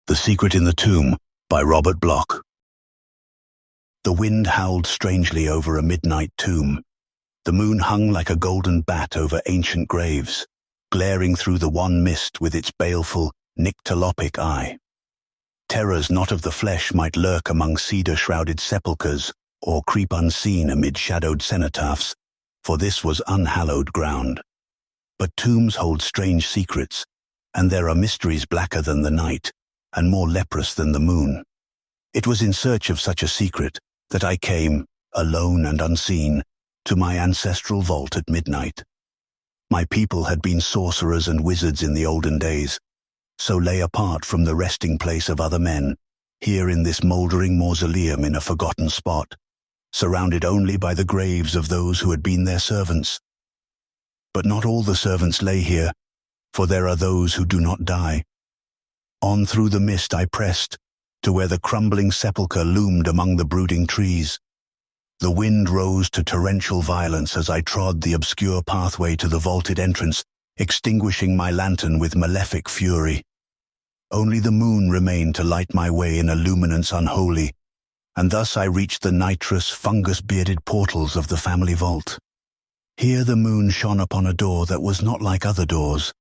The Secret in the Tomb by Robert Bloch. The wind howled strangely over a midnight tomb. The moon hung like a golden bat over ancient graves, glaring through the wan mist with its baleful, nyctalopic eye. Terrors not of the flesh might lurk among cedar-shrouded sepulchres or creep unseen amid shadowed cenotaphs, for this was unhallowed ground. But tombs hold strange secrets, and there are mysteries blacker than the night, and more leprous than the moon. It was in search of such a secret that I came, alone and unseen, to my ancestral vault at midnight. My people had been sorcerers and wizards in the olden days, so lay apart from the resting place of other men, here in this mouldering mausoleum in a forgotten spot, surrounded only by the graves of those who had been their servants. But not all the servants lay here, for there are those who do not die. On through the mist I pressed, to where the crumbling sepulchre loomed among the brooding trees. The wind rose to torrential violence as I trod the obscure pathway to the vaulted entrance, extinguishing my lantern with malefic fury. Only the moon remained to light my way in a luminance unholy, and thus I reached the nitrous, fungus-bearded portals of the family vault. Here the moon shone upon a door that was not like other doors,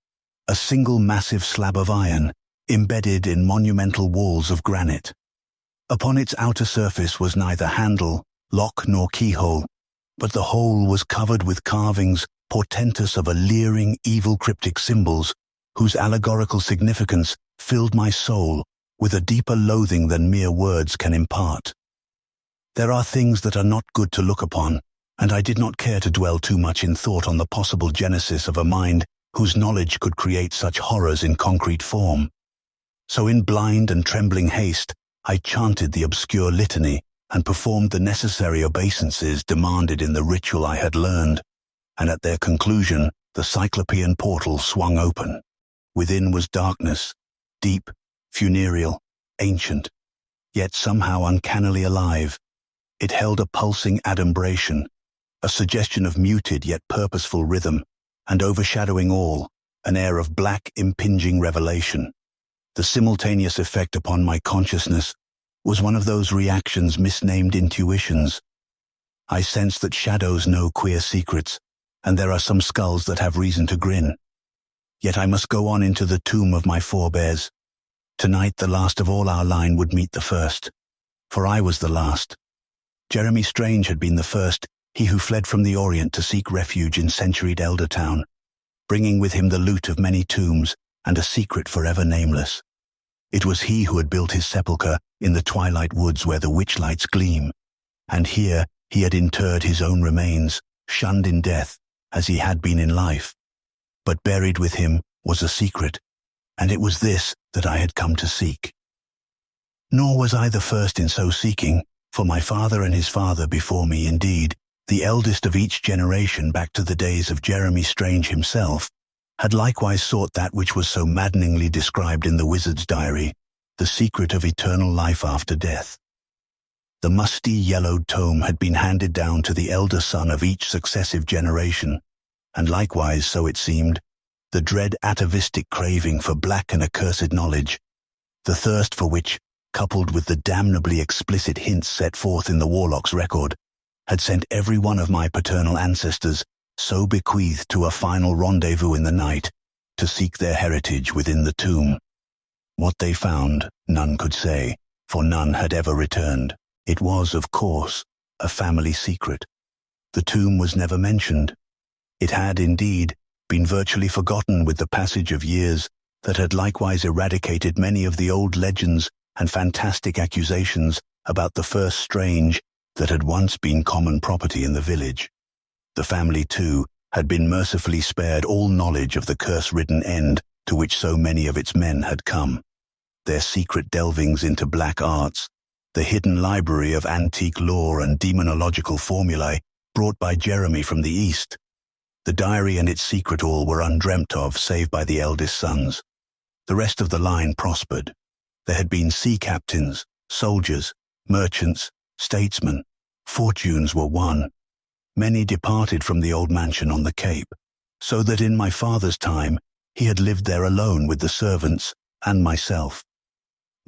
a single massive slab of iron, embedded in monumental walls of granite. Upon its outer surface was neither handle, lock nor keyhole, but the whole was covered with carvings portentous of a leering, evil cryptic symbols, whose allegorical significance filled my soul with a deeper loathing than mere words can impart. There are things that are not good to look upon, and I did not care to dwell too much in thought on the possible genesis of a mind whose knowledge could create such horrors in concrete form. So in blind and trembling haste, I chanted the obscure litany and performed the necessary obeisances demanded in the ritual I had learned, and at their conclusion, the cyclopean portal swung open. Within was darkness, deep, funereal, ancient, yet somehow uncannily alive. It held a pulsing adumbration, a suggestion of muted yet purposeful rhythm, and overshadowing all, an air of black, impinging revelation. The simultaneous effect upon my consciousness was one of those reactions misnamed intuitions. I sensed that shadows know queer secrets, and there are some skulls that have reason to grin. Yet I must go on into the tomb of my forebears. Tonight the last of all our line would meet the first, for I was the last. Jeremy Strange had been the first, he who fled from the Orient to seek refuge in centuried Eldertown, bringing with him the loot of many tombs and a secret forever nameless. It was he who had built his sepulchre in the twilight woods where the witchlights gleam, and here he had interred his own remains, shunned in death as he had been in life. But buried with him was a secret, and it was this that I had come to seek. Nor was I the first in so seeking, for my father and his father before me, indeed, the eldest of each generation back to the days of Jeremy Strange himself, had likewise sought that which was so maddeningly described in the wizard's diary, the secret of eternal life after death. The musty, yellowed tome had been handed down to the elder son of each successive generation, and likewise, so it seemed, the dread atavistic craving for black and accursed knowledge, the thirst for which, coupled with the damnably explicit hints set forth in the warlock's record, had sent every one of my paternal ancestors so bequeathed to a final rendezvous in the night to seek their heritage within the tomb. What they found, none could say, for none had ever returned. It was, of course, a family secret. The tomb was never mentioned. It had, indeed, been virtually forgotten with the passage of years that had likewise eradicated many of the old legends and fantastic accusations about the first strange that had once been common property in the village. The family, too, had been mercifully spared all knowledge of the curse-ridden end to which so many of its men had come. Their secret delvings into black arts, the hidden library of antique lore and demonological formulae brought by Jeremy from the East. The diary and its secret all were undreamt of save by the eldest sons. The rest of the line prospered. There had been sea captains, soldiers, merchants, statesmen. Fortunes were won. Many departed from the old mansion on the Cape, so that in my father's time he had lived there alone with the servants and myself.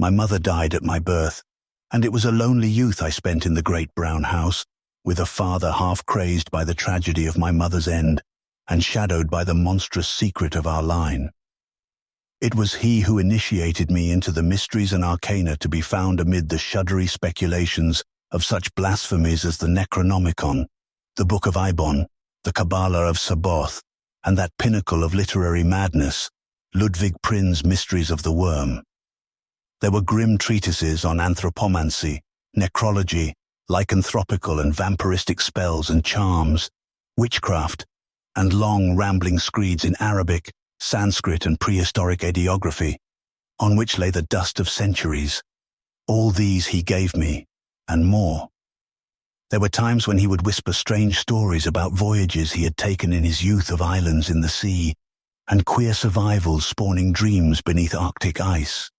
My mother died at my birth, and it was a lonely youth I spent in the great brown house, with a father half crazed by the tragedy of my mother's end, and shadowed by the monstrous secret of our line. It was he who initiated me into the mysteries and arcana to be found amid the shuddery speculations of such blasphemies as the Necronomicon, the Book of Ibon, the Kabbalah of Saboth, and that pinnacle of literary madness, Ludwig Prin's Mysteries of the Worm. There were grim treatises on anthropomancy, necrology, lycanthropical and vampiristic spells and charms, witchcraft, and long rambling screeds in Arabic, Sanskrit and prehistoric ideography, on which lay the dust of centuries. All these he gave me, and more. There were times when he would whisper strange stories about voyages he had taken in his youth of islands in the sea, and queer survivals spawning dreams beneath Arctic ice.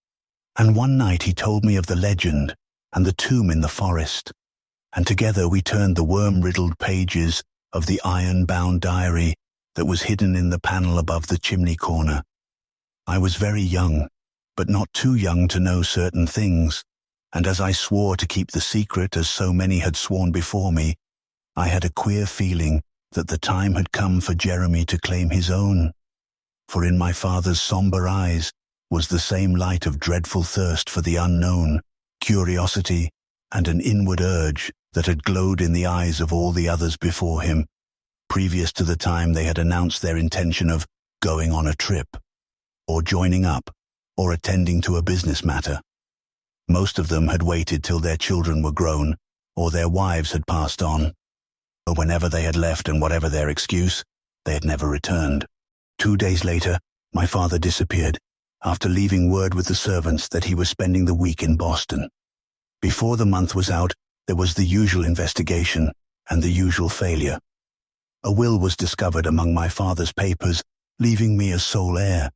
And one night he told me of the legend and the tomb in the forest, and together we turned the worm-riddled pages of the iron-bound diary that was hidden in the panel above the chimney corner. I was very young, but not too young to know certain things, and as I swore to keep the secret as so many had sworn before me, I had a queer feeling that the time had come for Jeremy to claim his own. For in my father's somber eyes was the same light of dreadful thirst for the unknown, curiosity, and an inward urge that had glowed in the eyes of all the others before him, previous to the time they had announced their intention of going on a trip, or joining up, or attending to a business matter. Most of them had waited till their children were grown, or their wives had passed on. But whenever they had left, and whatever their excuse, they had never returned. 2 days later, my father disappeared, after leaving word with the servants that he was spending the week in Boston. Before the month was out, there was the usual investigation and the usual failure. A will was discovered among my father's papers, leaving me as sole heir,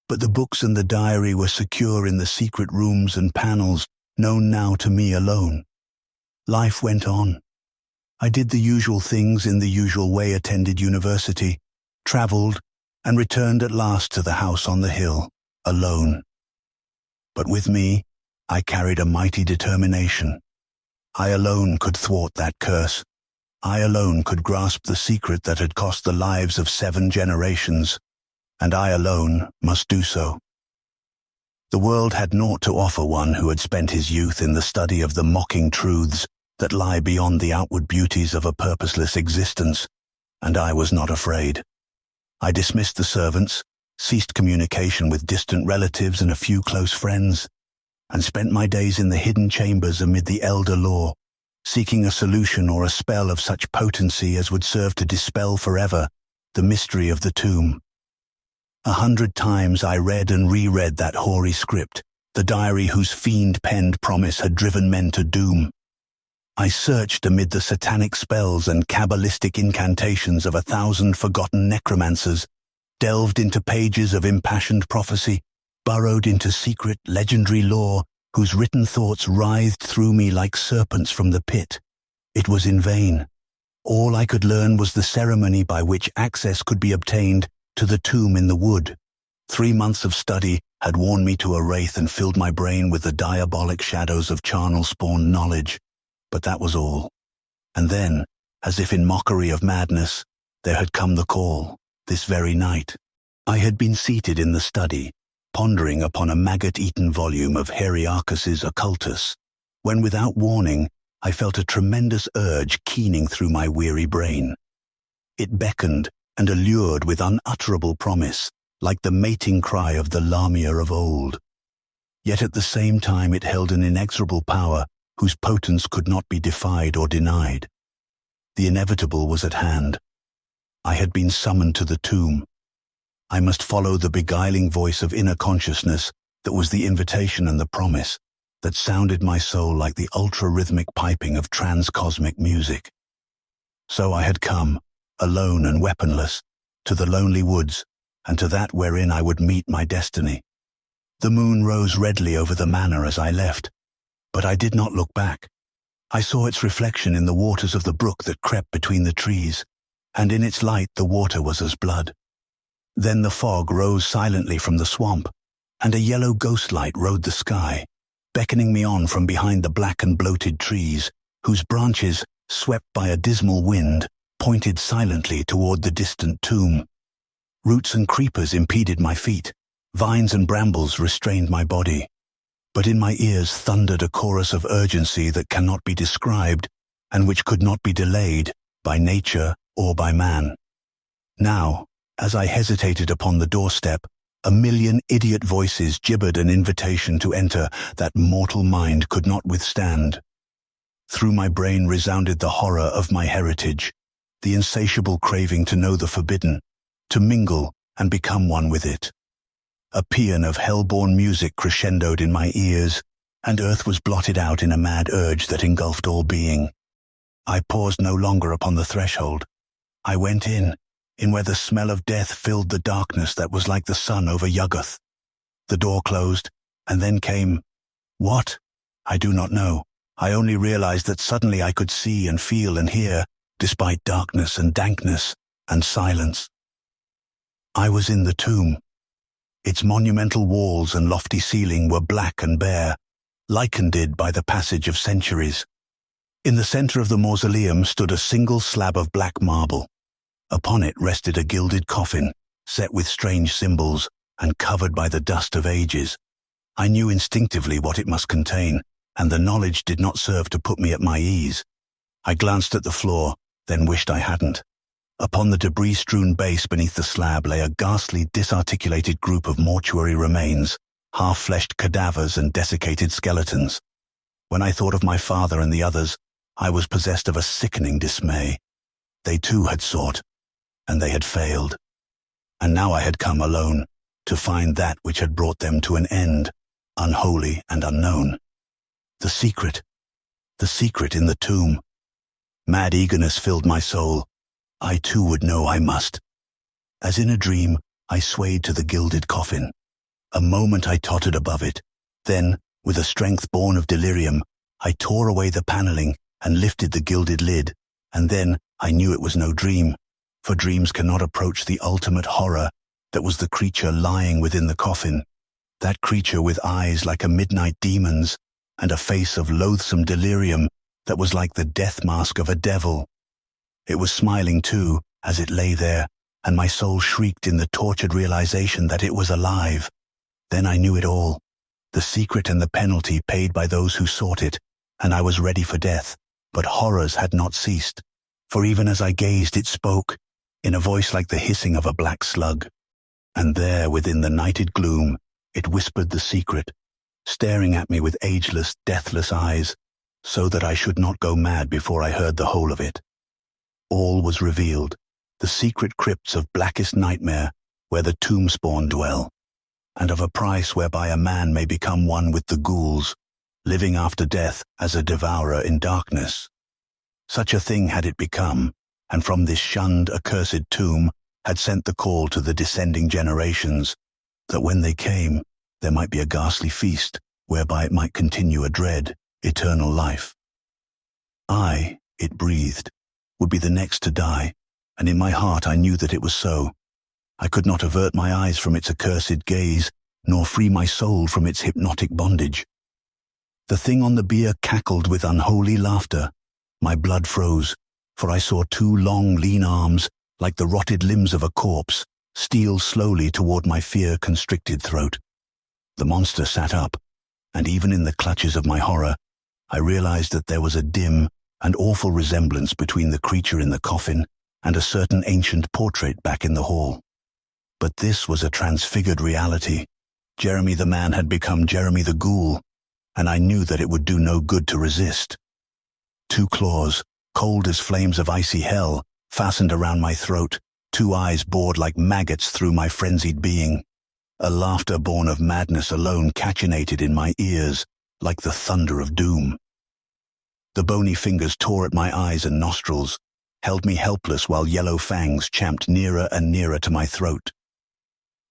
but the books and the diary were secure in the secret rooms and panels known now to me alone. Life went on. I did the usual things in the usual way, attended university, traveled, and returned at last to the house on the hill, alone. But with me, I carried a mighty determination. I alone could thwart that curse. I alone could grasp the secret that had cost the lives of 7 generations, and I alone must do so. The world had naught to offer one who had spent his youth in the study of the mocking truths that lie beyond the outward beauties of a purposeless existence, and I was not afraid. I dismissed the servants, ceased communication with distant relatives and a few close friends, and spent my days in the hidden chambers amid the elder lore, seeking a solution or a spell of such potency as would serve to dispel forever the mystery of the tomb. 100 times I read and reread that hoary script, the diary whose fiend-penned promise had driven men to doom. I searched amid the satanic spells and Kabbalistic incantations of 1,000 forgotten necromancers, delved into pages of impassioned prophecy, burrowed into secret, legendary lore whose written thoughts writhed through me like serpents from the pit. It was in vain. All I could learn was the ceremony by which access could be obtained to the tomb in the wood. 3 months of study had worn me to a wraith and filled my brain with the diabolic shadows of charnel-spawned knowledge. But that was all. And then, as if in mockery of madness, there had come the call, this very night. I had been seated in the study, pondering upon a maggot-eaten volume of Heriarchus's Occultus, when without warning I felt a tremendous urge keening through my weary brain. It beckoned and allured with unutterable promise, like the mating cry of the Lamia of old. Yet at the same time it held an inexorable power whose potence could not be defied or denied. The inevitable was at hand. I had been summoned to the tomb. I must follow the beguiling voice of inner consciousness that was the invitation and the promise, that sounded my soul like the ultra-rhythmic piping of transcosmic music. So I had come, alone and weaponless, to the lonely woods, and to that wherein I would meet my destiny. The moon rose redly over the manor as I left, but I did not look back. I saw its reflection in the waters of the brook that crept between the trees, and in its light the water was as blood. Then the fog rose silently from the swamp, and a yellow ghost light rode the sky, beckoning me on from behind the black and bloated trees, whose branches, swept by a dismal wind, pointed silently toward the distant tomb. Roots and creepers impeded my feet, vines and brambles restrained my body. But in my ears thundered a chorus of urgency that cannot be described, and which could not be delayed by nature or by man. Now, as I hesitated upon the doorstep, a million idiot voices gibbered an invitation to enter that mortal mind could not withstand. Through my brain resounded the horror of my heritage, the insatiable craving to know the forbidden, to mingle and become one with it. A paean of hell-born music crescendoed in my ears, and earth was blotted out in a mad urge that engulfed all being. I paused no longer upon the threshold. I went in where the smell of death filled the darkness that was like the sun over Yuggoth. The door closed, and then came... what? I do not know. I only realized that suddenly I could see and feel and hear, despite darkness and dankness and silence. I was in the tomb. Its monumental walls and lofty ceiling were black and bare, lichened by the passage of centuries. In the center of the mausoleum stood a single slab of black marble. Upon it rested a gilded coffin, set with strange symbols and covered by the dust of ages. I knew instinctively what it must contain, and the knowledge did not serve to put me at my ease. I glanced at the floor, then wished I hadn't. Upon the debris-strewn base beneath the slab lay a ghastly, disarticulated group of mortuary remains, half-fleshed cadavers and desiccated skeletons. When I thought of my father and the others, I was possessed of a sickening dismay. They too had sought, and they had failed. And now I had come alone, to find that which had brought them to an end, unholy and unknown. The secret in the tomb. Mad eagerness filled my soul. I too would know, I must. As in a dream, I swayed to the gilded coffin. A moment I tottered above it. Then, with a strength born of delirium, I tore away the paneling and lifted the gilded lid, and then I knew it was no dream, for dreams cannot approach the ultimate horror that was the creature lying within the coffin, that creature with eyes like a midnight demon's and a face of loathsome delirium that was like the death mask of a devil. It was smiling too, as it lay there, and my soul shrieked in the tortured realization that it was alive. Then I knew it all, the secret and the penalty paid by those who sought it, and I was ready for death, but horrors had not ceased, for even as I gazed it spoke, in a voice like the hissing of a black slug. And there, within the nighted gloom, it whispered the secret, staring at me with ageless, deathless eyes, so that I should not go mad before I heard the whole of it. All was revealed, the secret crypts of blackest nightmare, where the tomb spawn dwell, and of a price whereby a man may become one with the ghouls, living after death as a devourer in darkness. Such a thing had it become, and from this shunned, accursed tomb had sent the call to the descending generations, that when they came, there might be a ghastly feast, whereby it might continue a dread, eternal life. I, it breathed, would be the next to die, and in my heart I knew that it was so. I could not avert my eyes from its accursed gaze, nor free my soul from its hypnotic bondage. The thing on the bier cackled with unholy laughter. My blood froze, for I saw two long, lean arms, like the rotted limbs of a corpse, steal slowly toward my fear-constricted throat. The monster sat up, and even in the clutches of my horror, I realized that there was a dim and awful resemblance between the creature in the coffin and a certain ancient portrait back in the hall. But this was a transfigured reality. Jeremy the man had become Jeremy the ghoul, and I knew that it would do no good to resist. Two claws, cold as flames of icy hell, fastened around my throat, two eyes bored like maggots through my frenzied being. A laughter born of madness alone cachinnated in my ears, like the thunder of doom. The bony fingers tore at my eyes and nostrils, held me helpless while yellow fangs champed nearer and nearer to my throat.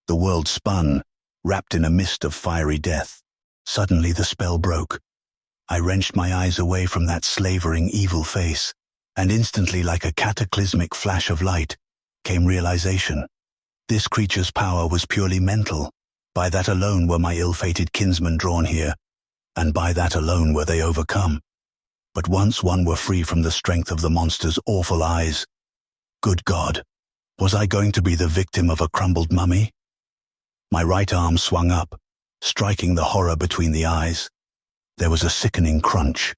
The world spun, wrapped in a mist of fiery death. Suddenly the spell broke. I wrenched my eyes away from that slavering, evil face, and instantly, like a cataclysmic flash of light, came realization. This creature's power was purely mental. By that alone were my ill-fated kinsmen drawn here. and by that alone were they overcome. But once one were free from the strength of the monster's awful eyes, good God, was I going to be the victim of a crumbled mummy? My right arm swung up, striking the horror between the eyes. There was a sickening crunch.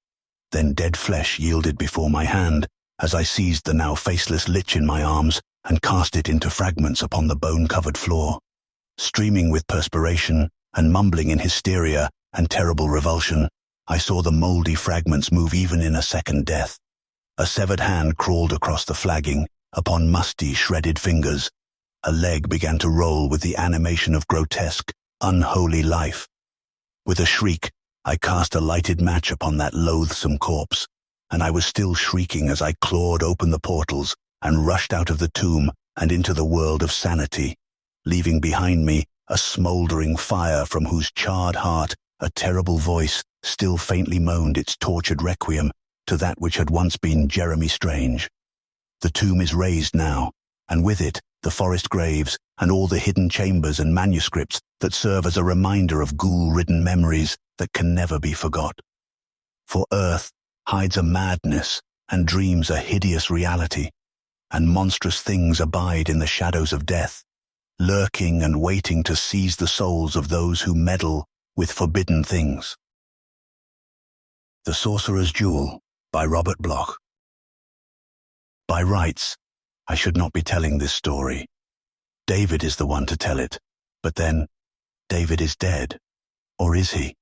Then dead flesh yielded before my hand as I seized the now faceless lich in my arms and cast it into fragments upon the bone-covered floor. Streaming with perspiration and mumbling in hysteria and terrible revulsion, I saw the mouldy fragments move even in a second death. A severed hand crawled across the flagging, upon musty, shredded fingers. A leg began to roll with the animation of grotesque, unholy life. With a shriek, I cast a lighted match upon that loathsome corpse, and I was still shrieking as I clawed open the portals and rushed out of the tomb and into the world of sanity, leaving behind me a smouldering fire from whose charred heart a terrible voice still faintly moaned its tortured requiem to that which had once been Jeremy Strange. The tomb is raised now, and with it the forest graves and all the hidden chambers and manuscripts that serve as a reminder of ghoul-ridden memories that can never be forgot. For earth hides a madness and dreams a hideous reality, and monstrous things abide in the shadows of death, lurking and waiting to seize the souls of those who meddle with forbidden things. The Sorcerer's Jewel by Robert Bloch. By rights, I should not be telling this story. David is the one to tell it, but then, David is dead. Or is he?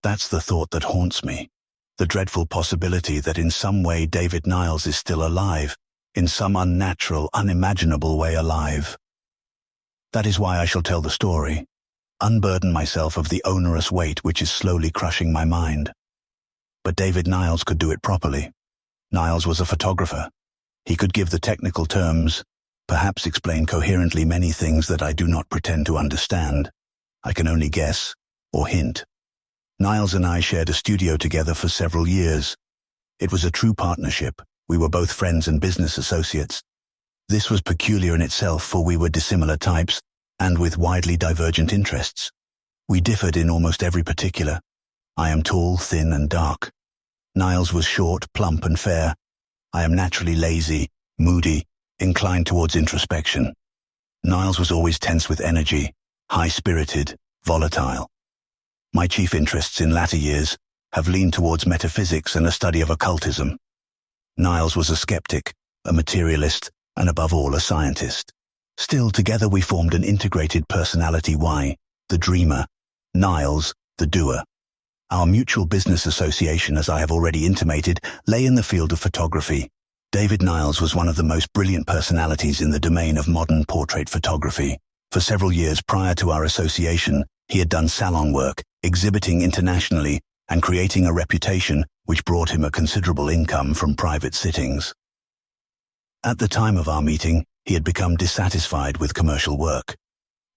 That's the thought that haunts me, the dreadful possibility that in some way David Niles is still alive, in some unnatural, unimaginable way alive. That is why I shall tell the story, unburden myself of the onerous weight which is slowly crushing my mind. But David Niles could do it properly. Niles was a photographer. He could give the technical terms, perhaps explain coherently many things that I do not pretend to understand. I can only guess, or hint. Niles and I shared a studio together for several years. It was a true partnership. We were both friends and business associates. This was peculiar in itself, for we were dissimilar types, and with widely divergent interests. We differed in almost every particular. I am tall, thin, and dark. Niles was short, plump, and fair. I am naturally lazy, moody, inclined towards introspection. Niles was always tense with energy, high-spirited, volatile. My chief interests in latter years have leaned towards metaphysics and a study of occultism. Niles was a skeptic, a materialist, and above all a scientist. Still, together we formed an integrated personality Y, the dreamer, Niles, the doer. Our mutual business association, as I have already intimated, lay in the field of photography. David Niles was one of the most brilliant personalities in the domain of modern portrait photography. For several years prior to our association, he had done salon work, exhibiting internationally, and creating a reputation which brought him a considerable income from private sittings. At the time of our meeting, he had become dissatisfied with commercial work.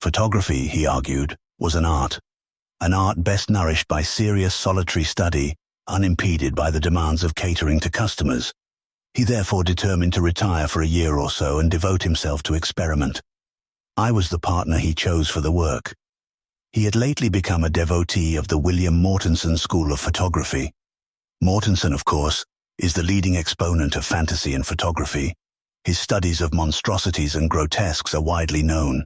Photography, he argued, was an art best nourished by serious solitary study, unimpeded by the demands of catering to customers. He therefore determined to retire for a year or so and devote himself to experiment. I was the partner he chose for the work. He had lately become a devotee of the William Mortensen School of Photography. Mortensen, of course, is the leading exponent of fantasy in photography. His studies of monstrosities and grotesques are widely known.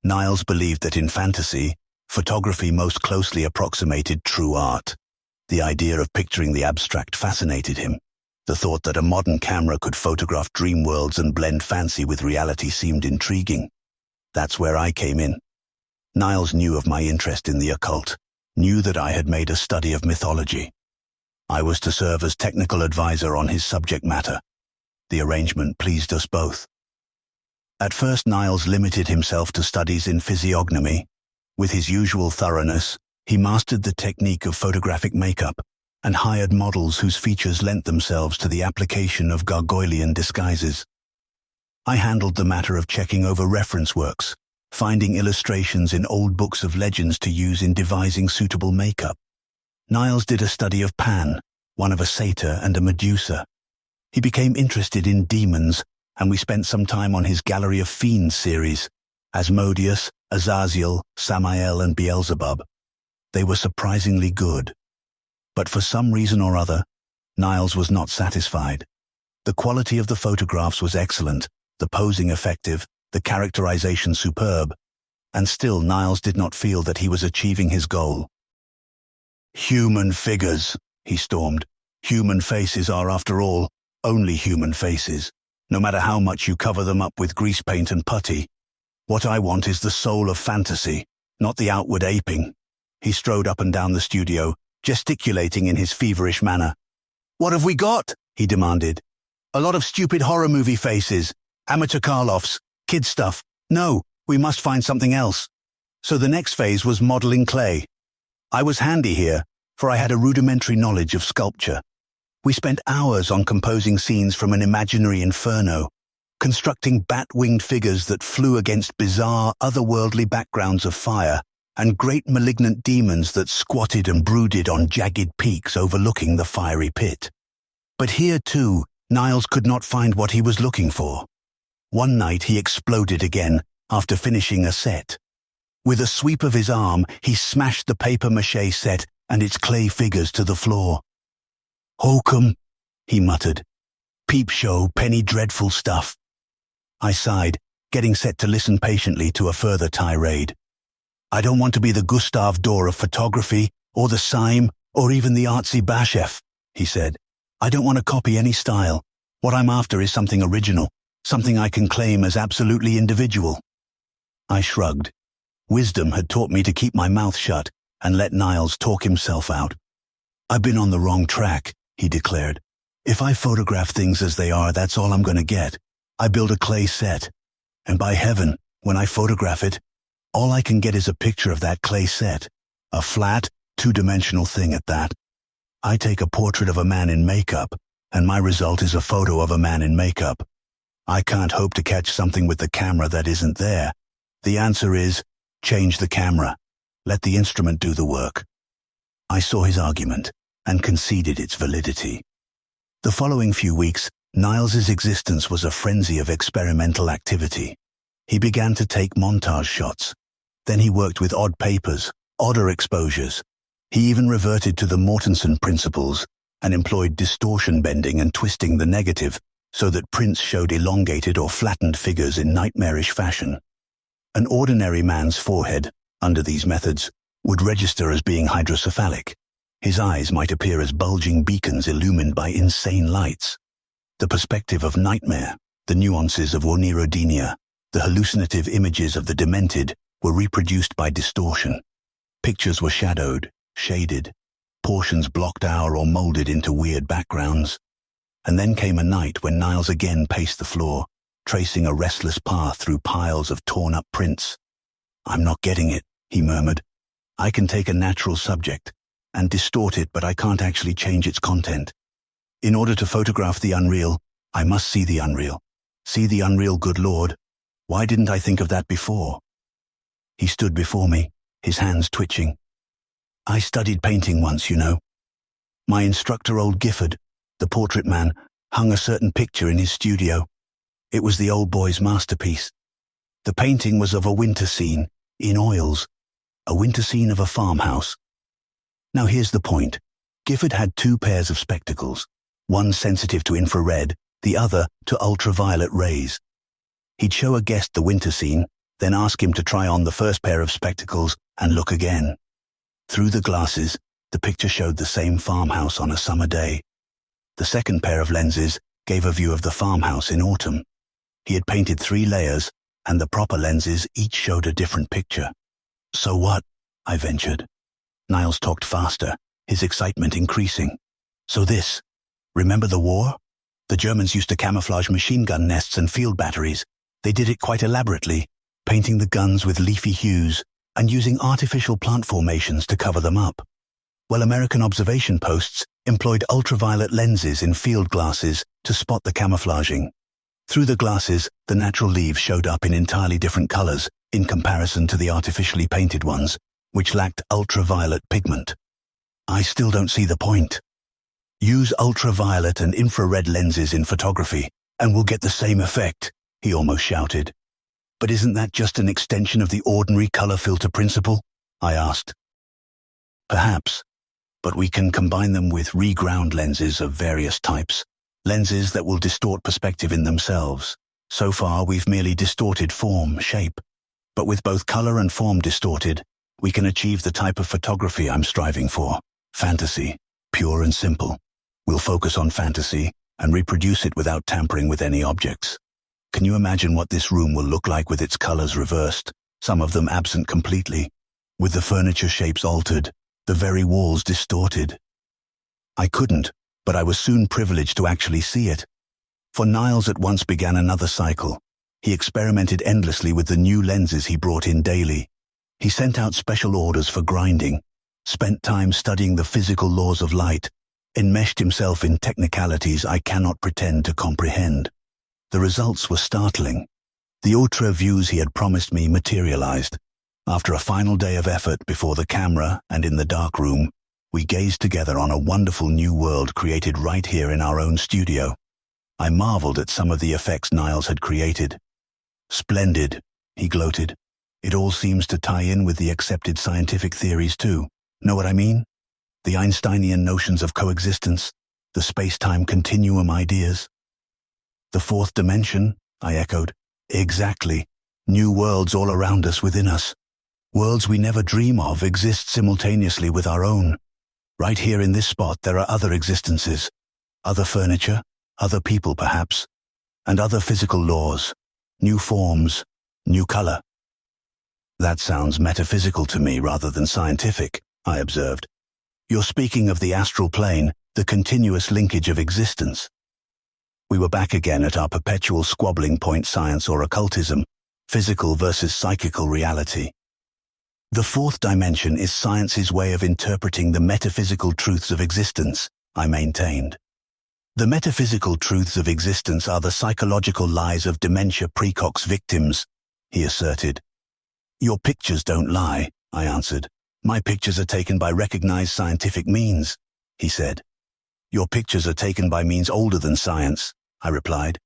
Niles believed that in fantasy, photography most closely approximated true art. The idea of picturing the abstract fascinated him. The thought that a modern camera could photograph dream worlds and blend fancy with reality seemed intriguing. That's where I came in. Niles knew of my interest in the occult, knew that I had made a study of mythology. I was to serve as technical advisor on his subject matter. The arrangement pleased us both. At first, Niles limited himself to studies in physiognomy. With his usual thoroughness, he mastered the technique of photographic makeup and hired models whose features lent themselves to the application of gargoylean disguises. I handled the matter of checking over reference works, finding illustrations in old books of legends to use in devising suitable makeup. Niles did a study of Pan, one of a satyr and a Medusa. He became interested in demons, and we spent some time on his Gallery of Fiends series, Asmodeus, Azazel, Samael, and Beelzebub. They were surprisingly good, But for some reason or other, Niles was not satisfied. The quality of the photographs was excellent, the posing effective, the characterization superb, and still Niles did not feel that he was achieving his goal. "Human figures," he stormed. "Human faces are, after all, only human faces, no matter how much you cover them up with grease paint and putty. What I want is the soul of fantasy, not the outward aping." He strode up and down the studio, gesticulating in his feverish manner. "What have we got?" he demanded. "A lot of stupid horror movie faces, amateur Karloffs, kid stuff. No, we must find something else." So the next phase was modeling clay. I was handy here, for I had a rudimentary knowledge of sculpture. We spent hours on composing scenes from an imaginary inferno, constructing bat-winged figures that flew against bizarre, otherworldly backgrounds of fire, and great malignant demons that squatted and brooded on jagged peaks overlooking the fiery pit. But here, too, Niles could not find what he was looking for. One night he exploded again, after finishing a set. With a sweep of his arm, he smashed the papier-mâché set and its clay figures to the floor. "Hokum," he muttered. "Peep show, penny dreadful stuff." I sighed, getting set to listen patiently to a further tirade. "I don't want to be the Gustav Doré of photography, or the Syme, or even the artsy Bashef," he said. "I don't want to copy any style. What I'm after is something original, something I can claim as absolutely individual." I shrugged. Wisdom had taught me to keep my mouth shut and let Niles talk himself out. "I've been on the wrong track," he declared. "If I photograph things as they are, that's all I'm going to get. I build a clay set, and by heaven, when I photograph it, all I can get is a picture of that clay set, a flat, two-dimensional thing at that. I take a portrait of a man in makeup, and my result is a photo of a man in makeup. I can't hope to catch something with the camera that isn't there. The answer is, change the camera. Let the instrument do the work." I saw his argument and conceded its validity. The following few weeks, Niles's existence was a frenzy of experimental activity. He began to take montage shots. Then he worked with odd papers, odder exposures. He even reverted to the Mortensen principles and employed distortion bending and twisting the negative so that prints showed elongated or flattened figures in nightmarish fashion. An ordinary man's forehead, under these methods, would register as being hydrocephalic. His eyes might appear as bulging beacons illumined by insane lights. The perspective of nightmare, the nuances of onirodynia, the hallucinative images of the demented were reproduced by distortion. Pictures were shadowed, shaded, portions blocked out or molded into weird backgrounds. And then came a night when Niles again paced the floor, tracing a restless path through piles of torn-up prints. "I'm not getting it," he murmured. "I can take a natural subject and distort it, but I can't actually change its content. In order to photograph the unreal, I must see the unreal. See the unreal, good Lord. Why didn't I think of that before?" He stood before me, his hands twitching. "I studied painting once, you know. My instructor, old Gifford, the portrait man, hung a certain picture in his studio. It was the old boy's masterpiece. The painting was of a winter scene, in oils, a winter scene of a farmhouse. Now here's the point. Gifford had two pairs of spectacles, one sensitive to infrared, the other to ultraviolet rays. He'd show a guest the winter scene, then ask him to try on the first pair of spectacles and look again. Through the glasses, the picture showed the same farmhouse on a summer day. The second pair of lenses gave a view of the farmhouse in autumn. He had painted 3 layers, and the proper lenses each showed a different picture. "So what?" I ventured. Niles talked faster, his excitement increasing. "So this, remember the war? The Germans used to camouflage machine gun nests and field batteries. They did it quite elaborately, painting the guns with leafy hues and using artificial plant formations to cover them up. Well, American observation posts employed ultraviolet lenses in field glasses to spot the camouflaging. Through the glasses, the natural leaves showed up in entirely different colors in comparison to the artificially painted ones, which lacked ultraviolet pigment. I still don't see the point. Use ultraviolet and infrared lenses in photography, and we'll get the same effect," he almost shouted. "But isn't that just an extension of the ordinary color filter principle?" I asked. "Perhaps, but we can combine them with reground lenses of various types, lenses that will distort perspective in themselves. So far, we've merely distorted form, shape, but with both color and form distorted, we can achieve the type of photography I'm striving for. Fantasy, pure and simple. We'll focus on fantasy and reproduce it without tampering with any objects. Can you imagine what this room will look like with its colors reversed, some of them absent completely, with the furniture shapes altered, the very walls distorted? I couldn't, but I was soon privileged to actually see it. For Niles at once began another cycle. He experimented endlessly with the new lenses he brought in daily. He sent out special orders for grinding, spent time studying the physical laws of light, enmeshed himself in technicalities I cannot pretend to comprehend. The results were startling. The outre views he had promised me materialized. After a final day of effort before the camera and in the dark room, we gazed together on a wonderful new world created right here in our own studio. I marveled at some of the effects Niles had created. Splendid, he gloated. It all seems to tie in with the accepted scientific theories too. Know what I mean? The Einsteinian notions of coexistence, the space-time continuum ideas. The fourth dimension, I echoed. Exactly. New worlds all around us, within us. Worlds we never dream of exist simultaneously with our own. Right here in this spot there are other existences, other furniture, other people perhaps, and other physical laws, new forms, new color. That sounds metaphysical to me rather than scientific, I observed. You're speaking of the astral plane, the continuous linkage of existence. We were back again at our perpetual squabbling point: science or occultism, physical versus psychical reality. The fourth dimension is science's way of interpreting the metaphysical truths of existence, I maintained. The metaphysical truths of existence are the psychological lies of dementia precox victims, he asserted. Your pictures don't lie, I answered. My pictures are taken by recognized scientific means, he said. Your pictures are taken by means older than science, I replied.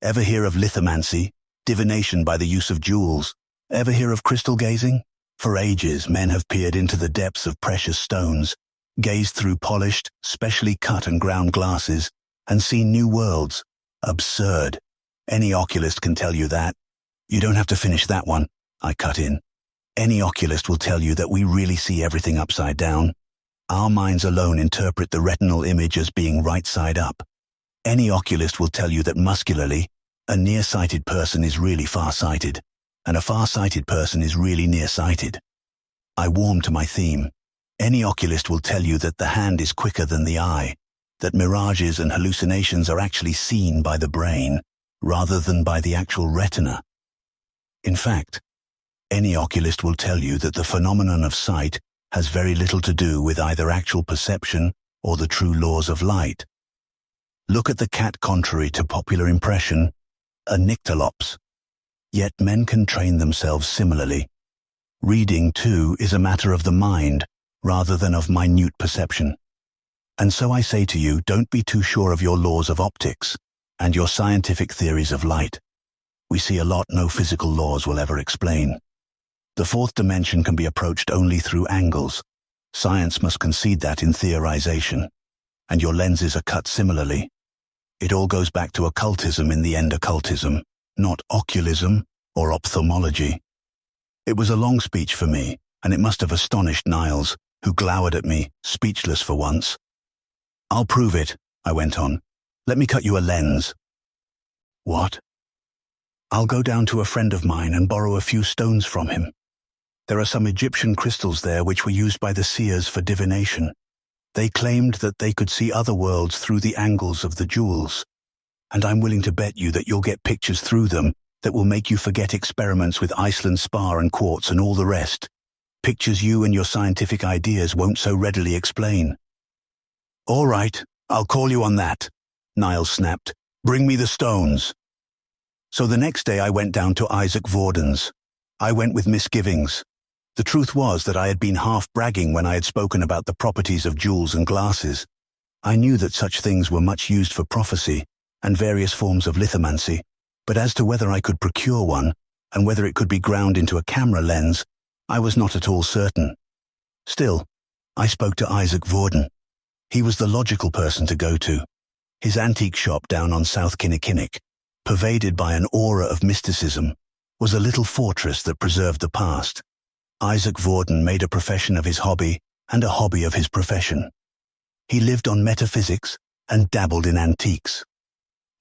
Ever hear of lithomancy, divination by the use of jewels? Ever hear of crystal gazing? For ages, men have peered into the depths of precious stones, gazed through polished, specially cut and ground glasses, and seen new worlds. Absurd. Any oculist can tell you that. You don't have to finish that one, I cut in. Any oculist will tell you that we really see everything upside down. Our minds alone interpret the retinal image as being right side up. Any oculist will tell you that muscularly, a nearsighted person is really far-sighted, and a far-sighted person is really nearsighted. I warm to my theme. Any oculist will tell you that the hand is quicker than the eye, that mirages and hallucinations are actually seen by the brain, rather than by the actual retina. In fact, any oculist will tell you that the phenomenon of sight has very little to do with either actual perception or the true laws of light. Look at the cat contrary to popular impression, a nyctalops. Yet men can train themselves similarly. Reading, too, is a matter of the mind, rather than of minute perception. And so I say to you, don't be too sure of your laws of optics and your scientific theories of light. We see a lot no physical laws will ever explain. The fourth dimension can be approached only through angles. Science must concede that in theorization. And your lenses are cut similarly. It all goes back to occultism in the end, occultism, not oculism or ophthalmology. It was a long speech for me, and it must have astonished Niles, who glowered at me, speechless for once. I'll prove it, I went on. Let me cut you a lens. What? I'll go down to a friend of mine and borrow a few stones from him. There are some Egyptian crystals there which were used by the seers for divination. They claimed that they could see other worlds through the angles of the jewels. And I'm willing to bet you that you'll get pictures through them that will make you forget experiments with Iceland spar and quartz and all the rest. Pictures you and your scientific ideas won't so readily explain. All right, I'll call you on that, Niles snapped. Bring me the stones. So the next day I went down to Isaac Vorden's. I went with misgivings. The truth was that I had been half bragging when I had spoken about the properties of jewels and glasses. I knew that such things were much used for prophecy and various forms of lithomancy, but as to whether I could procure one and whether it could be ground into a camera lens, I was not at all certain. Still, I spoke to Isaac Vorden. He was the logical person to go to. His antique shop down on South Kinnickinnick, pervaded by an aura of mysticism, was a little fortress that preserved the past. Isaac Vorden made a profession of his hobby and a hobby of his profession. He lived on metaphysics and dabbled in antiques.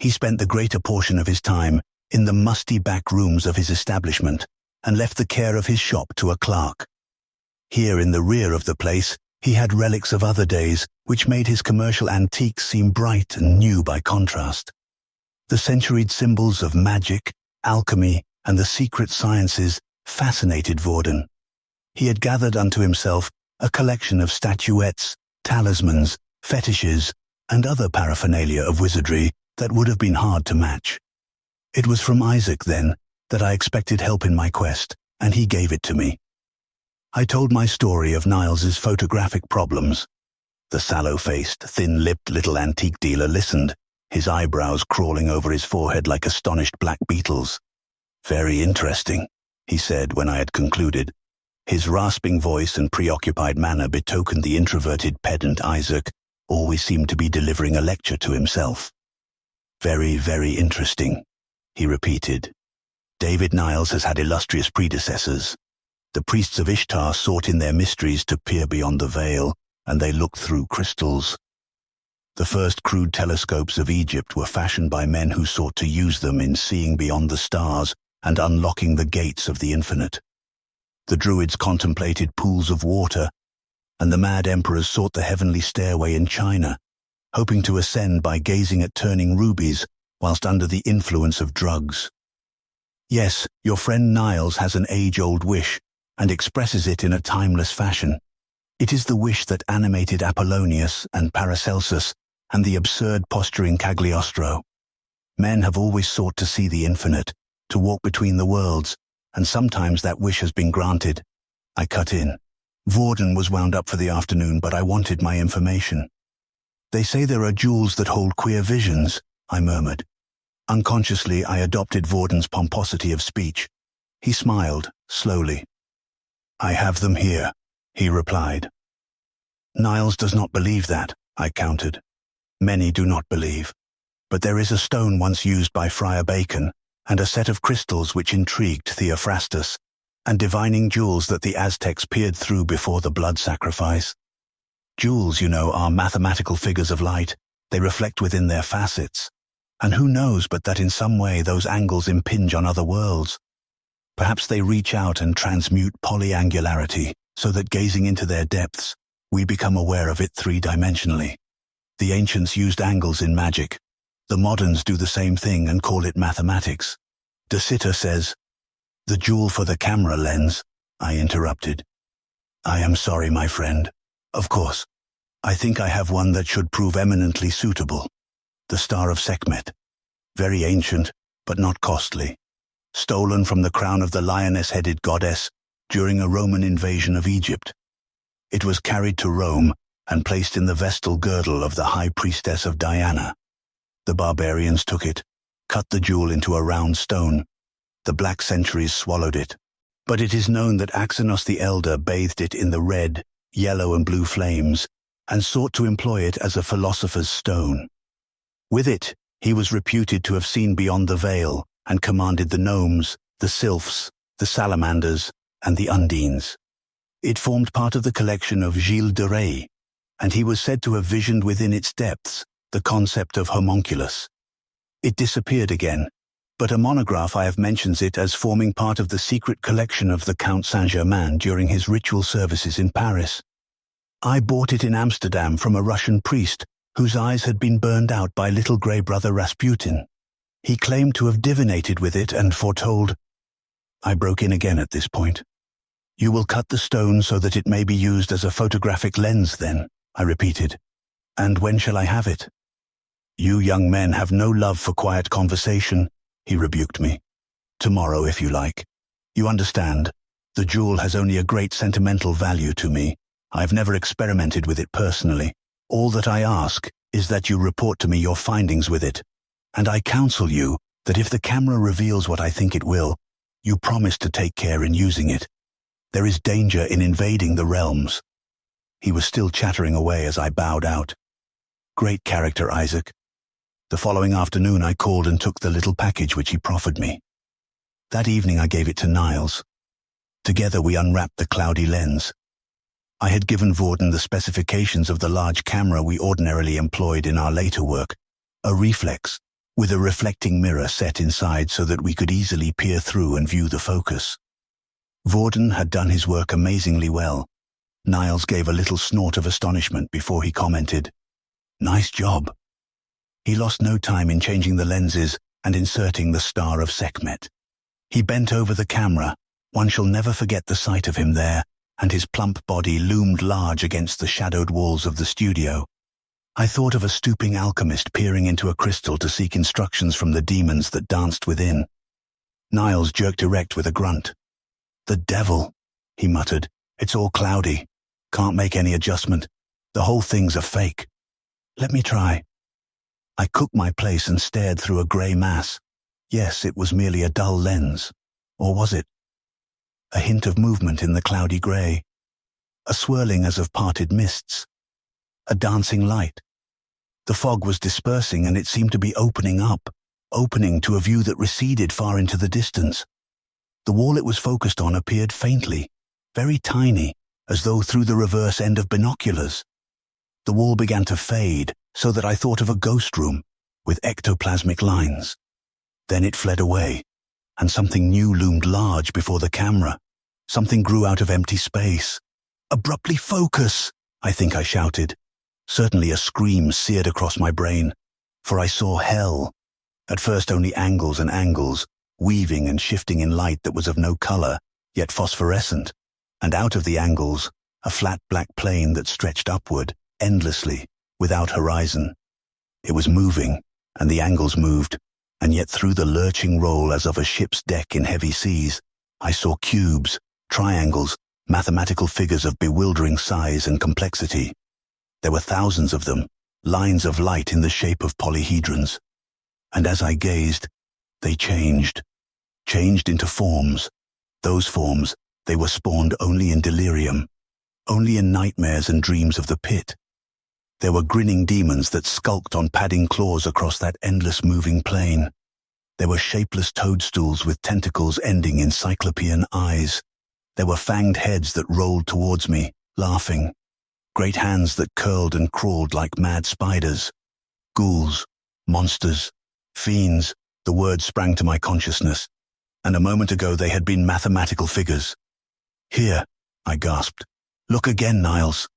He spent the greater portion of his time in the musty back rooms of his establishment and left the care of his shop to a clerk. Here in the rear of the place, he had relics of other days which made his commercial antiques seem bright and new by contrast. The centuried symbols of magic, alchemy, and the secret sciences fascinated Vorden. He had gathered unto himself a collection of statuettes, talismans, fetishes, and other paraphernalia of wizardry that would have been hard to match. It was from Isaac, then, that I expected help in my quest, and he gave it to me. I told my story of Niles's photographic problems. The sallow-faced, thin-lipped little antique dealer listened, his eyebrows crawling over his forehead like astonished black beetles. "Very interesting," he said when I had concluded. His rasping voice and preoccupied manner betokened the introverted pedant Isaac always seemed to be delivering a lecture to himself. "Very, very interesting," he repeated. "David Niles has had illustrious predecessors. The priests of Ishtar sought in their mysteries to peer beyond the veil, and they looked through crystals. The first crude telescopes of Egypt were fashioned by men who sought to use them in seeing beyond the stars and unlocking the gates of the infinite. The Druids contemplated pools of water, and the mad emperors sought the heavenly stairway in China, hoping to ascend by gazing at turning rubies whilst under the influence of drugs. Yes, your friend Niles has an age-old wish, and expresses it in a timeless fashion. It is the wish that animated Apollonius and Paracelsus and the absurd posturing Cagliostro. Men have always sought to see the infinite, to walk between the worlds, and sometimes that wish has been granted." I cut in. Vorden was wound up for the afternoon, but I wanted my information. "They say there are jewels that hold queer visions," I murmured. Unconsciously, I adopted Vorden's pomposity of speech. He smiled, slowly. "I have them here," he replied. "Niles does not believe that," I countered. "Many do not believe. But there is a stone once used by Friar Bacon, and a set of crystals which intrigued Theophrastus, and divining jewels that the Aztecs peered through before the blood sacrifice. Jewels, you know, are mathematical figures of light. They reflect within their facets. And who knows but that in some way those angles impinge on other worlds? Perhaps they reach out and transmute polyangularity, so that gazing into their depths, we become aware of it three-dimensionally. The ancients used angles in magic. The moderns do the same thing and call it mathematics. De Sitter says, "The jewel for the camera lens," I interrupted. "I am sorry, my friend. Of course, I think I have one that should prove eminently suitable. The Star of Sekhmet. Very ancient, but not costly. Stolen from the crown of the lioness-headed goddess during a Roman invasion of Egypt. It was carried to Rome and placed in the vestal girdle of the high priestess of Diana. The barbarians took it, cut the jewel into a round stone. The black centuries swallowed it. But it is known that Axenos the Elder bathed it in the red, yellow and blue flames, and sought to employ it as a philosopher's stone. With it, he was reputed to have seen beyond the veil and commanded the gnomes, the sylphs, the salamanders, and the undines. It formed part of the collection of Gilles de Rais, and he was said to have visioned within its depths the concept of homunculus. It disappeared again, but a monograph I have mentions it as forming part of the secret collection of the Count Saint-Germain during his ritual services in Paris. I bought it in Amsterdam from a Russian priest whose eyes had been burned out by little grey brother Rasputin. He claimed to have divinated with it and foretold— I broke in again at this point. "You will cut the stone so that it may be used as a photographic lens, then," I repeated. "And when shall I have it?" "You young men have no love for quiet conversation," he rebuked me. "Tomorrow, if you like. You understand, the jewel has only a great sentimental value to me. I've never experimented with it personally. All that I ask is that you report to me your findings with it. And I counsel you that if the camera reveals what I think it will, you promise to take care in using it. There is danger in invading the realms." He was still chattering away as I bowed out. Great character, Isaac. The following afternoon I called and took the little package which he proffered me. That evening I gave it to Niles. Together we unwrapped the cloudy lens. I had given Vorden the specifications of the large camera we ordinarily employed in our later work, a reflex, with a reflecting mirror set inside so that we could easily peer through and view the focus. Vorden had done his work amazingly well. Niles gave a little snort of astonishment before he commented, "Nice job." He lost no time in changing the lenses and inserting the star of Sekhmet. He bent over the camera. One shall never forget the sight of him there, and his plump body loomed large against the shadowed walls of the studio. I thought of a stooping alchemist peering into a crystal to seek instructions from the demons that danced within. Niles jerked erect with a grunt. "The devil," he muttered. "It's all cloudy. Can't make any adjustment. The whole thing's a fake. Let me try." I cooked my place and stared through a grey mass. Yes, it was merely a dull lens. Or was it? A hint of movement in the cloudy grey. A swirling as of parted mists. A dancing light. The fog was dispersing and it seemed to be opening to a view that receded far into the distance. The wall it was focused on appeared faintly, very tiny, as though through the reverse end of binoculars. The wall began to fade, so that I thought of a ghost room, with ectoplasmic lines. Then it fled away, and something new loomed large before the camera. Something grew out of empty space. "Abruptly focus!" I think I shouted. Certainly a scream seared across my brain, for I saw hell. At first only angles and angles, weaving and shifting in light that was of no color, yet phosphorescent, and out of the angles, a flat black plane that stretched upward, endlessly, without horizon. It was moving, and the angles moved, and yet through the lurching roll as of a ship's deck in heavy seas, I saw cubes, triangles, mathematical figures of bewildering size and complexity. There were thousands of them, lines of light in the shape of polyhedrons. And as I gazed, they changed into forms. Those forms, they were spawned only in delirium, only in nightmares and dreams of the pit. There were grinning demons that skulked on padding claws across that endless moving plane. There were shapeless toadstools with tentacles ending in cyclopean eyes. There were fanged heads that rolled towards me, laughing. Great hands that curled and crawled like mad spiders. Ghouls, monsters, fiends, the words sprang to my consciousness, and a moment ago they had been mathematical figures. "Here," I gasped. "Look again, Niles."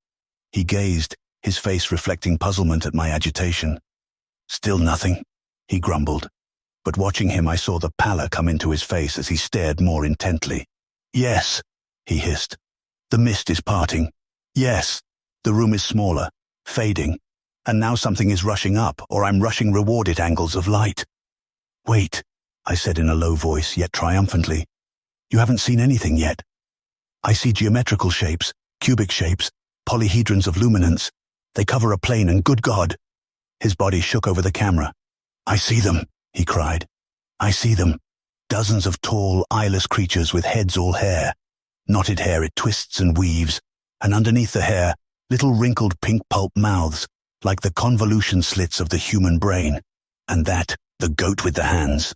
He gazed, his face reflecting puzzlement at my agitation. "Still nothing," he grumbled. But watching him I saw the pallor come into his face as he stared more intently. "Yes," he hissed. "The mist is parting. Yes. The room is smaller, fading, and now something is rushing up, or I'm rushing rewarded angles of light." "Wait," I said in a low voice, yet triumphantly. "You haven't seen anything yet. I see geometrical shapes, cubic shapes, polyhedrons of luminance. They cover a plane, and good God!" His body shook over the camera. "I see them," he cried. "I see them. Dozens of tall, eyeless creatures with heads all hair. Knotted hair it twists and weaves, and underneath the hair, little wrinkled pink pulp mouths, like the convolution slits of the human brain. And that, the goat with the hands."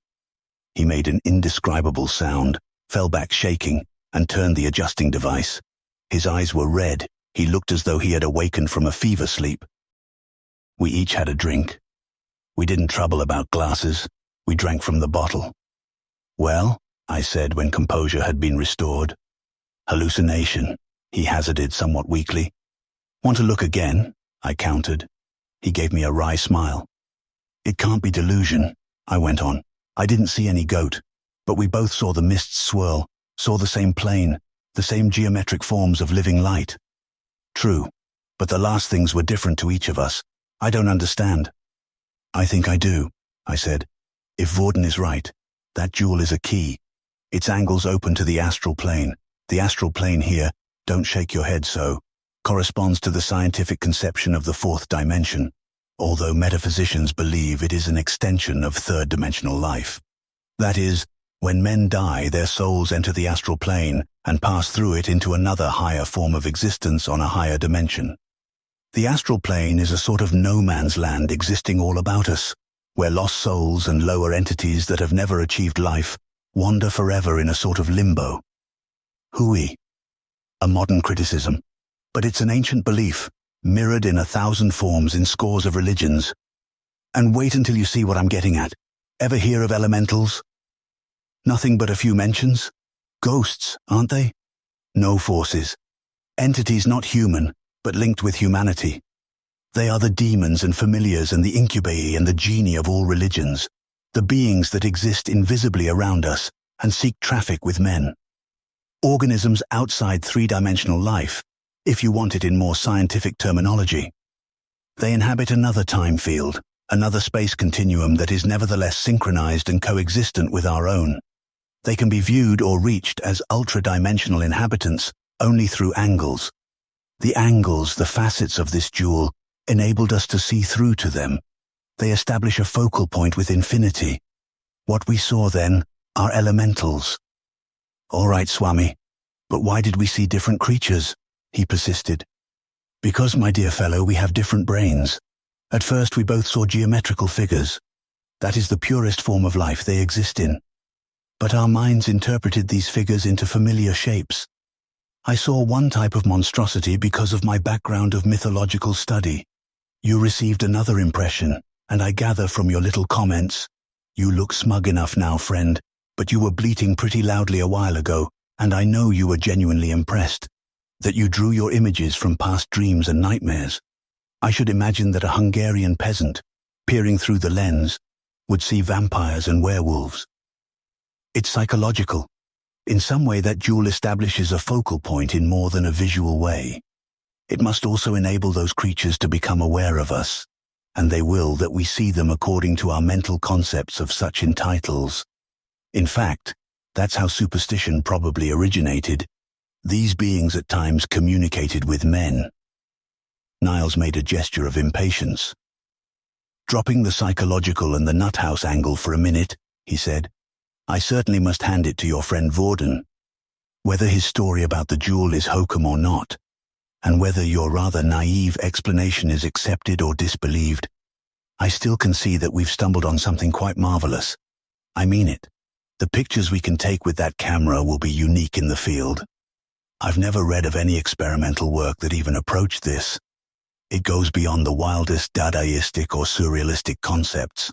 He made an indescribable sound, fell back shaking, and turned the adjusting device. His eyes were red. He looked as though he had awakened from a fever sleep. We each had a drink. We didn't trouble about glasses. We drank from the bottle. "Well," I said when composure had been restored. "Hallucination," he hazarded somewhat weakly. "Want to look again?" I countered. He gave me a wry smile. "It can't be delusion," I went on. "I didn't see any goat, but we both saw the mists swirl, saw the same plane, the same geometric forms of living light." "True, but the last things were different to each of us. I don't understand." "I think I do," I said. "If Vorden is right, that jewel is a key. Its angles open to the astral plane. The astral plane here, don't shake your head so, corresponds to the scientific conception of the fourth dimension, although metaphysicians believe it is an extension of third-dimensional life. That is, When men die, their souls enter the astral plane and pass through it into another higher form of existence on a higher dimension. The astral plane is a sort of no man's land existing all about us, where lost souls and lower entities that have never achieved life wander forever in a sort of limbo. Hooey. A modern criticism, but it's an ancient belief, mirrored in 1,000 forms in scores of religions. And wait until you see what I'm getting at. Ever hear of elementals? Nothing but a few mentions? Ghosts, aren't they? No forces. Entities not human, but linked with humanity. They are the demons and familiars and the incubi and the genie of all religions, the beings that exist invisibly around us and seek traffic with men. Organisms outside three-dimensional life, if you want it in more scientific terminology. They inhabit another time field, another space continuum that is nevertheless synchronized and coexistent with our own. They can be viewed or reached as ultra-dimensional inhabitants only through angles. The angles, the facets of this jewel, enabled us to see through to them. They establish a focal point with infinity. What we saw then are elementals. All right, Swami, but why did we see different creatures? He persisted. Because, my dear fellow, we have different brains. At first we both saw geometrical figures. That is the purest form of life they exist in. But our minds interpreted these figures into familiar shapes. I saw one type of monstrosity because of my background of mythological study. You received another impression, and I gather from your little comments. You look smug enough now, friend, but you were bleating pretty loudly a while ago, and I know you were genuinely impressed. That you drew your images from past dreams and nightmares. I should imagine that a Hungarian peasant, peering through the lens, would see vampires and werewolves. It's psychological. In some way that jewel establishes a focal point in more than a visual way. It must also enable those creatures to become aware of us, and they will that we see them according to our mental concepts of such entitles. In fact, that's how superstition probably originated. These beings at times communicated with men. Niles made a gesture of impatience. Dropping the psychological and the nuthouse angle for a minute, he said, I certainly must hand it to your friend Vorden. Whether his story about the jewel is hokum or not, and whether your rather naive explanation is accepted or disbelieved, I still can see that we've stumbled on something quite marvelous. I mean it. The pictures we can take with that camera will be unique in the field. I've never read of any experimental work that even approached this. It goes beyond the wildest Dadaistic or surrealistic concepts.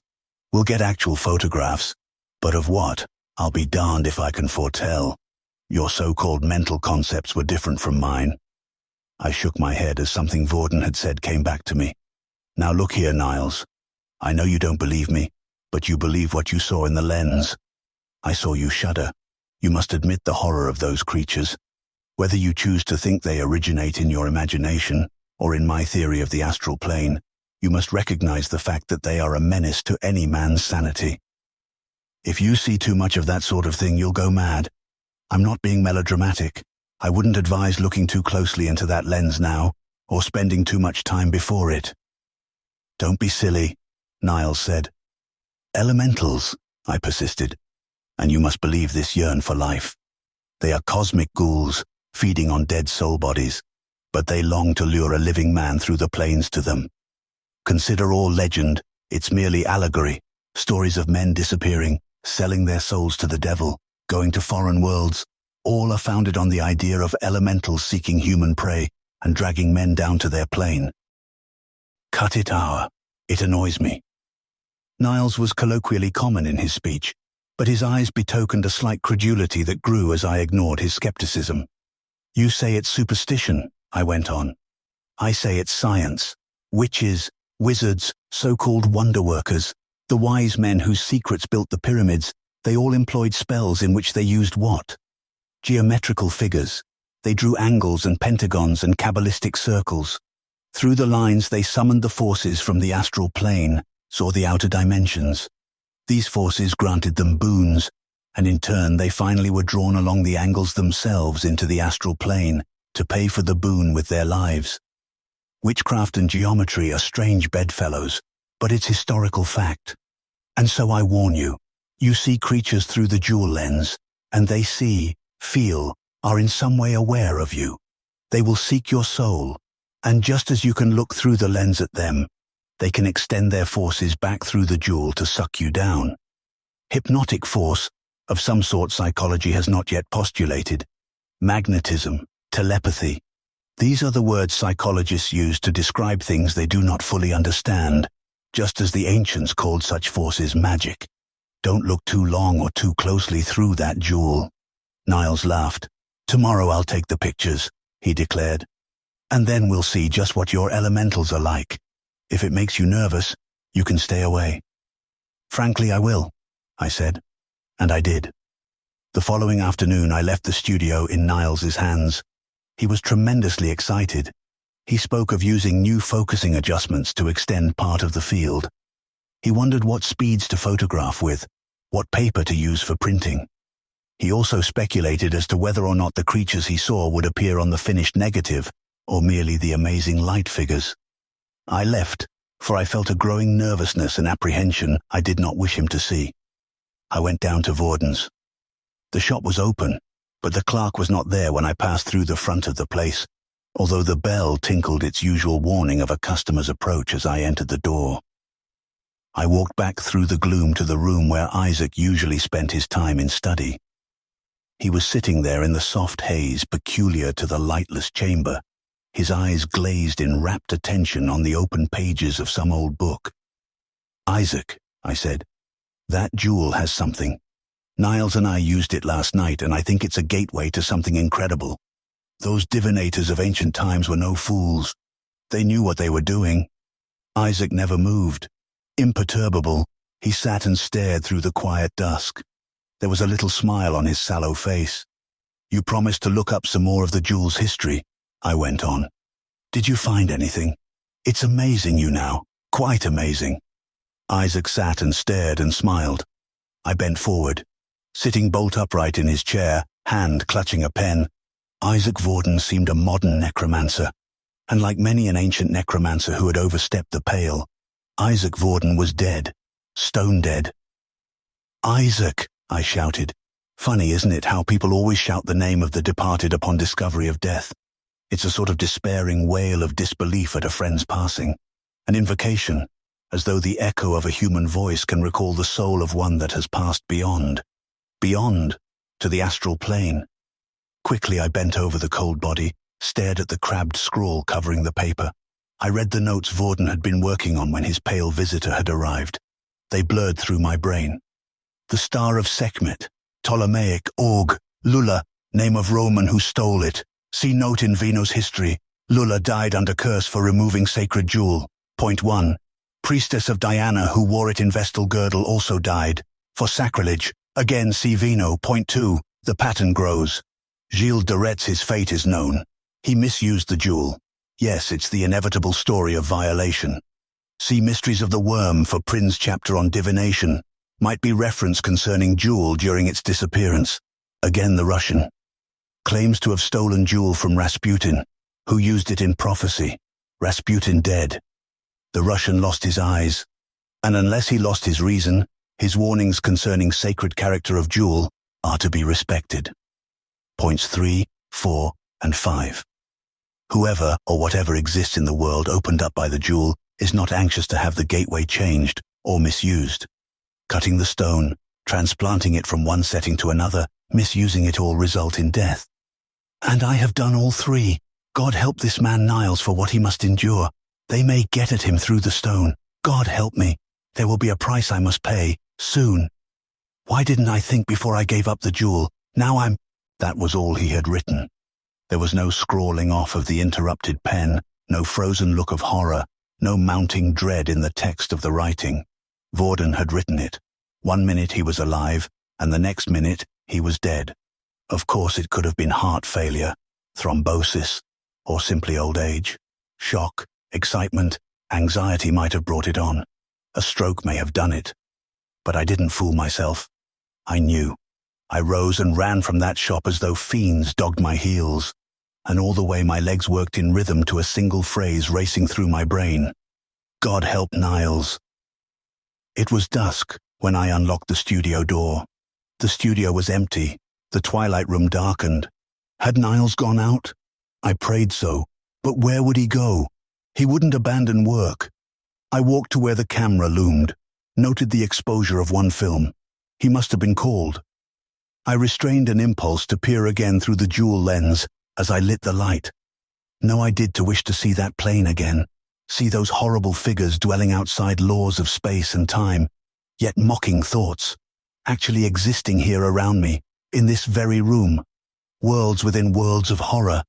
We'll get actual photographs, but of what? I'll be darned if I can foretell. Your so-called mental concepts were different from mine. I shook my head as something Vorden had said came back to me. Now look here, Niles. I know you don't believe me, but you believe what you saw in the lens. I saw you shudder. You must admit the horror of those creatures. Whether you choose to think they originate in your imagination, or in my theory of the astral plane, you must recognize the fact that they are a menace to any man's sanity. If you see too much of that sort of thing, you'll go mad. I'm not being melodramatic. I wouldn't advise looking too closely into that lens now, or spending too much time before it. Don't be silly, Niles said. Elementals, I persisted, and you must believe this yearn for life. They are cosmic ghouls, feeding on dead soul bodies, but they long to lure a living man through the planes to them. Consider all legend, it's merely allegory, stories of men disappearing, selling their souls to the devil, going to foreign worlds, all are founded on the idea of elementals seeking human prey and dragging men down to their plane. Cut it, Hour. It annoys me. Niles was colloquially common in his speech, but his eyes betokened a slight credulity that grew as I ignored his skepticism. You say it's superstition, I went on. I say it's science. Witches, wizards, so-called wonder workers, the wise men whose secrets built the pyramids, they all employed spells in which they used what? Geometrical figures. They drew angles and pentagons and Kabbalistic circles. Through the lines they summoned the forces from the astral plane, saw the outer dimensions. These forces granted them boons, and in turn they finally were drawn along the angles themselves into the astral plane to pay for the boon with their lives. Witchcraft and geometry are strange bedfellows, but it's historical fact. And so I warn you, You see creatures through the jewel lens, and they see, feel, are in some way aware of you. They will seek your soul, and just as you can look through the lens at them, they can extend their forces back through the jewel to suck you down. Hypnotic force, of some sort psychology has not yet postulated. Magnetism, telepathy. These are the words psychologists use to describe things they do not fully understand, just as the ancients called such forces magic. Don't look too long or too closely through that jewel. Niles laughed. Tomorrow I'll take the pictures, he declared. And then we'll see just what your elementals are like. If it makes you nervous, you can stay away. Frankly, I will, I said. And I did. The following afternoon I left the studio in Niles's hands. He was tremendously excited. He spoke of using new focusing adjustments to extend part of the field. He wondered what speeds to photograph with, what paper to use for printing. He also speculated as to whether or not the creatures he saw would appear on the finished negative, or merely the amazing light figures. I left, for I felt a growing nervousness and apprehension I did not wish him to see. I went down to Vorden's. The shop was open, but the clerk was not there when I passed through the front of the place, although the bell tinkled its usual warning of a customer's approach as I entered the door. I walked back through the gloom to the room where Isaac usually spent his time in study. He was sitting there in the soft haze peculiar to the lightless chamber, his eyes glazed in rapt attention on the open pages of some old book. "Isaac," I said, "that jewel has something. Niles and I used it last night, and I think it's a gateway to something incredible. Those divinators of ancient times were no fools. They knew what they were doing." Isaac never moved. Imperturbable, he sat and stared through the quiet dusk. There was a little smile on his sallow face. "You promised to look up some more of the jewel's history," I went on. "Did you find anything? It's amazing you now, quite amazing." Isaac sat and stared and smiled. I bent forward. Sitting bolt upright in his chair, hand clutching a pen, Isaac Vorden seemed a modern necromancer. And like many an ancient necromancer who had overstepped the pale, Isaac Vorden was dead, stone dead. "Isaac!" I shouted. Funny, isn't it, how people always shout the name of the departed upon discovery of death? It's a sort of despairing wail of disbelief at a friend's passing, an invocation, as though the echo of a human voice can recall the soul of one that has passed beyond, to the astral plane. Quickly I bent over the cold body, stared at the crabbed scrawl covering the paper. I read the notes Vorden had been working on when his pale visitor had arrived. They blurred through my brain. "The Star of Sekhmet, Ptolemaic, Org, Lulla, name of Roman who stole it. See note in Vino's history. Lulla died under curse for removing sacred jewel. Point 1. Priestess of Diana who wore it in vestal girdle also died. For sacrilege. Again see Vino. Point 2. The pattern grows. Gilles de Retz's fate is known. He misused the jewel. Yes, it's the inevitable story of violation. See Mysteries of the Worm for Prin's chapter on divination. Might be reference concerning jewel during its disappearance. Again the Russian. Claims to have stolen jewel from Rasputin, who used it in prophecy. Rasputin dead. The Russian lost his eyes. And unless he lost his reason, his warnings concerning sacred character of jewel are to be respected. Points 3, 4, and 5. Whoever or whatever exists in the world opened up by the jewel is not anxious to have the gateway changed or misused. Cutting the stone, transplanting it from one setting to another, misusing it all result in death. And I have done all three. God help this man Niles for what he must endure. They may get at him through the stone. God help me. There will be a price I must pay, soon. Why didn't I think before I gave up the jewel? Now I'm... That was all he had written. There was no scrawling off of the interrupted pen, no frozen look of horror, no mounting dread in the text of the writing. Vorden had written it. 1 minute he was alive, and the next minute he was dead. Of course it could have been heart failure, thrombosis, or simply old age. Shock, excitement, anxiety might have brought it on. A stroke may have done it. But I didn't fool myself. I knew. I rose and ran from that shop as though fiends dogged my heels, and all the way my legs worked in rhythm to a single phrase racing through my brain. God help Niles. It was dusk when I unlocked the studio door. The studio was empty, the twilight room darkened. Had Niles gone out? I prayed so, but where would he go? He wouldn't abandon work. I walked to where the camera loomed, noted the exposure of one film. He must have been called. I restrained an impulse to peer again through the dual lens as I lit the light. No, I did to wish to see that plane again, see those horrible figures dwelling outside laws of space and time, yet mocking thoughts, actually existing here around me, in this very room. Worlds within worlds of horror.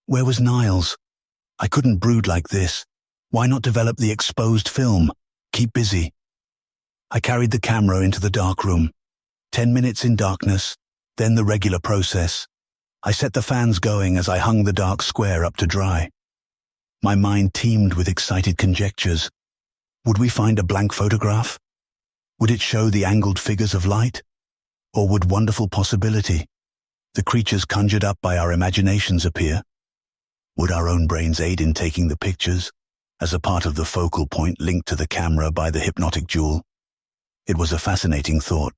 Where was Niles? I couldn't brood like this. Why not develop the exposed film? Keep busy. I carried the camera into the dark room. 10 minutes in darkness, then the regular process. I set the fans going as I hung the dark square up to dry. My mind teemed with excited conjectures. Would we find a blank photograph? Would it show the angled figures of light? Or would wonderful possibility, the creatures conjured up by our imaginations, appear? Would our own brains aid in taking the pictures, as a part of the focal point linked to the camera by the hypnotic jewel? It was a fascinating thought.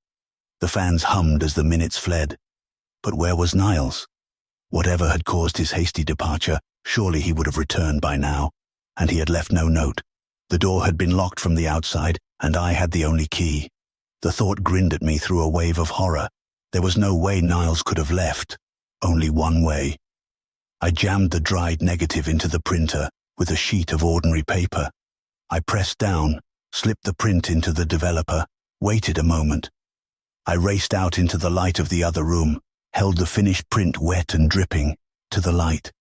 The fans hummed as the minutes fled. But where was Niles? Whatever had caused his hasty departure, surely he would have returned by now, and he had left no note. The door had been locked from the outside, and I had the only key. The thought grinned at me through a wave of horror. There was no way Niles could have left. Only one way. I jammed the dried negative into the printer with a sheet of ordinary paper. I pressed down, slipped the print into the developer, waited a moment. I raced out into the light of the other room, held the finished print wet and dripping, to the light.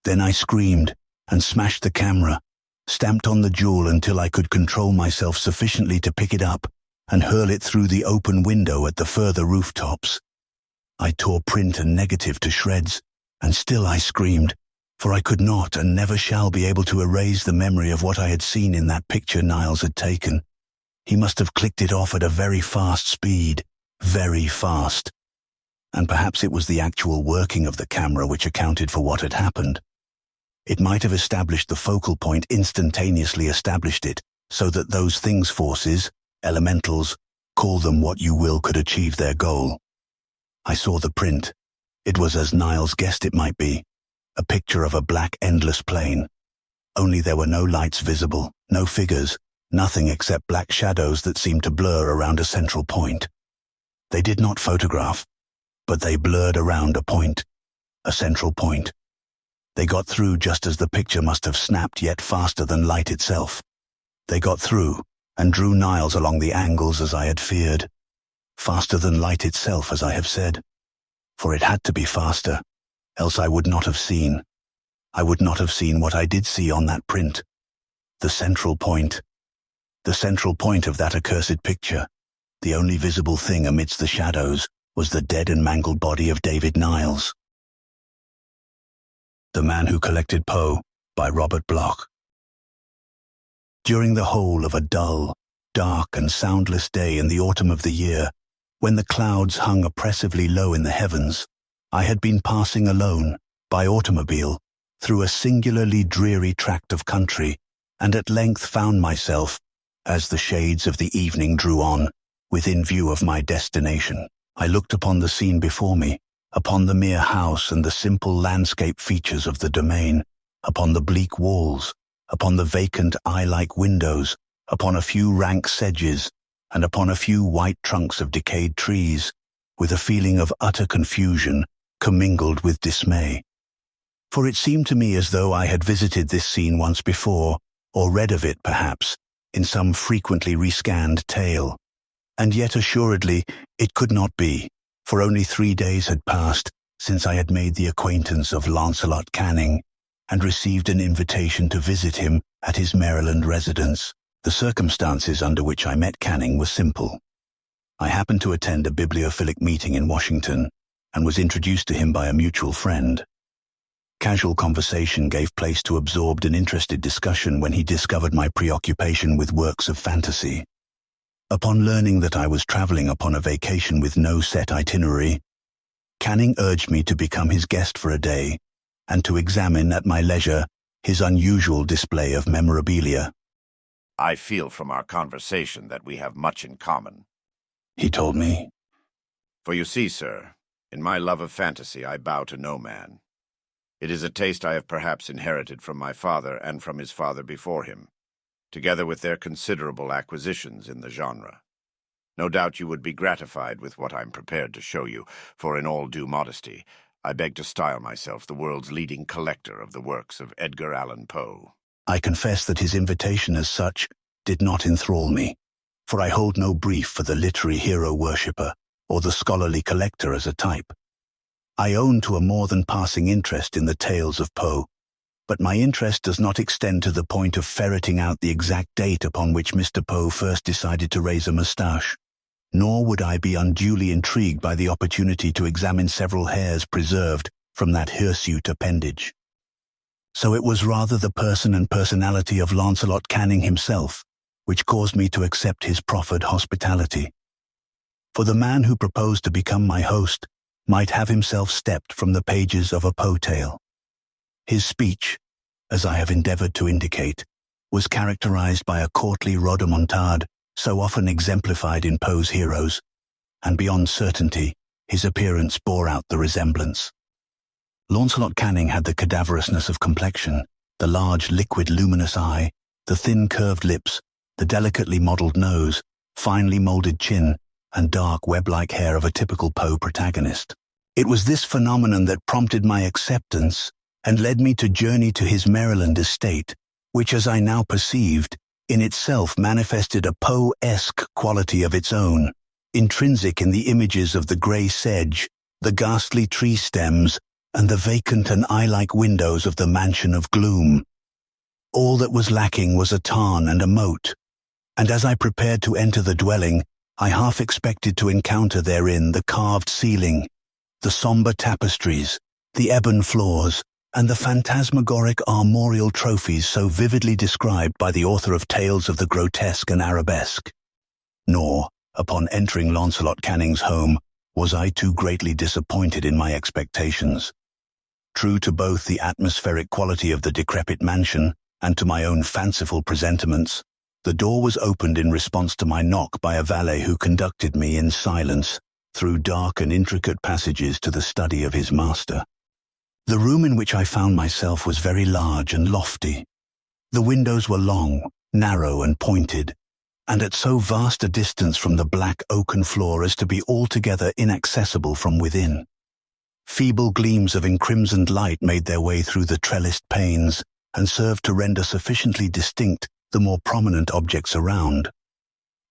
Then I screamed and smashed the camera, stamped on the jewel until I could control myself sufficiently to pick it up and hurl it through the open window at the further rooftops. I tore print and negative to shreds, and still I screamed, for I could not and never shall be able to erase the memory of what I had seen in that picture Niles had taken. He must have clicked it off at a very fast speed, very fast. And perhaps it was the actual working of the camera which accounted for what had happened. It might have established the focal point, instantaneously established it, so that those things, forces, elementals, call them what you will, could achieve their goal. I saw the print. It was as Niles guessed it might be, a picture of a black, endless plain. Only there were no lights visible, no figures, nothing except black shadows that seemed to blur around a central point. They did not photograph, but they blurred around a point, a central point. They got through just as the picture must have snapped, yet faster than light itself. They got through and drew Niles along the angles as I had feared. Faster than light itself, as I have said. For it had to be faster, else I would not have seen. I would not have seen what I did see on that print. The central point. The central point of that accursed picture, the only visible thing amidst the shadows, was the dead and mangled body of David Niles. The Man Who Collected Poe, by Robert Bloch. During the whole of a dull, dark and soundless day in the autumn of the year, when the clouds hung oppressively low in the heavens, I had been passing alone, by automobile, through a singularly dreary tract of country, and at length found myself, as the shades of the evening drew on, within view of my destination. I looked upon the scene before me, upon the mere house and the simple landscape features of the domain, upon the bleak walls, upon the vacant eye-like windows, upon a few rank sedges, and upon a few white trunks of decayed trees, with a feeling of utter confusion commingled with dismay. For it seemed to me as though I had visited this scene once before, or read of it, perhaps, in some frequently rescanned tale. And yet assuredly it could not be, for only 3 days had passed since I had made the acquaintance of Lancelot Canning, and received an invitation to visit him at his Maryland residence. The circumstances under which I met Canning were simple. I happened to attend a bibliophilic meeting in Washington, and was introduced to him by a mutual friend. Casual conversation gave place to absorbed and interested discussion when he discovered my preoccupation with works of fantasy. Upon learning that I was traveling upon a vacation with no set itinerary, Canning urged me to become his guest for a day, and to examine at my leisure his unusual display of memorabilia. I feel from our conversation that we have much in common. He told me. For you see, sir, in my love of fantasy I bow to no man. It is a taste I have perhaps inherited from my father and from his father before him, together with their considerable acquisitions in the genre. No doubt you would be gratified with what I'm prepared to show you, for in all due modesty, I beg to style myself the world's leading collector of the works of Edgar Allan Poe. I confess that his invitation as such did not enthrall me, for I hold no brief for the literary hero worshipper or the scholarly collector as a type. I own to a more than passing interest in the tales of Poe, but my interest does not extend to the point of ferreting out the exact date upon which Mr. Poe first decided to raise a moustache, nor would I be unduly intrigued by the opportunity to examine several hairs preserved from that hirsute appendage. So it was rather the person and personality of Lancelot Canning himself which caused me to accept his proffered hospitality. For the man who proposed to become my host might have himself stepped from the pages of a Poe tale. His speech, as I have endeavored to indicate, was characterized by a courtly rhodomontade so often exemplified in Poe's heroes, and beyond certainty, his appearance bore out the resemblance. Lancelot Canning had the cadaverousness of complexion, the large, liquid, luminous eye, the thin, curved lips, the delicately modeled nose, finely molded chin, and dark, web-like hair of a typical Poe protagonist. It was this phenomenon that prompted my acceptance and led me to journey to his Maryland estate, which, as I now perceived, in itself manifested a Poe-esque quality of its own, intrinsic in the images of the grey sedge, the ghastly tree stems, and the vacant and eye-like windows of the mansion of gloom. All that was lacking was a tarn and a moat, and as I prepared to enter the dwelling, I half expected to encounter therein the carved ceiling, the sombre tapestries, the ebon floors, and the phantasmagoric armorial trophies so vividly described by the author of Tales of the Grotesque and Arabesque. Nor, upon entering Lancelot Canning's home, was I too greatly disappointed in my expectations. True to both the atmospheric quality of the decrepit mansion and to my own fanciful presentiments, the door was opened in response to my knock by a valet who conducted me in silence through dark and intricate passages to the study of his master. The room in which I found myself was very large and lofty. The windows were long, narrow, and pointed, and at so vast a distance from the black oaken floor as to be altogether inaccessible from within. Feeble gleams of encrimsoned light made their way through the trellised panes and served to render sufficiently distinct the more prominent objects around.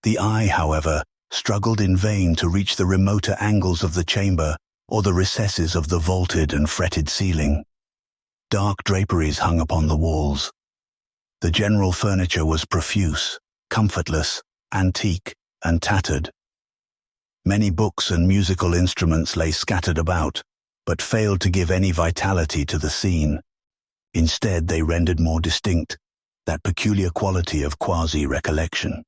The eye, however, struggled in vain to reach the remoter angles of the chamber or the recesses of the vaulted and fretted ceiling. Dark draperies hung upon the walls. The general furniture was profuse, comfortless, antique, and tattered. Many books and musical instruments lay scattered about, but failed to give any vitality to the scene. Instead, they rendered more distinct that peculiar quality of quasi-recollection.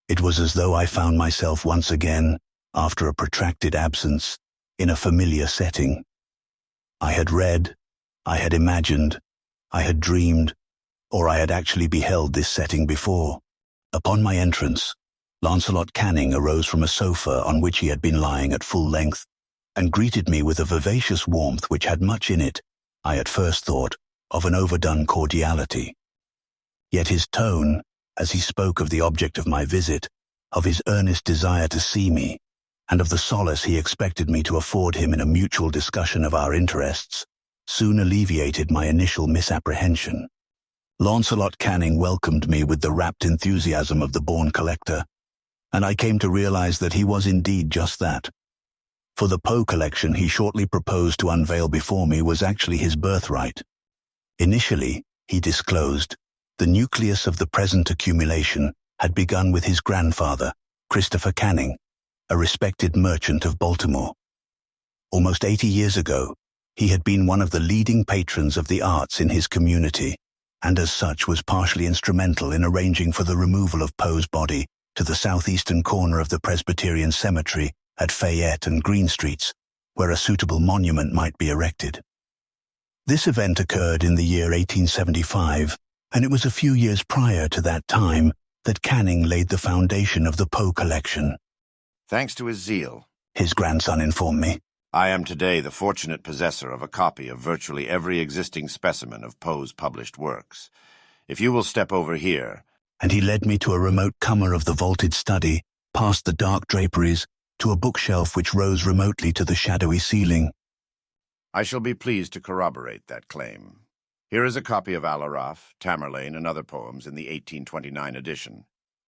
It was as though I found myself once again, after a protracted absence, in a familiar setting. I had read, I had imagined, I had dreamed, or I had actually beheld this setting before. Upon my entrance, Lancelot Canning arose from a sofa on which he had been lying at full length, and greeted me with a vivacious warmth which had much in it, I at first thought, of an overdone cordiality. Yet his tone, as he spoke of the object of my visit, of his earnest desire to see me, and of the solace he expected me to afford him in a mutual discussion of our interests, soon alleviated my initial misapprehension. Lancelot Canning welcomed me with the rapt enthusiasm of the born collector, and I came to realize that he was indeed just that. For the Poe collection he shortly proposed to unveil before me was actually his birthright. Initially, he disclosed, the nucleus of the present accumulation had begun with his grandfather, Christopher Canning, a respected merchant of Baltimore. Almost 80 years ago, he had been one of the leading patrons of the arts in his community, and as such was partially instrumental in arranging for the removal of Poe's body to the southeastern corner of the Presbyterian Cemetery at Fayette and Green Streets, where a suitable monument might be erected. This event occurred in the year 1875, and it was a few years prior to that time that Canning laid the foundation of the Poe collection. Thanks to his zeal, His grandson informed me. I am today the fortunate possessor of a copy of virtually every existing specimen of Poe's published works. If you will step over here, And he led me to a remote corner of the vaulted study, past the dark draperies, to a bookshelf which rose remotely to the shadowy ceiling. I shall be pleased to corroborate that claim. Here is a copy of Alaraf, Tamerlane, and other poems in the 1829 edition,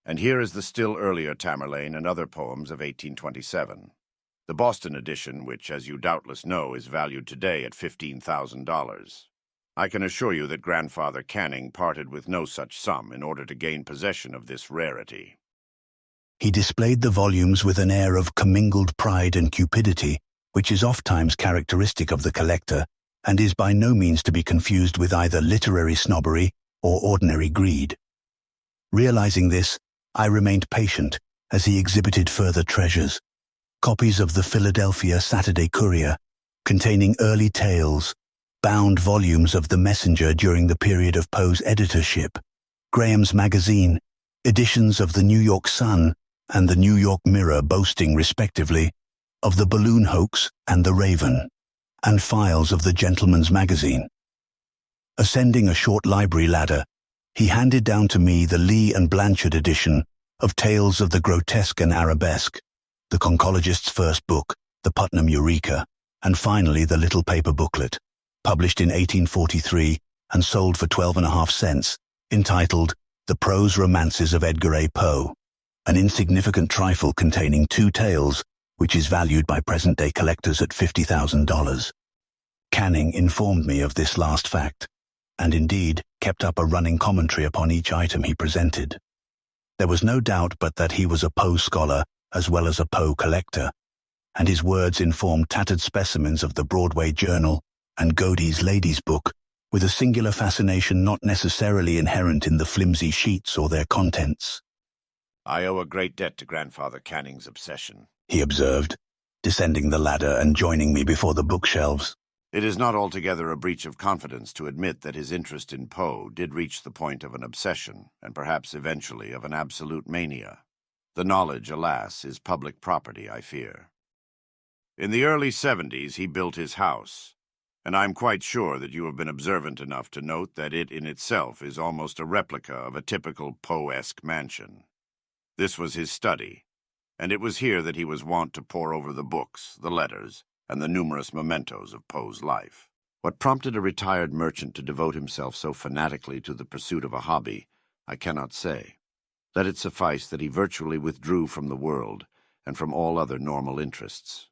and here is the still earlier Tamerlane and other poems of 1827. The Boston edition, which, as you doubtless know, is valued today at $15,000. I can assure you that Grandfather Canning parted with no such sum in order to gain possession of this rarity. He displayed the volumes with an air of commingled pride and cupidity, which is ofttimes characteristic of the collector, and is by no means to be confused with either literary snobbery or ordinary greed. Realizing this, I remained patient as he exhibited further treasures. Copies of the Philadelphia Saturday Courier, containing early tales, bound volumes of The Messenger during the period of Poe's editorship, Graham's Magazine, editions of the New York Sun and the New York Mirror boasting, respectively, of the Balloon Hoax and the Raven, and files of the Gentleman's Magazine. Ascending a short library ladder, he handed down to me the Lee and Blanchard edition of Tales of the Grotesque and Arabesque, the conchologist's first book, The Putnam Eureka, and finally the little paper booklet, published in 1843 and sold for 12.5 cents, entitled The Prose Romances of Edgar A. Poe, an insignificant trifle containing 2 tales, which is valued by present-day collectors at $50,000. Canning informed me of this last fact, and indeed kept up a running commentary upon each item he presented. There was no doubt but that he was a Poe scholar as well as a Poe collector, and his words informed tattered specimens of the Broadway Journal and Godey's Lady's Book with a singular fascination not necessarily inherent in the flimsy sheets or their contents. I owe a great debt to Grandfather Canning's obsession, he observed, descending the ladder and joining me before the bookshelves. It is not altogether a breach of confidence to admit that his interest in Poe did reach the point of an obsession, and perhaps eventually of an absolute mania. The knowledge, alas, is public property, I fear. In the early 70s, he built his house, and I'm quite sure that you have been observant enough to note that it in itself is almost a replica of a typical Poe-esque mansion. This was his study, and it was here that he was wont to pore over the books, the letters, and the numerous mementos of Poe's life. What prompted a retired merchant to devote himself so fanatically to the pursuit of a hobby, I cannot say. Let it suffice that he virtually withdrew from the world and from all other normal interests.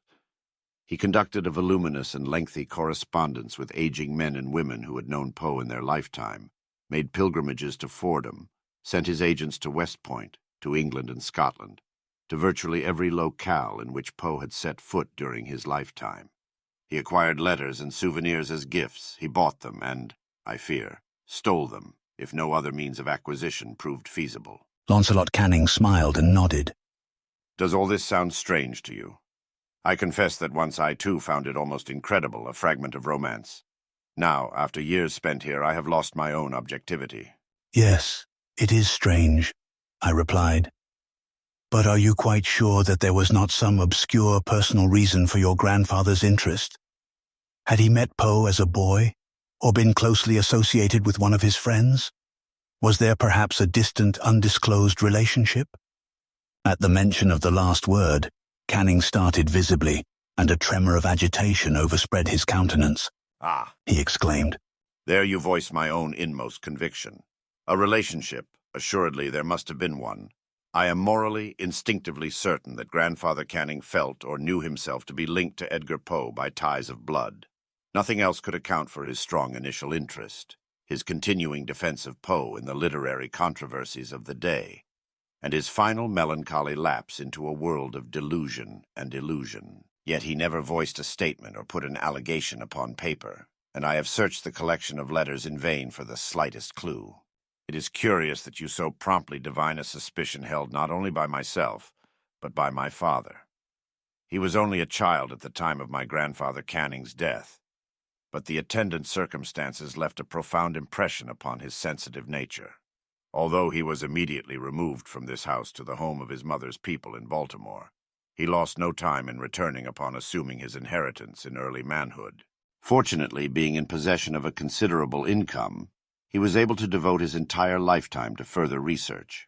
He conducted a voluminous and lengthy correspondence with aging men and women who had known Poe in their lifetime, made pilgrimages to Fordham, sent his agents to West Point, to England and Scotland, to virtually every locale in which Poe had set foot during his lifetime. He acquired letters and souvenirs as gifts. He bought them and, I fear, stole them, if no other means of acquisition proved feasible. Launcelot Canning smiled and nodded. Does all this sound strange to you? I confess that once I too found it almost incredible, a fragment of romance. Now, after years spent here, I have lost my own objectivity. Yes, it is strange, I replied. But are you quite sure that there was not some obscure personal reason for your grandfather's interest? Had he met Poe as a boy, or been closely associated with one of his friends? Was there perhaps a distant, undisclosed relationship? At the mention of the last word, Canning started visibly, and a tremor of agitation overspread his countenance. Ah, he exclaimed. There you voice my own inmost conviction. A relationship, assuredly there must have been one. I am morally, instinctively certain that Grandfather Canning felt or knew himself to be linked to Edgar Poe by ties of blood. Nothing else could account for his strong initial interest, his continuing defense of Poe in the literary controversies of the day, and his final melancholy lapse into a world of delusion and illusion. Yet he never voiced a statement or put an allegation upon paper, and I have searched the collection of letters in vain for the slightest clue. It is curious that you so promptly divine a suspicion held not only by myself, but by my father. He was only a child at the time of my grandfather Canning's death, but the attendant circumstances left a profound impression upon his sensitive nature. Although he was immediately removed from this house to the home of his mother's people in Baltimore, he lost no time in returning upon assuming his inheritance in early manhood. Fortunately, being in possession of a considerable income, he was able to devote his entire lifetime to further research.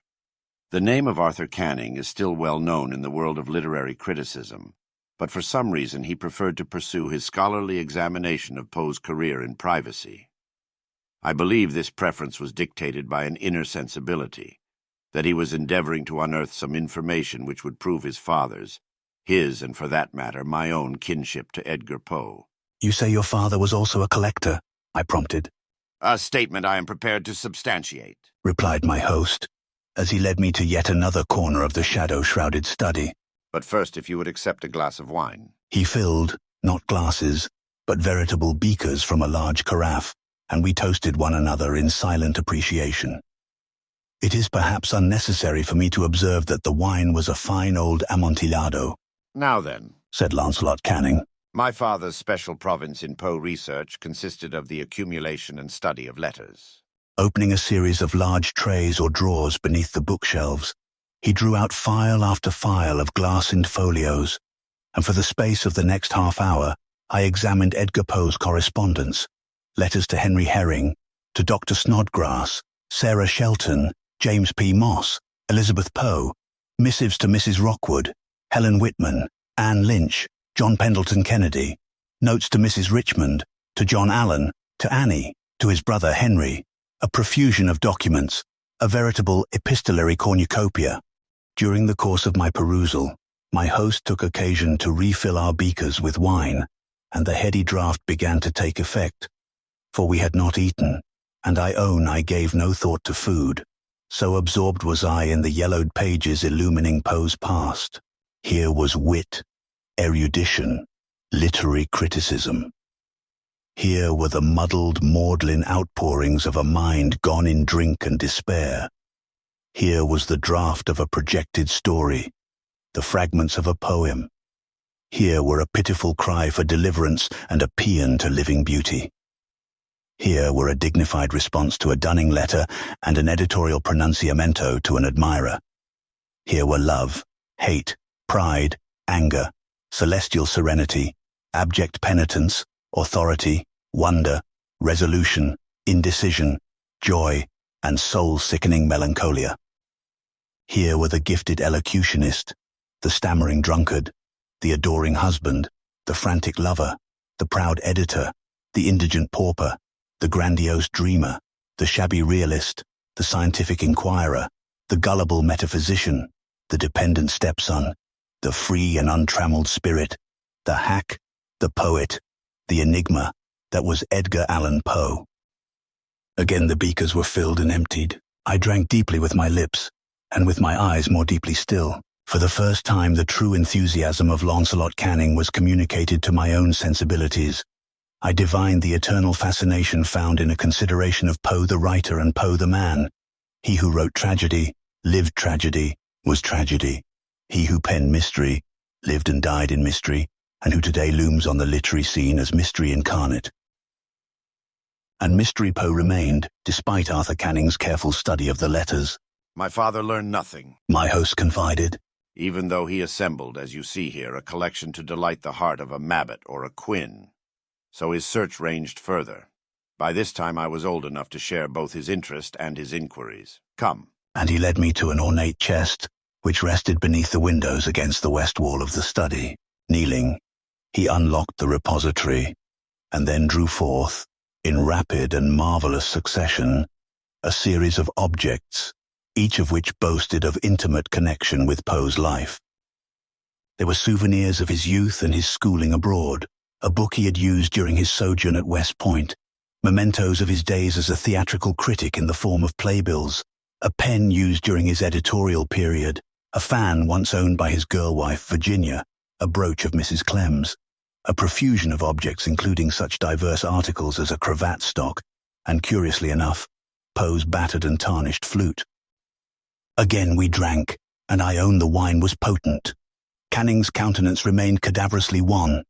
The name of Arthur Canning is still well known in the world of literary criticism, but for some reason he preferred to pursue his scholarly examination of Poe's career in privacy. I believe this preference was dictated by an inner sensibility, that he was endeavoring to unearth some information which would prove his father's, his, and for that matter, my own kinship to Edgar Poe. You say your father was also a collector? I prompted. A statement I am prepared to substantiate, replied my host, as he led me to yet another corner of the shadow-shrouded study. But first, if you would accept a glass of wine. He filled, not glasses, but veritable beakers from a large carafe, and we toasted one another in silent appreciation. It is perhaps unnecessary for me to observe that the wine was a fine old Amontillado. Now then, said Lancelot Canning, my father's special province in Poe research consisted of the accumulation and study of letters. Opening a series of large trays or drawers beneath the bookshelves, he drew out file after file of glassed folios, and for the space of the next half-hour I examined Edgar Poe's correspondence, letters to Henry Herring, to Dr. Snodgrass, Sarah Shelton, James P. Moss, Elizabeth Poe, missives to Mrs. Rockwood, Helen Whitman, Anne Lynch, John Pendleton Kennedy, notes to Mrs. Richmond, to John Allen, to Annie, to his brother Henry, a profusion of documents, a veritable epistolary cornucopia. During the course of my perusal, my host took occasion to refill our beakers with wine, and the heady draught began to take effect, for we had not eaten, and I own I gave no thought to food. So absorbed was I in the yellowed pages illumining Poe's past. Here was wit, erudition, literary criticism. Here were the muddled, maudlin outpourings of a mind gone in drink and despair. Here was the draft of a projected story, the fragments of a poem. Here were a pitiful cry for deliverance and a paean to living beauty. Here were a dignified response to a dunning letter and an editorial pronunciamento to an admirer. Here were love, hate, pride, anger, celestial serenity, abject penitence, authority, wonder, resolution, indecision, joy, and soul-sickening melancholia. Here were the gifted elocutionist, the stammering drunkard, the adoring husband, the frantic lover, the proud editor, the indigent pauper, the grandiose dreamer, the shabby realist, the scientific inquirer, the gullible metaphysician, the dependent stepson, the free and untrammeled spirit, the hack, the poet, the enigma that was Edgar Allan Poe. Again the beakers were filled and emptied. I drank deeply with my lips, and with my eyes more deeply still. For the first time the true enthusiasm of Lancelot Canning was communicated to my own sensibilities. I divined the eternal fascination found in a consideration of Poe the writer and Poe the man. He who wrote tragedy, lived tragedy, was tragedy. He who penned mystery, lived and died in mystery, and who today looms on the literary scene as mystery incarnate. And Mystery Poe remained, despite Arthur Canning's careful study of the letters. My father learned nothing, My host confided. even though he assembled, as you see here, a collection to delight the heart of a Mabbott or a Quinn. So his search ranged further. By this time I was old enough to share both his interest and his inquiries. Come. And he led me to an ornate chest, which rested beneath the windows against the west wall of the study. Kneeling, he unlocked the repository, and then drew forth, in rapid and marvelous succession, a series of objects, each of which boasted of intimate connection with Poe's life. There were souvenirs of his youth and his schooling abroad, a book he had used during his sojourn at West Point, mementos of his days as a theatrical critic in the form of playbills, a pen used during his editorial period, a fan once owned by his girl wife, Virginia, a brooch of Mrs. Clem's, a profusion of objects including such diverse articles as a cravat stock, and curiously enough, Poe's battered and tarnished flute. Again we drank, and I own the wine was potent. Canning's countenance remained cadaverously wan,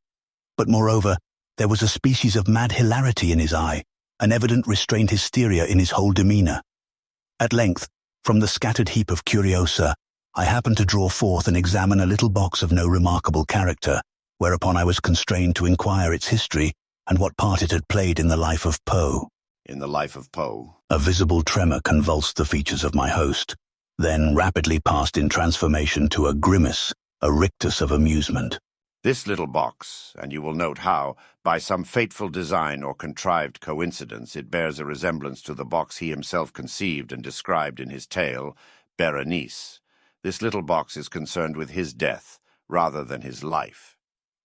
but moreover, There was a species of mad hilarity in his eye, an evident restrained hysteria in his whole demeanor. At length, from the scattered heap of curiosa, I happened to draw forth and examine a little box of no remarkable character, whereupon I was constrained to inquire its history and what part it had played in the life of Poe. In the life of Poe? A visible tremor convulsed the features of my host, then rapidly passed in transformation to a grimace, a rictus of amusement. This little box, and you will note how, by some fateful design or contrived coincidence, it bears a resemblance to the box he himself conceived and described in his tale, Berenice. This little box is concerned with his death, rather than his life.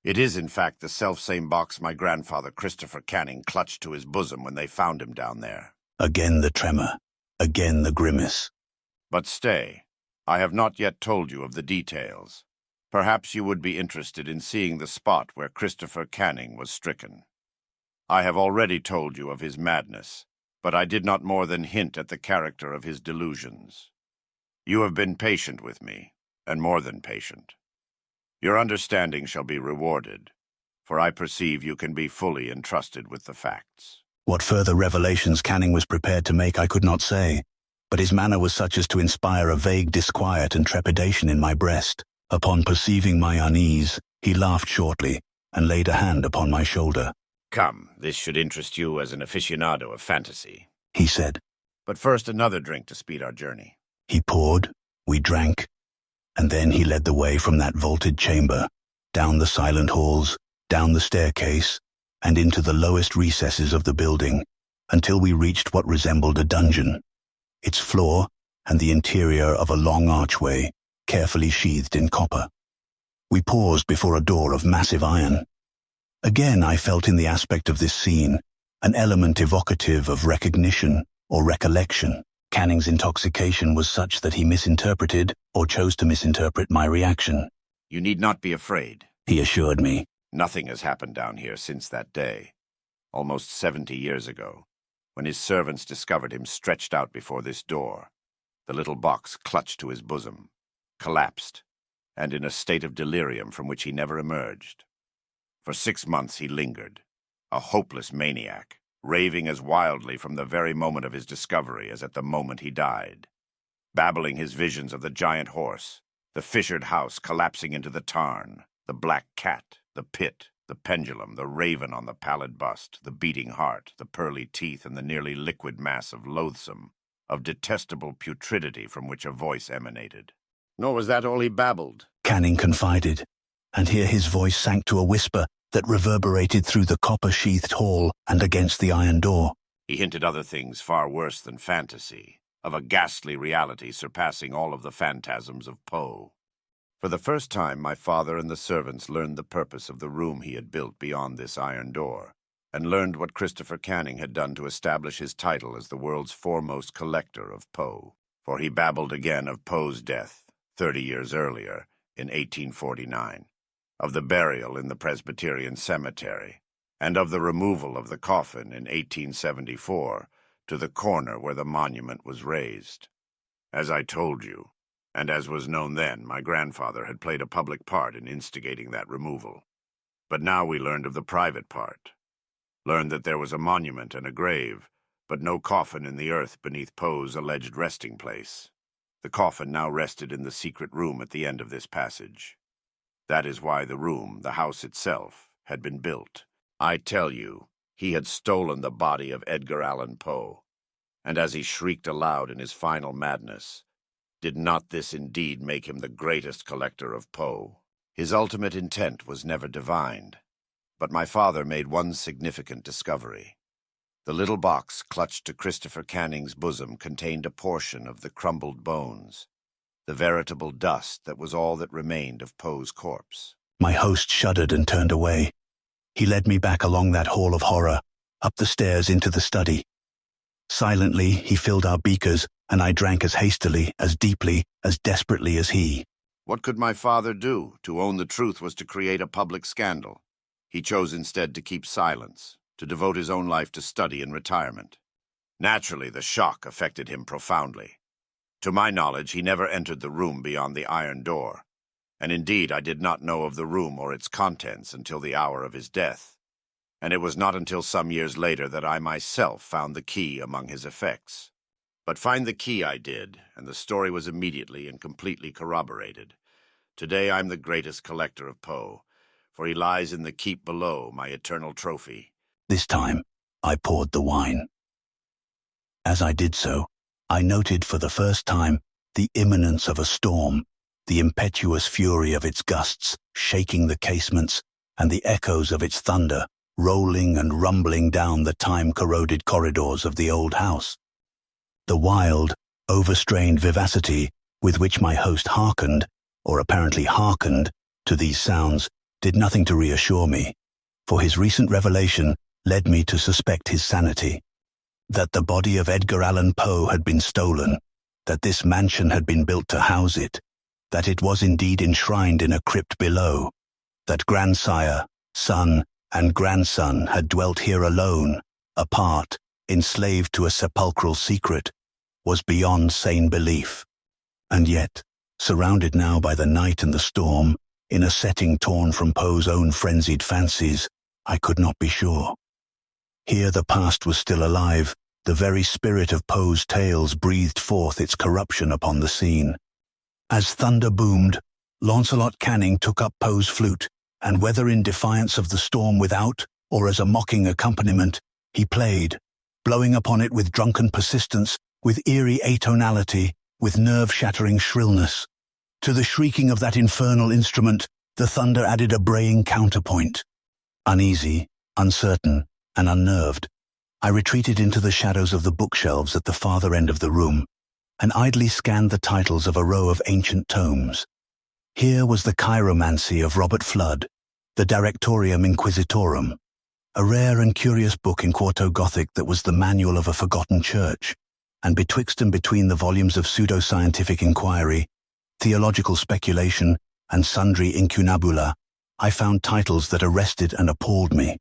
It is, in fact, the selfsame box my grandfather Christopher Canning clutched to his bosom when they found him down there. Again the tremor, again the grimace. But stay, I have not yet told you of the details. Perhaps you would be interested in seeing the spot where Christopher Canning was stricken. I have already told you of his madness, but I did not more than hint at the character of his delusions. You have been patient with me, and more than patient. Your understanding shall be rewarded, for I perceive you can be fully entrusted with the facts. What further revelations Canning was prepared to make I could not say, but his manner was such as to inspire a vague disquiet and trepidation in my breast. Upon perceiving my unease, he laughed shortly and laid a hand upon my shoulder. Come, this should interest you as an aficionado of fantasy, he said. But first another drink to speed our journey. He poured, we drank, and then he led the way from that vaulted chamber, down the silent halls, down the staircase, and into the lowest recesses of the building, until we reached what resembled a dungeon, its floor and the interior of a long archway, carefully sheathed in copper. We paused before a door of massive iron. Again I felt in the aspect of this scene an element evocative of recognition or recollection. Canning's intoxication was such that he misinterpreted or chose to misinterpret my reaction. You need not be afraid, he assured me. Nothing has happened down here since that day, almost 70 years ago, when his servants discovered him stretched out before this door, the little box clutched to his bosom, collapsed, and in a state of delirium from which he never emerged. For 6 months he lingered, a hopeless maniac, raving as wildly from the very moment of his discovery as at the moment he died, babbling his visions of the giant horse, the fissured house collapsing into the tarn, the black cat, the pit, the pendulum, the raven on the pallid bust, the beating heart, the pearly teeth, and the nearly liquid mass of loathsome, of detestable putridity from which a voice emanated. Nor was that all he babbled, Canning confided, and here his voice sank to a whisper that reverberated through the copper-sheathed hall and against the iron door. He hinted other things far worse than fantasy, of a ghastly reality surpassing all of the phantasms of Poe. For the first time, my father and the servants learned the purpose of the room he had built beyond this iron door, and learned what Christopher Canning had done to establish his title as the world's foremost collector of Poe. For he babbled again of Poe's death, 30 years earlier, in 1849, of the burial in the Presbyterian cemetery, and of the removal of the coffin in 1874 to the corner where the monument was raised. As I told you, and as was known then, my grandfather had played a public part in instigating that removal. But now we learned of the private part, learned that there was a monument and a grave, but no coffin in the earth beneath Poe's alleged resting place. The coffin now rested in the secret room at the end of this passage. That is why the room, the house itself, had been built. I tell you, he had stolen the body of Edgar Allan Poe, and as he shrieked aloud in his final madness, did not this indeed make him the greatest collector of Poe? His ultimate intent was never divined, but my father made one significant discovery. The little box clutched to Christopher Canning's bosom contained a portion of the crumbled bones, the veritable dust that was all that remained of Poe's corpse. My host shuddered and turned away. He led me back along that hall of horror, up the stairs into the study. Silently, he filled our beakers, and I drank as hastily, as deeply, as desperately as he. What could my father do? To own the truth was to create a public scandal. He chose instead to keep silence, to devote his own life to study and retirement. Naturally, the shock affected him profoundly. To my knowledge, he never entered the room beyond the iron door, and indeed I did not know of the room or its contents until the hour of his death. and it was not until some years later that I myself found the key among his effects. But find the key I did, and the story was immediately and completely corroborated. Today I'm the greatest collector of Poe, for he lies in the keep below, my eternal trophy. This time, I poured the wine. As I did so, I noted for the first time the imminence of a storm, the impetuous fury of its gusts shaking the casements, and the echoes of its thunder rolling and rumbling down the time-corroded corridors of the old house. The wild, overstrained vivacity with which my host hearkened, or apparently hearkened, to these sounds did nothing to reassure me, for his recent revelation led me to suspect his sanity. That the body of Edgar Allan Poe had been stolen, that this mansion had been built to house it, that it was indeed enshrined in a crypt below, that grandsire, son, and grandson had dwelt here alone, apart, enslaved to a sepulchral secret, was beyond sane belief. And yet, surrounded now by the night and the storm, in a setting torn from Poe's own frenzied fancies, I could not be sure. Here the past was still alive, the very spirit of Poe's tales breathed forth its corruption upon the scene. As thunder boomed, Launcelot Canning took up Poe's flute, and whether in defiance of the storm without, or as a mocking accompaniment, he played, blowing upon it with drunken persistence, with eerie atonality, with nerve-shattering shrillness. To the shrieking of that infernal instrument, the thunder added a braying counterpoint. Uneasy, uncertain, and unnerved, I retreated into the shadows of the bookshelves at the farther end of the room, and idly scanned the titles of a row of ancient tomes. Here was the Chiromancy of Robert Flood, the Directorium Inquisitorum, a rare and curious book in quarto Gothic that was the manual of a forgotten church, and betwixt and between the volumes of pseudo-scientific inquiry, theological speculation, and sundry incunabula, I found titles that arrested and appalled me.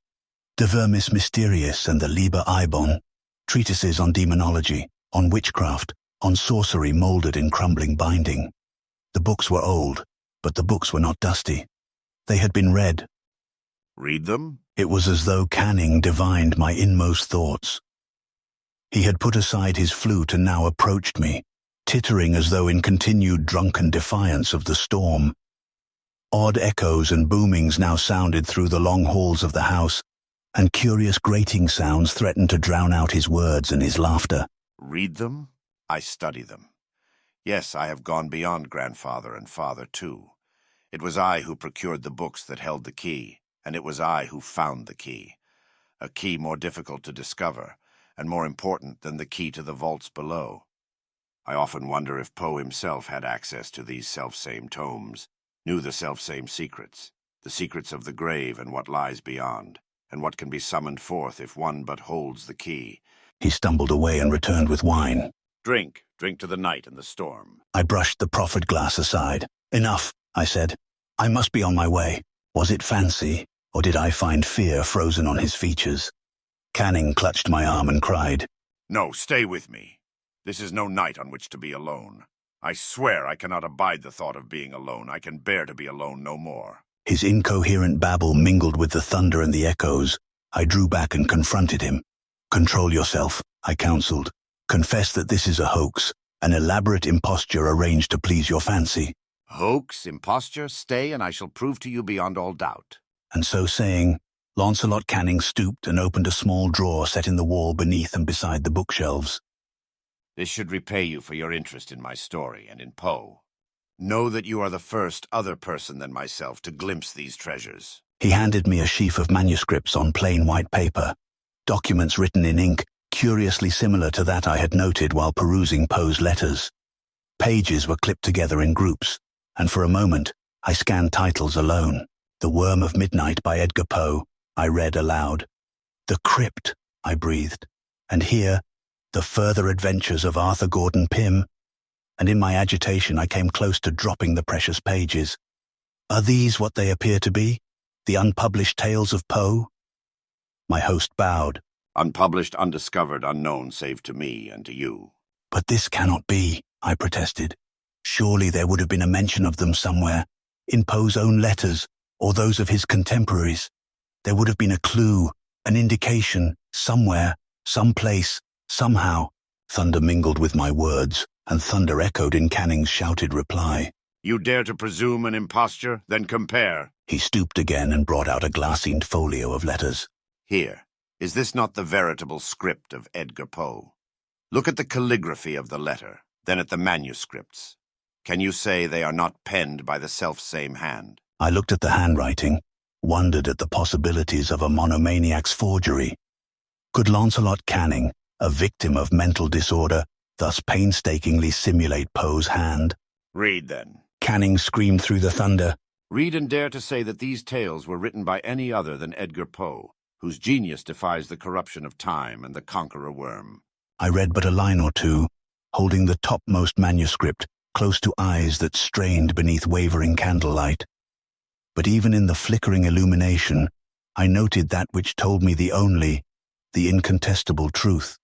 De Vermis Mysteriis and the Liber Ibon, treatises on demonology, on witchcraft, on sorcery moulded in crumbling binding. The books were old, but the books were not dusty. They had been read. Read them? It was as though Canning divined my inmost thoughts. He had put aside his flute and now approached me, tittering as though in continued drunken defiance of the storm. Odd echoes and boomings now sounded through the long halls of the house, and curious grating sounds threatened to drown out his words and his laughter. Read them? I study them. Yes, I have gone beyond grandfather and father, too. It was I who procured the books that held the key, and it was I who found the key. A key more difficult to discover, and more important than the key to the vaults below. I often wonder if Poe himself had access to these selfsame tomes, knew the selfsame secrets, the secrets of the grave and what lies beyond, and what can be summoned forth if one but holds the key. He stumbled away and returned with wine. Drink to the night and the storm. I brushed the proffered glass aside. Enough, I said. I must be on my way. Was it fancy, or did I find fear frozen on his features? Canning clutched my arm and cried, No, stay with me. This is no night on which to be alone. I swear I cannot abide the thought of being alone. I can bear to be alone no more. His incoherent babble mingled with the thunder and the echoes. I drew back and confronted him. Control yourself, I counseled. Confess that this is a hoax, an elaborate imposture arranged to please your fancy. Hoax, imposture, stay, and I shall prove to you beyond all doubt. And so saying, Launcelot Canning stooped and opened a small drawer set in the wall beneath and beside the bookshelves. This should repay you for your interest in my story and in Poe. Know that you are the first other person than myself to glimpse these treasures. He handed me a sheaf of manuscripts on plain white paper, documents written in ink curiously similar to that I had noted while perusing Poe's letters. Pages were clipped together in groups, and for a moment I scanned titles alone. The Worm of Midnight by Edgar Poe, I read aloud. The Crypt, I breathed, and here, The Further Adventures of Arthur Gordon Pym, and in my agitation I came close to dropping the precious pages. Are these what they appear to be? The unpublished tales of Poe? My host bowed. Unpublished, undiscovered, unknown save to me and to you. But this cannot be, I protested. Surely there would have been a mention of them somewhere, in Poe's own letters, or those of his contemporaries. There would have been a clue, An indication, somewhere, someplace, somehow. Thunder mingled with my words, and thunder echoed in Canning's shouted reply. You dare to presume an imposture? Then compare. He stooped again and brought out a glassine folio of letters. Here, is this not the veritable script of Edgar Poe? Look at the calligraphy of the letter, then at the manuscripts. Can you say they are not penned by the self-same hand? I looked at the handwriting, wondered at the possibilities of a monomaniac's forgery. Could Lancelot Canning, a victim of mental disorder, thus painstakingly simulate Poe's hand? Read, then. Canning screamed through the thunder. Read and dare to say that these tales were written by any other than Edgar Poe, whose genius defies the corruption of time and the conqueror worm. I read but a line or two, holding the topmost manuscript close to eyes that strained beneath wavering candlelight. But even in the flickering illumination, I noted that which told me the incontestable truth.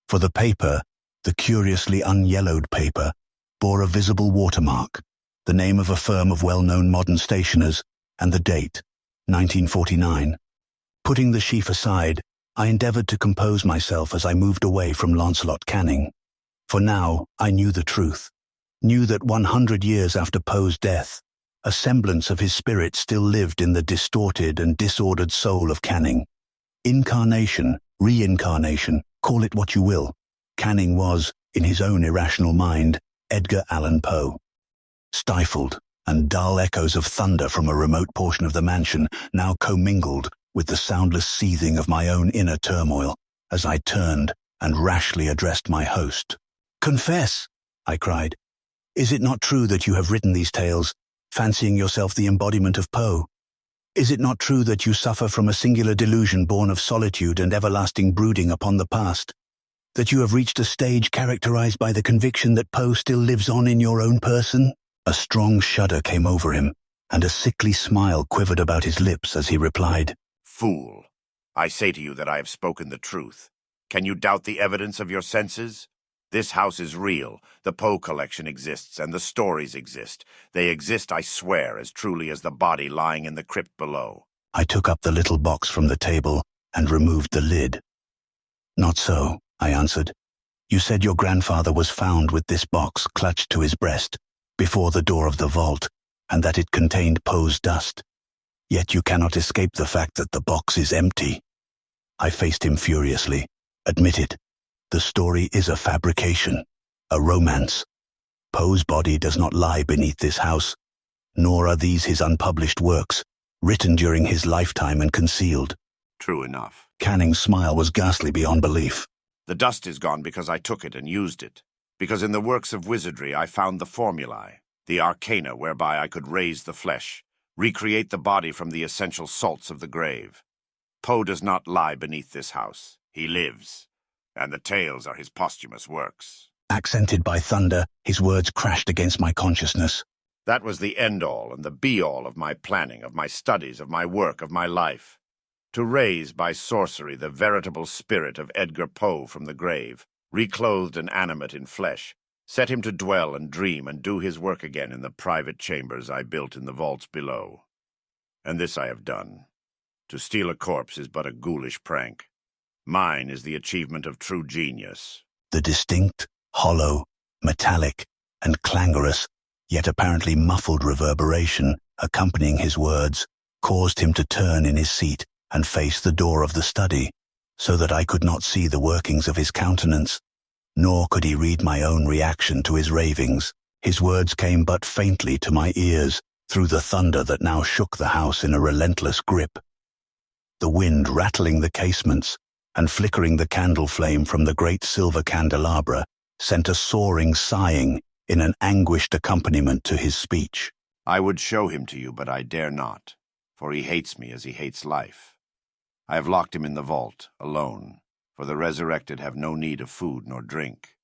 For the paper, the curiously unyellowed paper, bore a visible watermark, the name of a firm of well-known modern stationers, and the date, 1949. Putting the sheaf aside, I endeavored to compose myself as I moved away from Lancelot Canning. For now, I knew the truth, knew that 100 years after Poe's death, a semblance of his spirit still lived in the distorted and disordered soul of Canning. Incarnation, reincarnation, call it what you will. Canning was, in his own irrational mind, Edgar Allan Poe. Stifled, and dull echoes of thunder from a remote portion of the mansion now commingled with the soundless seething of my own inner turmoil as I turned and rashly addressed my host. "Confess," I cried. "Is it not true that you have written these tales, fancying yourself the embodiment of Poe? Is it not true that you suffer from a singular delusion born of solitude and everlasting brooding upon the past? That you have reached a stage characterized by the conviction that Poe still lives on in your own person?" A strong shudder came over him, and a sickly smile quivered about his lips as he replied, Fool, I say to you that I have spoken the truth. Can you doubt the evidence of your senses? This house is real. The Poe collection exists, and the stories exist. They exist, I swear, as truly as the body lying in the crypt below. I took up the little box from the table and removed the lid. "Not so," I answered. "You said your grandfather was found with this box clutched to his breast before the door of the vault, and that it contained Poe's dust. Yet you cannot escape the fact that the box is empty." I faced him furiously. "Admit it. The story is a fabrication, a romance. Poe's body does not lie beneath this house, nor are these his unpublished works, written during his lifetime and concealed." True enough. Canning's smile was ghastly beyond belief. The dust is gone because I took it and used it. Because in the works of wizardry I found the formulae, the arcana whereby I could raise the flesh, recreate the body from the essential salts of the grave. Poe does not lie beneath this house. He lives, and the tales are his posthumous works. Accented by thunder, his words crashed against my consciousness. That was the end-all and the be-all of my planning, of my studies, of my work, of my life. To raise by sorcery the veritable spirit of Edgar Poe from the grave, reclothed and animate in flesh, set him to dwell and dream and do his work again in the private chambers I built in the vaults below. And this I have done. To steal a corpse is but a ghoulish prank. Mine is the achievement of true genius. The distinct, hollow, metallic, and clangorous, yet apparently muffled reverberation accompanying his words caused him to turn in his seat and face the door of the study, so that I could not see the workings of his countenance, nor could he read my own reaction to his ravings. His words came but faintly to my ears through the thunder that now shook the house in a relentless grip. The wind rattling the casements and flickering the candle flame from the great silver candelabra sent a soaring sighing in an anguished accompaniment to his speech. I would show him to you, but I dare not, for he hates me as he hates life. I have locked him in the vault, alone, for the resurrected have no need of food nor drink.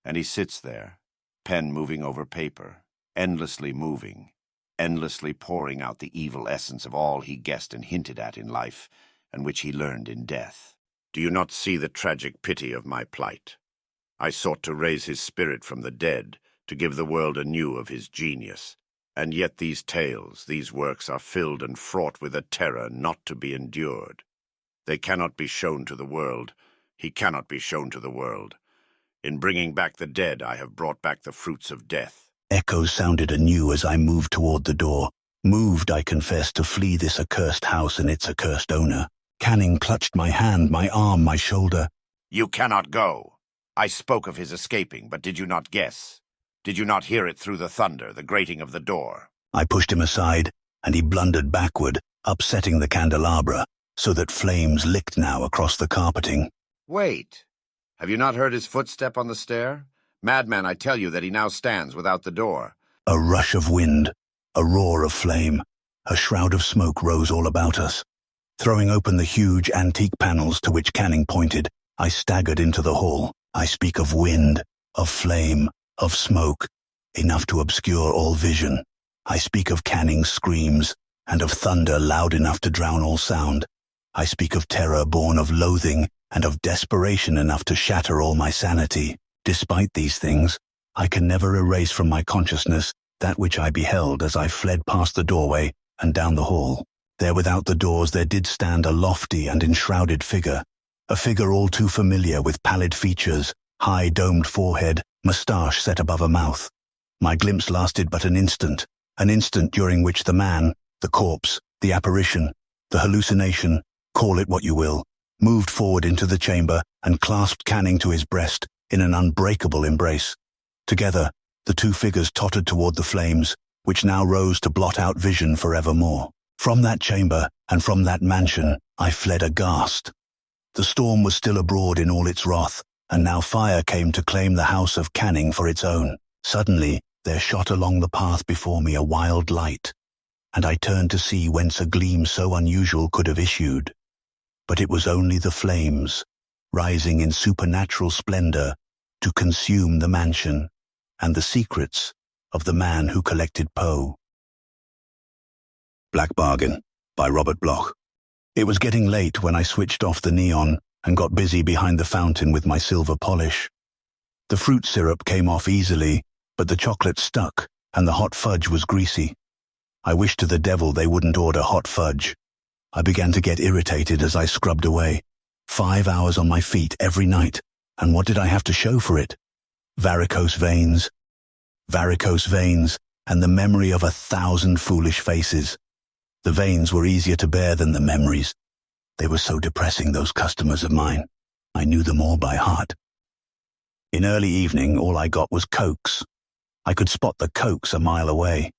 And he sits there, pen moving over paper, endlessly moving, endlessly pouring out the evil essence of all he guessed and hinted at in life, and which he learned in death. Do you not see the tragic pity of my plight? I sought to raise his spirit from the dead, to give the world anew of his genius, and yet these tales, these works are filled and fraught with a terror not to be endured. They cannot be shown to the world. He cannot be shown to the world. In bringing back the dead, I have brought back the fruits of death. Echoes sounded anew as I moved toward the door. Moved, I confess, to flee this accursed house and its accursed owner. Canning clutched my hand, my arm, my shoulder. You cannot go. I spoke of his escaping, but did you not guess? Did you not hear it through the thunder, the grating of the door? I pushed him aside, and he blundered backward, upsetting the candelabra, so that flames licked now across the carpeting. Wait. Have you not heard his footstep on the stair? Madman, I tell you that he now stands without the door. A rush of wind, a roar of flame, a shroud of smoke rose all about us. Throwing open the huge antique panels to which Canning pointed, I staggered into the hall. I speak of wind, of flame, of smoke, enough to obscure all vision. I speak of Canning's screams, and of thunder loud enough to drown all sound. I speak of terror born of loathing, and of desperation enough to shatter all my sanity. Despite these things, I can never erase from my consciousness that which I beheld as I fled past the doorway and down the hall. There without the doors there did stand a lofty and enshrouded figure, a figure all too familiar with pallid features, high domed forehead, moustache set above a mouth. My glimpse lasted but an instant during which the man, the corpse, the apparition, the hallucination, call it what you will, moved forward into the chamber and clasped Canning to his breast in an unbreakable embrace. Together, the two figures tottered toward the flames, which now rose to blot out vision forevermore. From that chamber and from that mansion, I fled aghast. The storm was still abroad in all its wrath, and now fire came to claim the house of Canning for its own. Suddenly, there shot along the path before me a wild light, and I turned to see whence a gleam so unusual could have issued. But it was only the flames, rising in supernatural splendor to consume the mansion and the secrets of the man who collected Poe. Black Bargain by Robert Bloch. It was getting late when I switched off the neon and got busy behind the fountain with my silver polish. The fruit syrup came off easily, but the chocolate stuck and the hot fudge was greasy. I wished to the devil they wouldn't order hot fudge. I began to get irritated as I scrubbed away. 5 hours on my feet every night, and what did I have to show for it? Varicose veins, and the memory of 1,000 foolish faces. The veins were easier to bear than the memories. They were so depressing, those customers of mine. I knew them all by heart. In early evening, all I got was cokes. I could spot the cokes a mile away.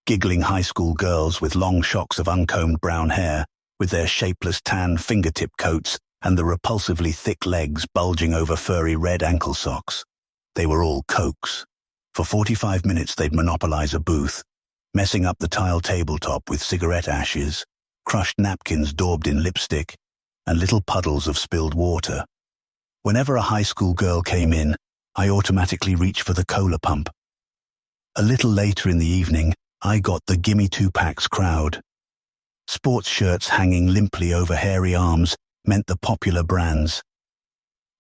Giggling high school girls with long shocks of uncombed brown hair, with their shapeless tan fingertip coats and the repulsively thick legs bulging over furry red ankle socks. They were all cokes. For 45 minutes they'd monopolize a booth, messing up the tile tabletop with cigarette ashes, crushed napkins daubed in lipstick, and little puddles of spilled water. Whenever a high school girl came in, I automatically reached for the cola pump. A little later in the evening, I got the Gimme 2 Packs crowd. Sports shirts hanging limply over hairy arms meant the popular brands.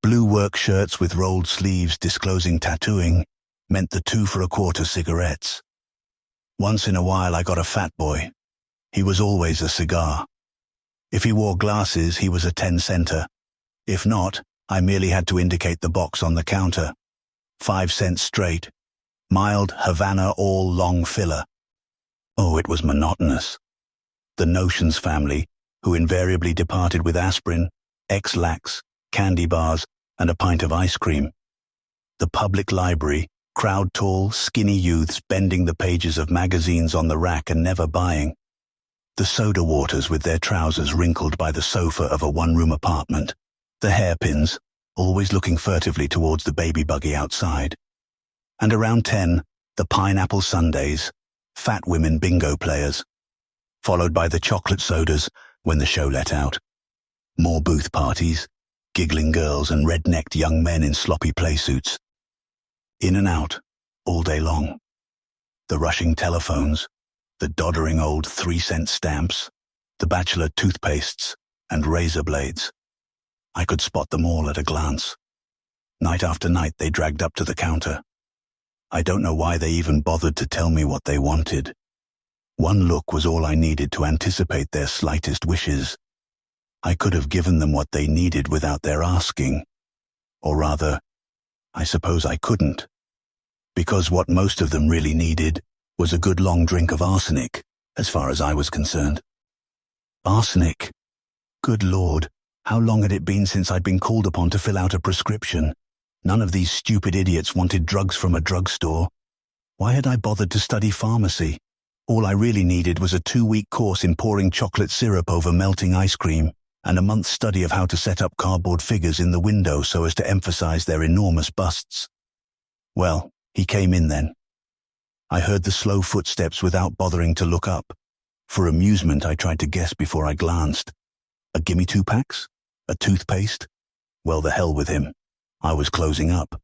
Blue work shirts with rolled sleeves disclosing tattooing meant the 2 for $1 cigarettes. Once in a while I got a fat boy. He was always a cigar. If he wore glasses, he was a 10-center. If not, I merely had to indicate the box on the counter. 5 cents straight. Mild Havana all long filler. Oh, it was monotonous. The Notions family, who invariably departed with aspirin, X-Lax, candy bars, and a pint of ice cream. The public library, crowd-tall, skinny youths bending the pages of magazines on the rack and never buying. The soda waters with their trousers wrinkled by the sofa of a one-room apartment. The hairpins, always looking furtively towards the baby buggy outside. And around 10, the pineapple sundaes, fat women bingo players, followed by the chocolate sodas when the show let out. More booth parties, giggling girls and red-necked young men in sloppy playsuits. In and out, all day long. The rushing telephones, the doddering old 3-cent stamps, the bachelor toothpastes, and razor blades. I could spot them all at a glance. Night after night they dragged up to the counter. I don't know why they even bothered to tell me what they wanted. One look was all I needed to anticipate their slightest wishes. I could have given them what they needed without their asking. Or rather, I suppose I couldn't. Because what most of them really needed was a good long drink of arsenic, as far as I was concerned. Arsenic? Good Lord, how long had it been since I'd been called upon to fill out a prescription? None of these stupid idiots wanted drugs from a drugstore. Why had I bothered to study pharmacy? All I really needed was a 2-week course in pouring chocolate syrup over melting ice cream, and a month's study of how to set up cardboard figures in the window so as to emphasize their enormous busts. Well, he came in then. I heard the slow footsteps without bothering to look up. For amusement, I tried to guess before I glanced. A gimme 2 packs? A toothpaste? Well, the hell with him. I was closing up.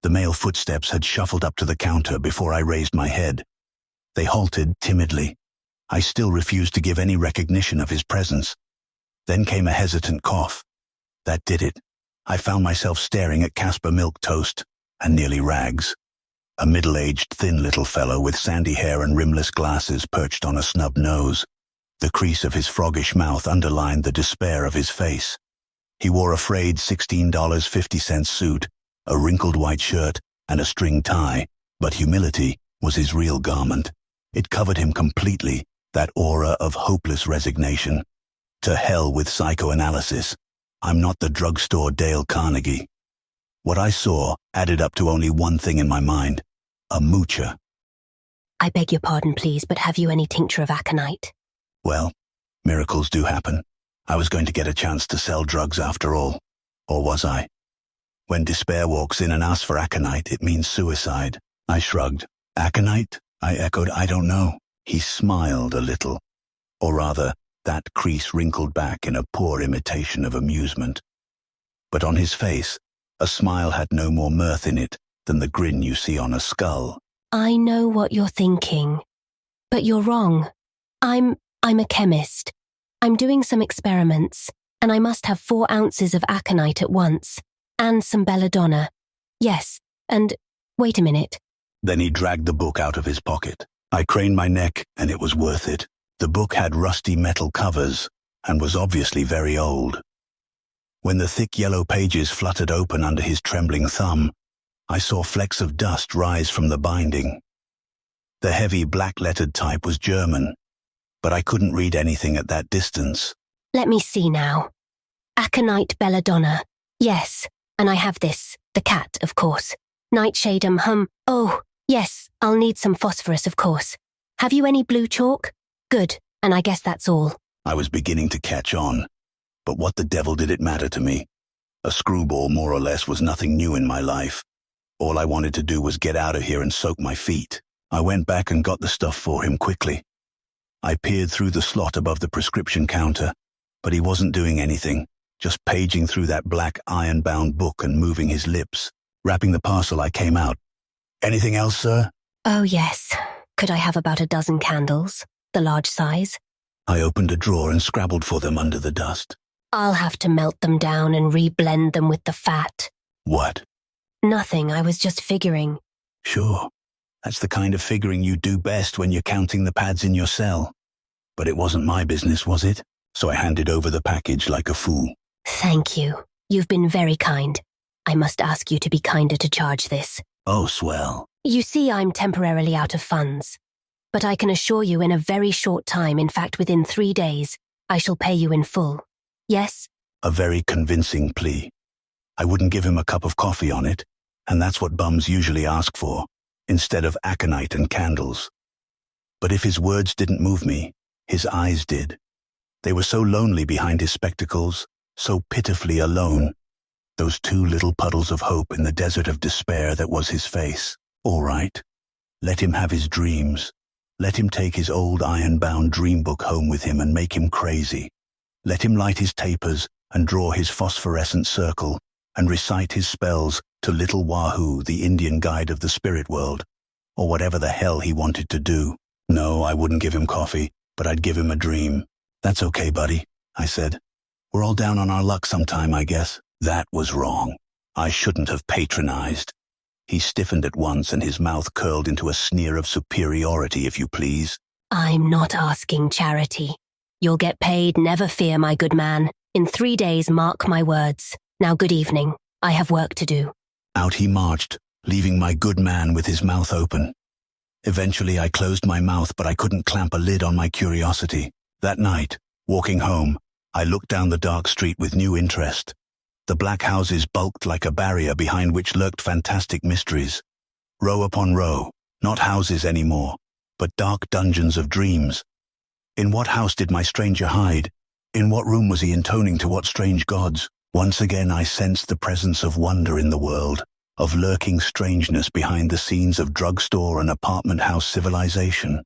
The male footsteps had shuffled up to the counter before I raised my head. They halted timidly. I still refused to give any recognition of his presence. Then came a hesitant cough. That did it. I found myself staring at Casper Milk Toast and Nearly Rags, a middle-aged, thin little fellow with sandy hair and rimless glasses perched on a snub nose. The crease of his froggish mouth underlined the despair of his face. He wore a frayed $16.50 suit, a wrinkled white shirt, and a string tie, but humility was his real garment. It covered him completely, that aura of hopeless resignation. To hell with psychoanalysis. I'm not the drugstore Dale Carnegie. What I saw added up to only one thing in my mind: a moocher. I beg your pardon, please, but have you any tincture of aconite? Well, miracles do happen. I was going to get a chance to sell drugs after all. Or was I? When despair walks in and asks for aconite, it means suicide. I shrugged. Aconite? I echoed. I don't know. He smiled a little. Or rather, that crease wrinkled back in a poor imitation of amusement. But on his face, a smile had no more mirth in it than the grin you see on a skull. I know what you're thinking, but you're wrong. I'm a chemist. I'm doing some experiments, and I must have 4 ounces of aconite at once, and some belladonna. Yes, and wait a minute. Then he dragged the book out of his pocket. I craned my neck, and it was worth it. The book had rusty metal covers, and was obviously very old. When the thick yellow pages fluttered open under his trembling thumb, I saw flecks of dust rise from the binding. The heavy black-lettered type was German, but I couldn't read anything at that distance. Let me see now. Aconite belladonna. Yes, and I have this. The cat, of course. Nightshade Oh, yes, I'll need some phosphorus, of course. Have you any blue chalk? Good, and I guess that's all. I was beginning to catch on, but what the devil did it matter to me? A screwball, more or less, was nothing new in my life. All I wanted to do was get out of here and soak my feet. I went back and got the stuff for him quickly. I peered through the slot above the prescription counter, but he wasn't doing anything, just paging through that black iron-bound book and moving his lips. Wrapping the parcel, I came out. Anything else, sir? Oh, yes. Could I have about a dozen candles? The large size? I opened a drawer and scrabbled for them under the dust. I'll have to melt them down and reblend them with the fat. What? Nothing, I was just figuring. Sure. That's the kind of figuring you do best when you're counting the pads in your cell. But it wasn't my business, was it? So I handed over the package like a fool. Thank you. You've been very kind. I must ask you to be kinder to charge this. Oh, swell. You see, I'm temporarily out of funds. But I can assure you in a very short time, in fact within 3 days, I shall pay you in full. Yes? A very convincing plea. I wouldn't give him a cup of coffee on it, and that's what bums usually ask for, instead of aconite and candles. But if his words didn't move me, his eyes did. They were so lonely behind his spectacles, so pitifully alone. Those 2 little puddles of hope in the desert of despair that was his face. All right. Let him have his dreams. Let him take his old iron-bound dream book home with him and make him crazy. Let him light his tapers and draw his phosphorescent circle and recite his spells to Little Wahoo, the Indian guide of the spirit world, or whatever the hell he wanted to do. No, I wouldn't give him coffee, but I'd give him a dream. That's okay, buddy, I said. We're all down on our luck sometime, I guess. That was wrong. I shouldn't have patronized. He stiffened at once and his mouth curled into a sneer of superiority, if you please. I'm not asking charity. You'll get paid, never fear, my good man. In 3 days, mark my words. Now good evening. I have work to do. Out he marched, leaving my good man with his mouth open. Eventually I closed my mouth, but I couldn't clamp a lid on my curiosity. That night, walking home, I looked down the dark street with new interest. The black houses bulked like a barrier behind which lurked fantastic mysteries. Row upon row, not houses anymore, but dark dungeons of dreams. In what house did my stranger hide? In what room was he intoning to what strange gods? Once again I sensed the presence of wonder in the world, of lurking strangeness behind the scenes of drugstore and apartment house civilization.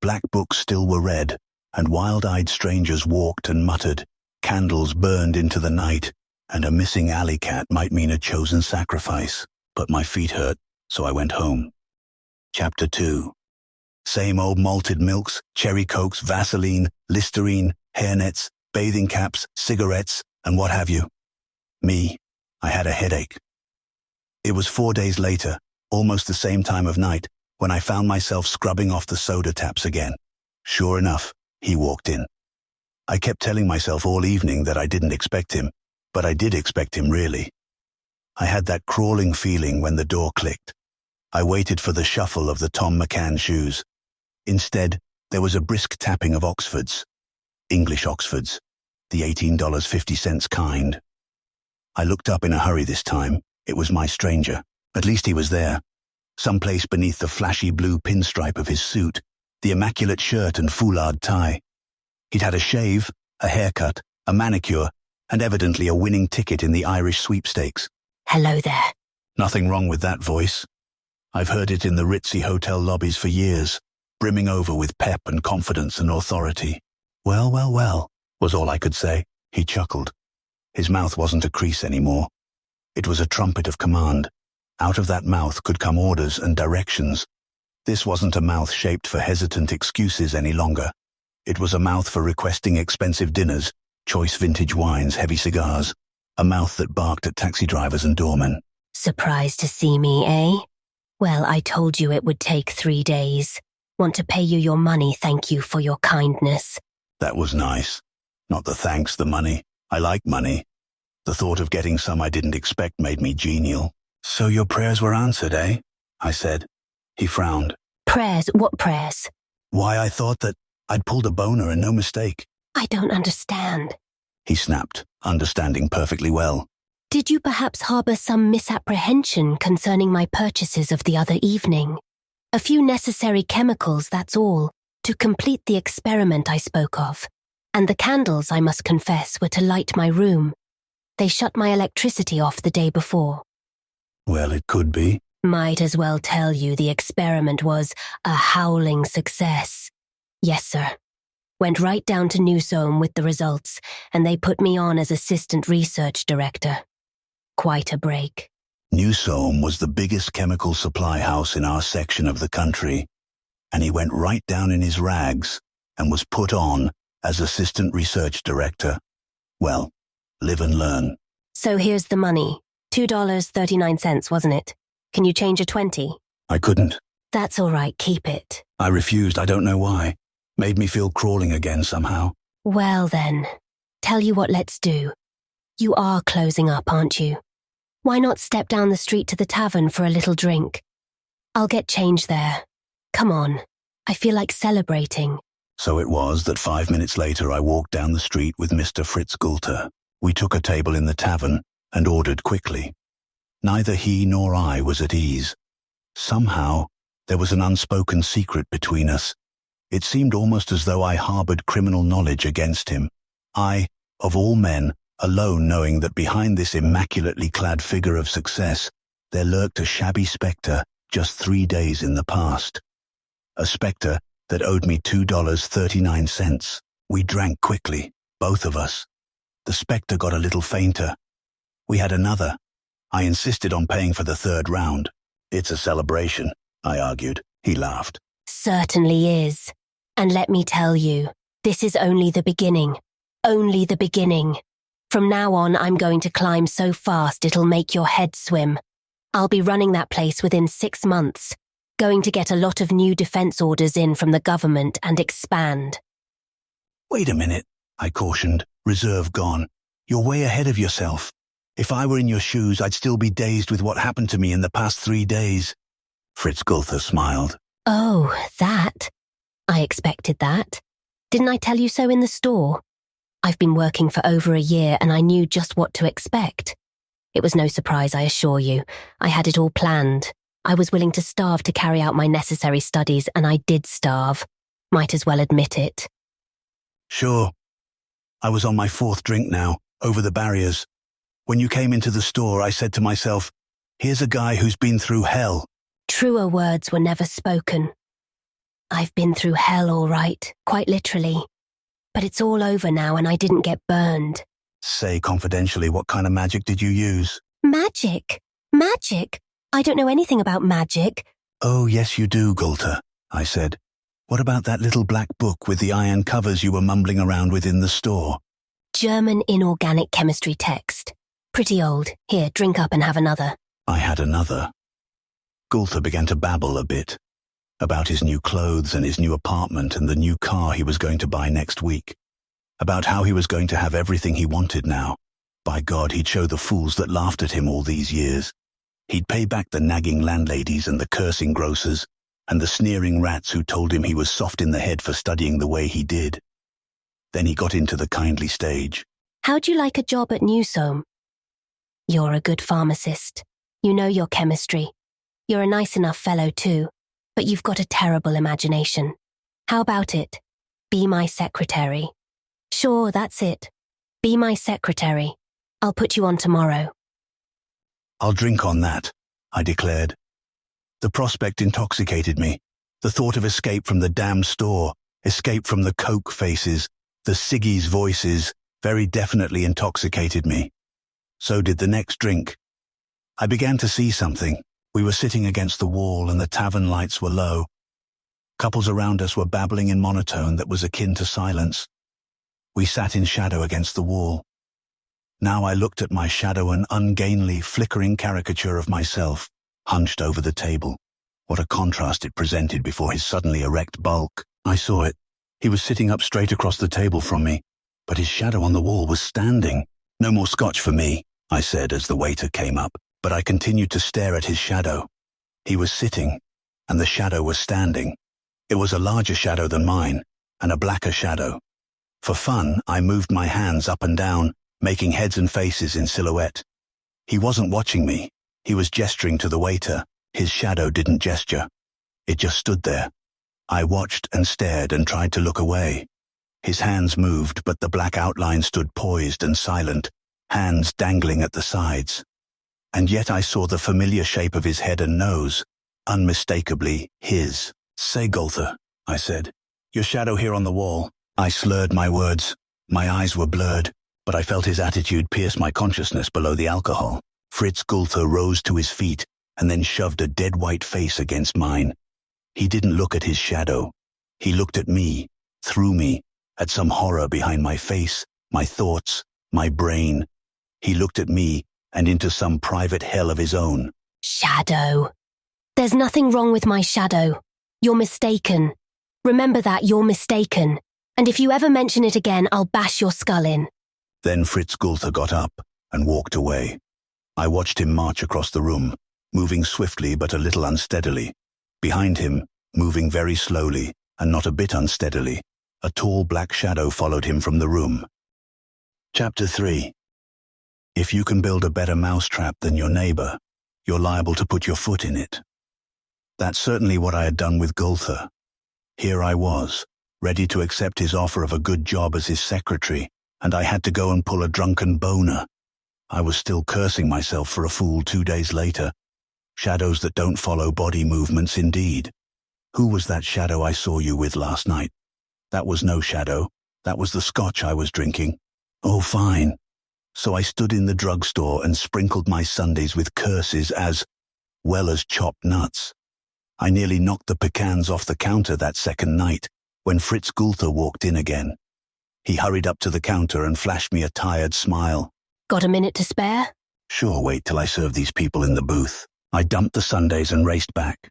Black books still were read, and wild-eyed strangers walked and muttered. Candles burned into the night, and a missing alley cat might mean a chosen sacrifice. But my feet hurt, so I went home. Chapter 2. Same old malted milks, cherry cokes, Vaseline, Listerine, hairnets, bathing caps, cigarettes, and what have you. Me, I had a headache. It was 4 days later, almost the same time of night, when I found myself scrubbing off the soda taps again. Sure enough, he walked in. I kept telling myself all evening that I didn't expect him, but I did expect him really. I had that crawling feeling when the door clicked. I waited for the shuffle of the Tom McCann shoes. Instead, there was a brisk tapping of Oxfords. English Oxfords, the $18.50 kind. I looked up in a hurry this time. It was my stranger. At least he was there. Someplace beneath the flashy blue pinstripe of his suit, the immaculate shirt and foulard tie. He'd had a shave, a haircut, a manicure, and evidently a winning ticket in the Irish sweepstakes. Hello there. Nothing wrong with that voice. I've heard it in the ritzy hotel lobbies for years, brimming over with pep and confidence and authority. Well, well, well, was all I could say. He chuckled. His mouth wasn't a crease anymore. It was a trumpet of command. Out of that mouth could come orders and directions. This wasn't a mouth shaped for hesitant excuses any longer. It was a mouth for requesting expensive dinners, choice vintage wines, heavy cigars. A mouth that barked at taxi drivers and doormen. Surprised to see me, eh? Well, I told you it would take 3 days. Want to pay you your money, thank you for your kindness. That was nice. Not the thanks, the money. I like money. The thought of getting some I didn't expect made me genial. So your prayers were answered, eh? I said. He frowned. Prayers? What prayers? Why, I thought that I'd pulled a boner and no mistake. I don't understand. He snapped, understanding perfectly well. Did you perhaps harbour some misapprehension concerning my purchases of the other evening? A few necessary chemicals, that's all, to complete the experiment I spoke of. And the candles, I must confess, were to light my room. They shut my electricity off the day before. Well, it could be. Might as well tell you the experiment was a howling success. Yes, sir. Went right down to Newsome with the results, and they put me on as assistant research director. Quite a break. Newsome was the biggest chemical supply house in our section of the country, and he went right down in his rags and was put on as assistant research director. Well, live and learn. So here's the money. $2.39, wasn't it? Can you change a 20? I couldn't. That's all right, keep it. I refused, I don't know why. Made me feel crawling again somehow. Well then, tell you what let's do. You are closing up, aren't you? Why not step down the street to the tavern for a little drink? I'll get change there. Come on, I feel like celebrating. So it was that 5 minutes later I walked down the street with Mr. Fritz Gulter. We took a table in the tavern and ordered quickly. Neither he nor I was at ease. Somehow, there was an unspoken secret between us. It seemed almost as though I harbored criminal knowledge against him. I, of all men, alone knowing that behind this immaculately clad figure of success, there lurked a shabby spectre just 3 days in the past. A spectre that owed me $2.39. We drank quickly, both of us. The spectre got a little fainter. We had another. I insisted on paying for the third round. It's a celebration, I argued. He laughed. Certainly is. And let me tell you, this is only the beginning. Only the beginning. From now on, I'm going to climb so fast it'll make your head swim. I'll be running that place within 6 months. Going to get a lot of new defense orders in from the government and expand. Wait a minute, I cautioned, reserve gone. You're way ahead of yourself. If I were in your shoes, I'd still be dazed with what happened to me in the past 3 days. Fritz Gulther smiled. Oh, that. I expected that. Didn't I tell you so in the store? I've been working for over a year and I knew just what to expect. It was no surprise, I assure you. I had it all planned. I was willing to starve to carry out my necessary studies, and I did starve. Might as well admit it. Sure. I was on my 4th drink now, over the barriers. When you came into the store, I said to myself, here's a guy who's been through hell. Truer words were never spoken. I've been through hell, all right, quite literally. But it's all over now and I didn't get burned. Say confidentially, what kind of magic did you use? Magic? Magic? I don't know anything about magic. Oh, yes you do, Gulther, I said. What about that little black book with the iron covers you were mumbling around with in the store? German inorganic chemistry text. Pretty old. Here, drink up and have another. I had another. Gulther began to babble a bit. About his new clothes and his new apartment and the new car he was going to buy next week. About how he was going to have everything he wanted now. By God, he'd show the fools that laughed at him all these years. He'd pay back the nagging landladies and the cursing grocers and the sneering rats who told him he was soft in the head for studying the way he did. Then he got into the kindly stage. How'd you like a job at Newsome? You're a good pharmacist. You know your chemistry. You're a nice enough fellow too, but you've got a terrible imagination. How about it? Be my secretary. Sure, that's it. Be my secretary. I'll put you on tomorrow. I'll drink on that, I declared. The prospect intoxicated me. The thought of escape from the damn store, escape from the coke faces, the ciggies' voices, very definitely intoxicated me. So did the next drink. I began to see something. We were sitting against the wall and the tavern lights were low. Couples around us were babbling in monotone that was akin to silence. We sat in shadow against the wall. Now I looked at my shadow, an ungainly, flickering caricature of myself, hunched over the table. What a contrast it presented before his suddenly erect bulk. I saw it. He was sitting up straight across the table from me, but his shadow on the wall was standing. No more scotch for me, I said as the waiter came up, but I continued to stare at his shadow. He was sitting, and the shadow was standing. It was a larger shadow than mine, and a blacker shadow. For fun, I moved my hands up and down, making heads and faces in silhouette. He wasn't watching me. He was gesturing to the waiter. His shadow didn't gesture. It just stood there. I watched and stared and tried to look away. His hands moved, but the black outline stood poised and silent, hands dangling at the sides. And yet I saw the familiar shape of his head and nose, unmistakably his. Say, Gulther, I said, your shadow here on the wall. I slurred my words. My eyes were blurred, but I felt his attitude pierce my consciousness below the alcohol. Fritz Gulther rose to his feet and then shoved a dead white face against mine. He didn't look at his shadow. He looked at me, through me, at some horror behind my face, my thoughts, my brain. He looked at me and into some private hell of his own. Shadow. There's nothing wrong with my shadow. You're mistaken. Remember that, you're mistaken. And if you ever mention it again, I'll bash your skull in. Then Fritz Gulther got up and walked away. I watched him march across the room, moving swiftly but a little unsteadily. Behind him, moving very slowly and not a bit unsteadily, a tall black shadow followed him from the room. Chapter 3. If you can build a better mousetrap than your neighbor, you're liable to put your foot in it. That's certainly what I had done with Gulther. Here I was, ready to accept his offer of a good job as his secretary, and I had to go and pull a drunken boner. I was still cursing myself for a fool 2 days later. Shadows that don't follow body movements indeed. Who was that shadow I saw you with last night? That was no shadow. That was the scotch I was drinking. Oh, fine. So I stood in the drugstore and sprinkled my Sundays with curses as well as chopped nuts. I nearly knocked the pecans off the counter that second night when Fritz Gulther walked in again. He hurried up to the counter and flashed me a tired smile. Got a minute to spare? Sure, wait till I serve these people in the booth. I dumped the sundaes and raced back.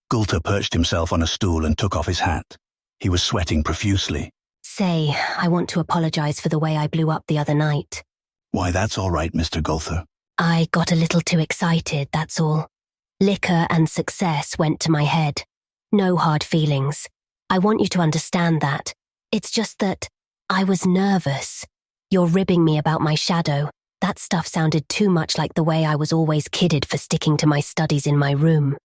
Gulther perched himself on a stool and took off his hat. He was sweating profusely. Say, I want to apologize for the way I blew up the other night. Why, that's all right, Mr. Gulther. I got a little too excited, that's all. Liquor and success went to my head. No hard feelings. I want you to understand that. It's just that I was nervous. You're ribbing me about my shadow. That stuff sounded too much like the way I was always kidded for sticking to my studies in my room.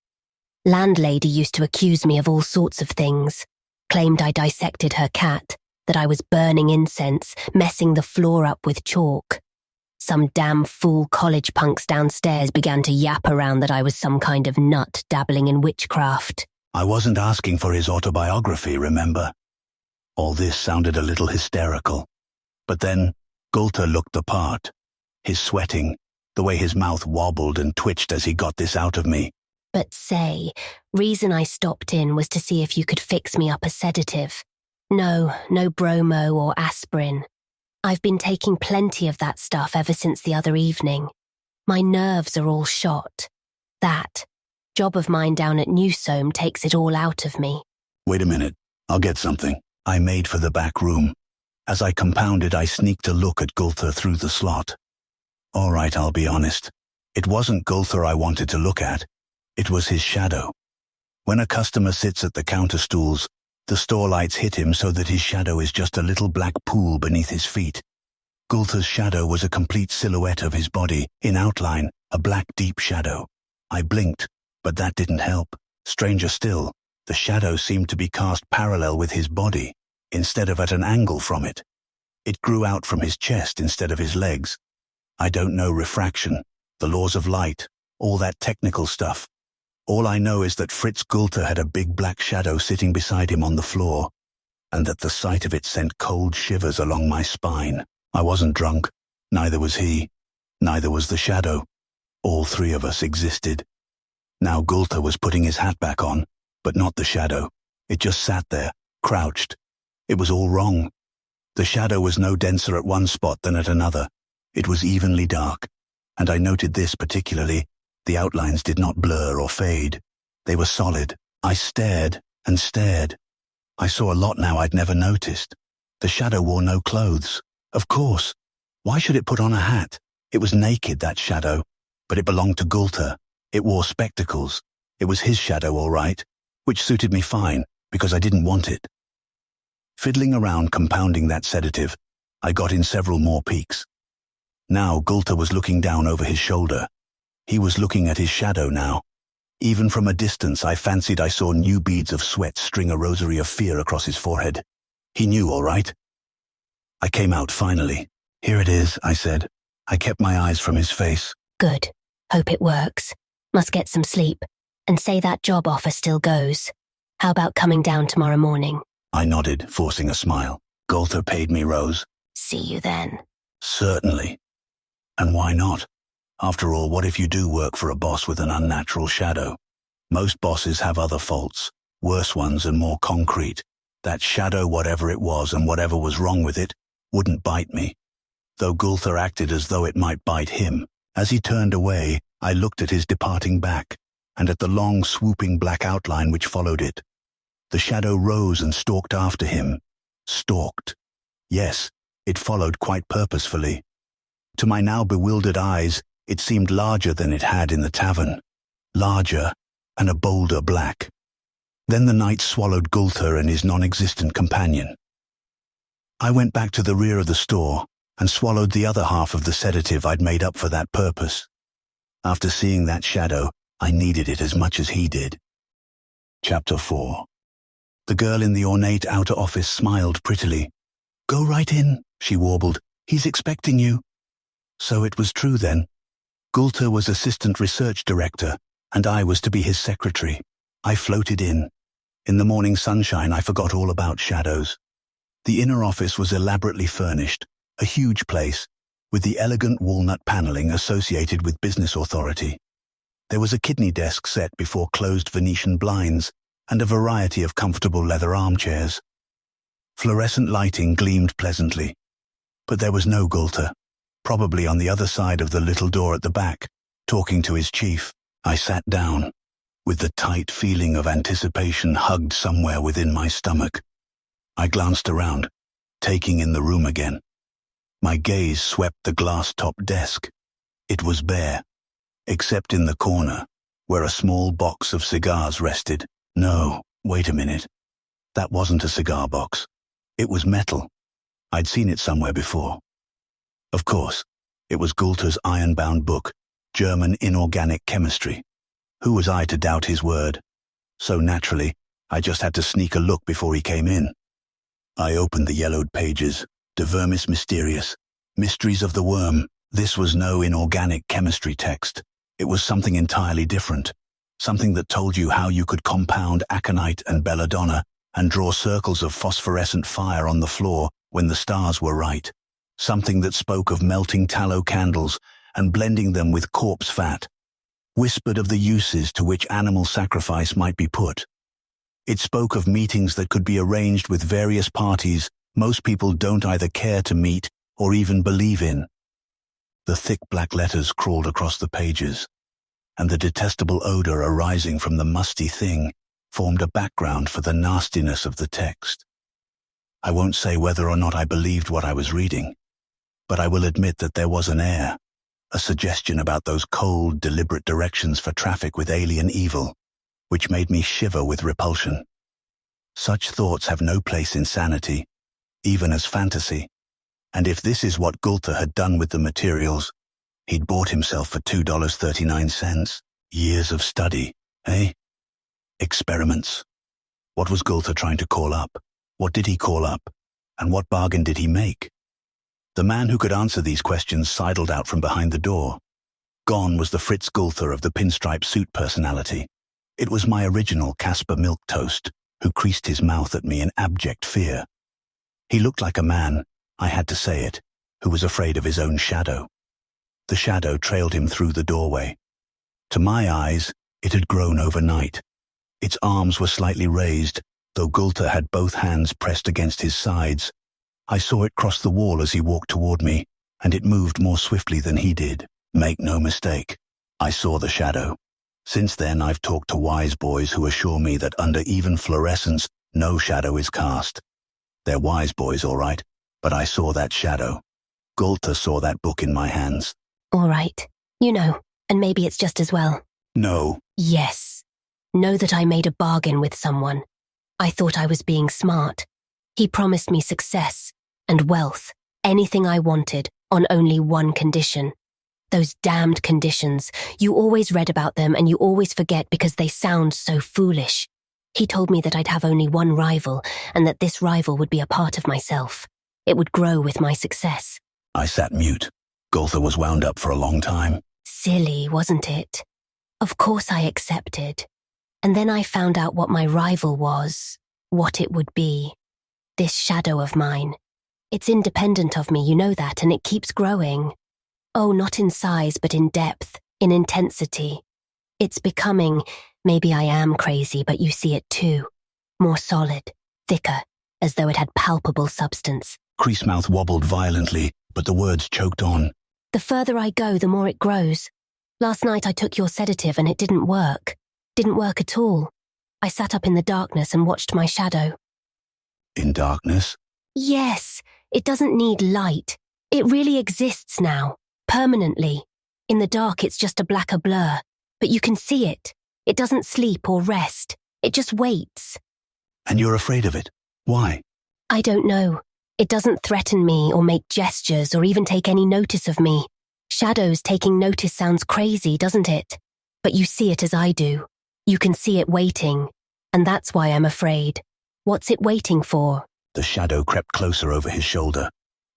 Landlady used to accuse me of all sorts of things. Claimed I dissected her cat, that I was burning incense, messing the floor up with chalk. Some damn fool college punks downstairs began to yap around that I was some kind of nut dabbling in witchcraft. I wasn't asking for his autobiography, remember? All this sounded a little hysterical. But then, Gulther looked the part. His sweating, the way his mouth wobbled and twitched as he got this out of me. But say, reason I stopped in was to see if you could fix me up a sedative. No bromo or aspirin. I've been taking plenty of that stuff ever since the other evening. My nerves are all shot. That job of mine down at Newsome takes it all out of me. Wait a minute, I'll get something. I made for the back room. As I compounded, I sneaked a look at Gulther through the slot. All right, I'll be honest. It wasn't Gulther I wanted to look at. It was his shadow. When a customer sits at the counter stools, the store lights hit him so that his shadow is just a little black pool beneath his feet. Gulther's shadow was a complete silhouette of his body, in outline, a black deep shadow. I blinked, but that didn't help. Stranger still, the shadow seemed to be cast parallel with his body, instead of at an angle from it. It grew out from his chest instead of his legs. I don't know refraction, the laws of light, all that technical stuff. All I know is that Fritz Gulther had a big black shadow sitting beside him on the floor, and that the sight of it sent cold shivers along my spine. I wasn't drunk, neither was he, neither was the shadow. All three of us existed. Now Gulther was putting his hat back on, but not the shadow. It just sat there, crouched. It was all wrong. The shadow was no denser at one spot than at another. It was evenly dark, and I noted this particularly. The outlines did not blur or fade. They were solid. I stared and stared. I saw a lot now I'd never noticed. The shadow wore no clothes. Of course. Why should it put on a hat? It was naked, that shadow. But it belonged to Gulther. It wore spectacles. It was his shadow, all right, which suited me fine, because I didn't want it. Fiddling around compounding that sedative, I got in several more peeks. Now Gulther was looking down over his shoulder. He was looking at his shadow now. Even from a distance, I fancied I saw new beads of sweat string a rosary of fear across his forehead. He knew, all right. I came out finally. Here it is, I said. I kept my eyes from his face. Good. Hope it works. Must get some sleep. And say that job offer still goes. How about coming down tomorrow morning? I nodded, forcing a smile. Gulther paid me, Rose. See you then. Certainly. And why not? After all, what if you do work for a boss with an unnatural shadow? Most bosses have other faults, worse ones and more concrete. That shadow, whatever it was and whatever was wrong with it, wouldn't bite me. Though Gulther acted as though it might bite him. As he turned away, I looked at his departing back, and at the long, swooping black outline which followed it. The shadow rose and stalked after him. Stalked. Yes, it followed quite purposefully. To my now bewildered eyes, it seemed larger than it had in the tavern. Larger, and a bolder black. Then the night swallowed Gulther and his non-existent companion. I went back to the rear of the store and swallowed the other half of the sedative I'd made up for that purpose. After seeing that shadow, I needed it as much as he did. Chapter 4. The girl in the ornate outer office smiled prettily. "Go right in," she warbled. "He's expecting you." So it was true then. Gulther was assistant research director, and I was to be his secretary. I floated in. In the morning sunshine, I forgot all about shadows. The inner office was elaborately furnished, a huge place, with the elegant walnut paneling associated with business authority. There was a kidney desk set before closed Venetian blinds, and a variety of comfortable leather armchairs. Fluorescent lighting gleamed pleasantly. But there was no Gulther, probably on the other side of the little door at the back, talking to his chief. I sat down, with the tight feeling of anticipation hugged somewhere within my stomach. I glanced around. taking in the room again. My gaze swept the glass-topped desk. It was bare, except in the corner, where a small box of cigars rested. No, wait a minute. That wasn't a cigar box. It was metal. I'd seen it somewhere before. Of course, it was Gülter's iron-bound book, German Inorganic Chemistry. Who was I to doubt his word? So naturally, I just had to sneak a look before he came in. I opened the yellowed pages. De Vermis Mysterious. Mysteries of the Worm. This was no inorganic chemistry text. It was something entirely different. Something that told you how you could compound aconite and belladonna and draw circles of phosphorescent fire on the floor when the stars were right. Something that spoke of melting tallow candles and blending them with corpse fat. Whispered of the uses to which animal sacrifice might be put. It spoke of meetings that could be arranged with various parties most people don't either care to meet or even believe in. The thick black letters crawled across the pages, and the detestable odor arising from the musty thing formed a background for the nastiness of the text. I won't say whether or not I believed what I was reading, but I will admit that there was an air, a suggestion about those cold, deliberate directions for traffic with alien evil, which made me shiver with repulsion. Such thoughts have no place in sanity, even as fantasy, and if this is what Gülter had done with the materials, he'd bought himself for $2.39. Years of study, eh? Experiments. What was Gülter trying to call up? What did he call up? And what bargain did he make? The man who could answer these questions sidled out from behind the door. Gone was the Fritz Gülter of the pinstripe suit personality. It was my original Casper Milquetoast, who creased his mouth at me in abject fear. He looked like a man, I had to say it, who was afraid of his own shadow. The shadow trailed him through the doorway. To my eyes, it had grown overnight. Its arms were slightly raised, though Gülter had both hands pressed against his sides. I saw it cross the wall as he walked toward me, and it moved more swiftly than he did. Make no mistake, I saw the shadow. Since then, I've talked to wise boys who assure me that under even fluorescence, no shadow is cast. They're wise boys, all right, but I saw that shadow. Gülter saw that book in my hands. All right. You know, and maybe it's just as well. No. Yes. Know that I made a bargain with someone. I thought I was being smart. He promised me success and wealth, anything I wanted, on only one condition. Those damned conditions. You always read about them and you always forget because they sound so foolish. He told me that I'd have only one rival and that this rival would be a part of myself. It would grow with my success. I sat mute. Gülter was wound up for a long time. Silly, wasn't it? Of course I accepted. And then I found out what my rival was, what it would be. This shadow of mine. It's independent of me, you know that, and it keeps growing. Oh, not in size, but in depth, in intensity. It's becoming, maybe I am crazy, but you see it too. More solid, thicker, as though it had palpable substance. Creasemouth wobbled violently, but the words choked on. The further I go, the more it grows. Last night I took your sedative and it didn't work. Didn't work at all. I sat up in the darkness and watched my shadow. In darkness? Yes, it doesn't need light. It really exists now, permanently. In the dark it's just a blacker blur, but you can see it. It doesn't sleep or rest. It just waits. And you're afraid of it? Why? I don't know. It doesn't threaten me or make gestures or even take any notice of me. Shadows taking notice sounds crazy, doesn't it? But you see it as I do. You can see it waiting, and that's why I'm afraid. What's it waiting for? The shadow crept closer over his shoulder,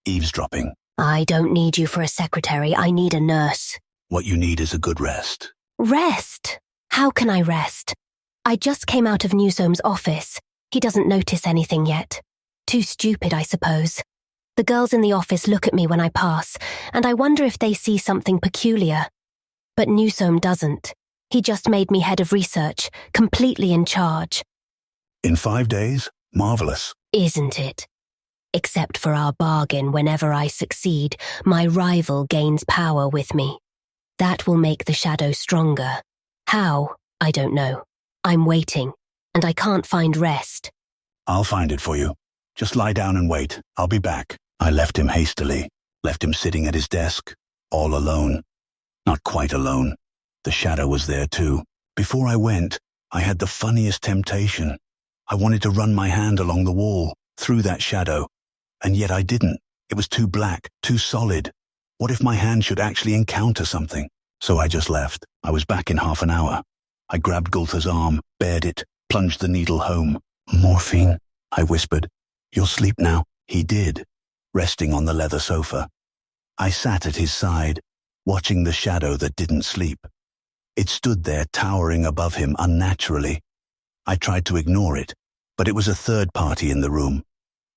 eavesdropping. I don't need you for a secretary, I need a nurse. What you need is a good rest. Rest? How can I rest? I just came out of Newsome's office. He doesn't notice anything yet. Too stupid, I suppose. The girls in the office look at me when I pass, and I wonder if they see something peculiar. But Newsome doesn't. He just made me head of research, completely in charge. In 5 days? Marvelous. Isn't it? Except for our bargain, whenever I succeed, my rival gains power with me. That will make the shadow stronger. How? I don't know. I'm waiting, and I can't find rest. I'll find it for you. Just lie down and wait. I'll be back. I left him hastily, left him sitting at his desk, all alone. Not quite alone. The shadow was there too. Before I went, I had the funniest temptation. I wanted to run my hand along the wall, through that shadow, and yet I didn't. It was too black, too solid. What if my hand should actually encounter something? So I just left. I was back in half an hour. I grabbed Gulther's arm, bared it, plunged the needle home. "Morphine," I whispered. "You'll sleep now." He did, resting on the leather sofa. I sat at his side, watching the shadow that didn't sleep. It stood there towering above him unnaturally. I tried to ignore it, but it was a third party in the room.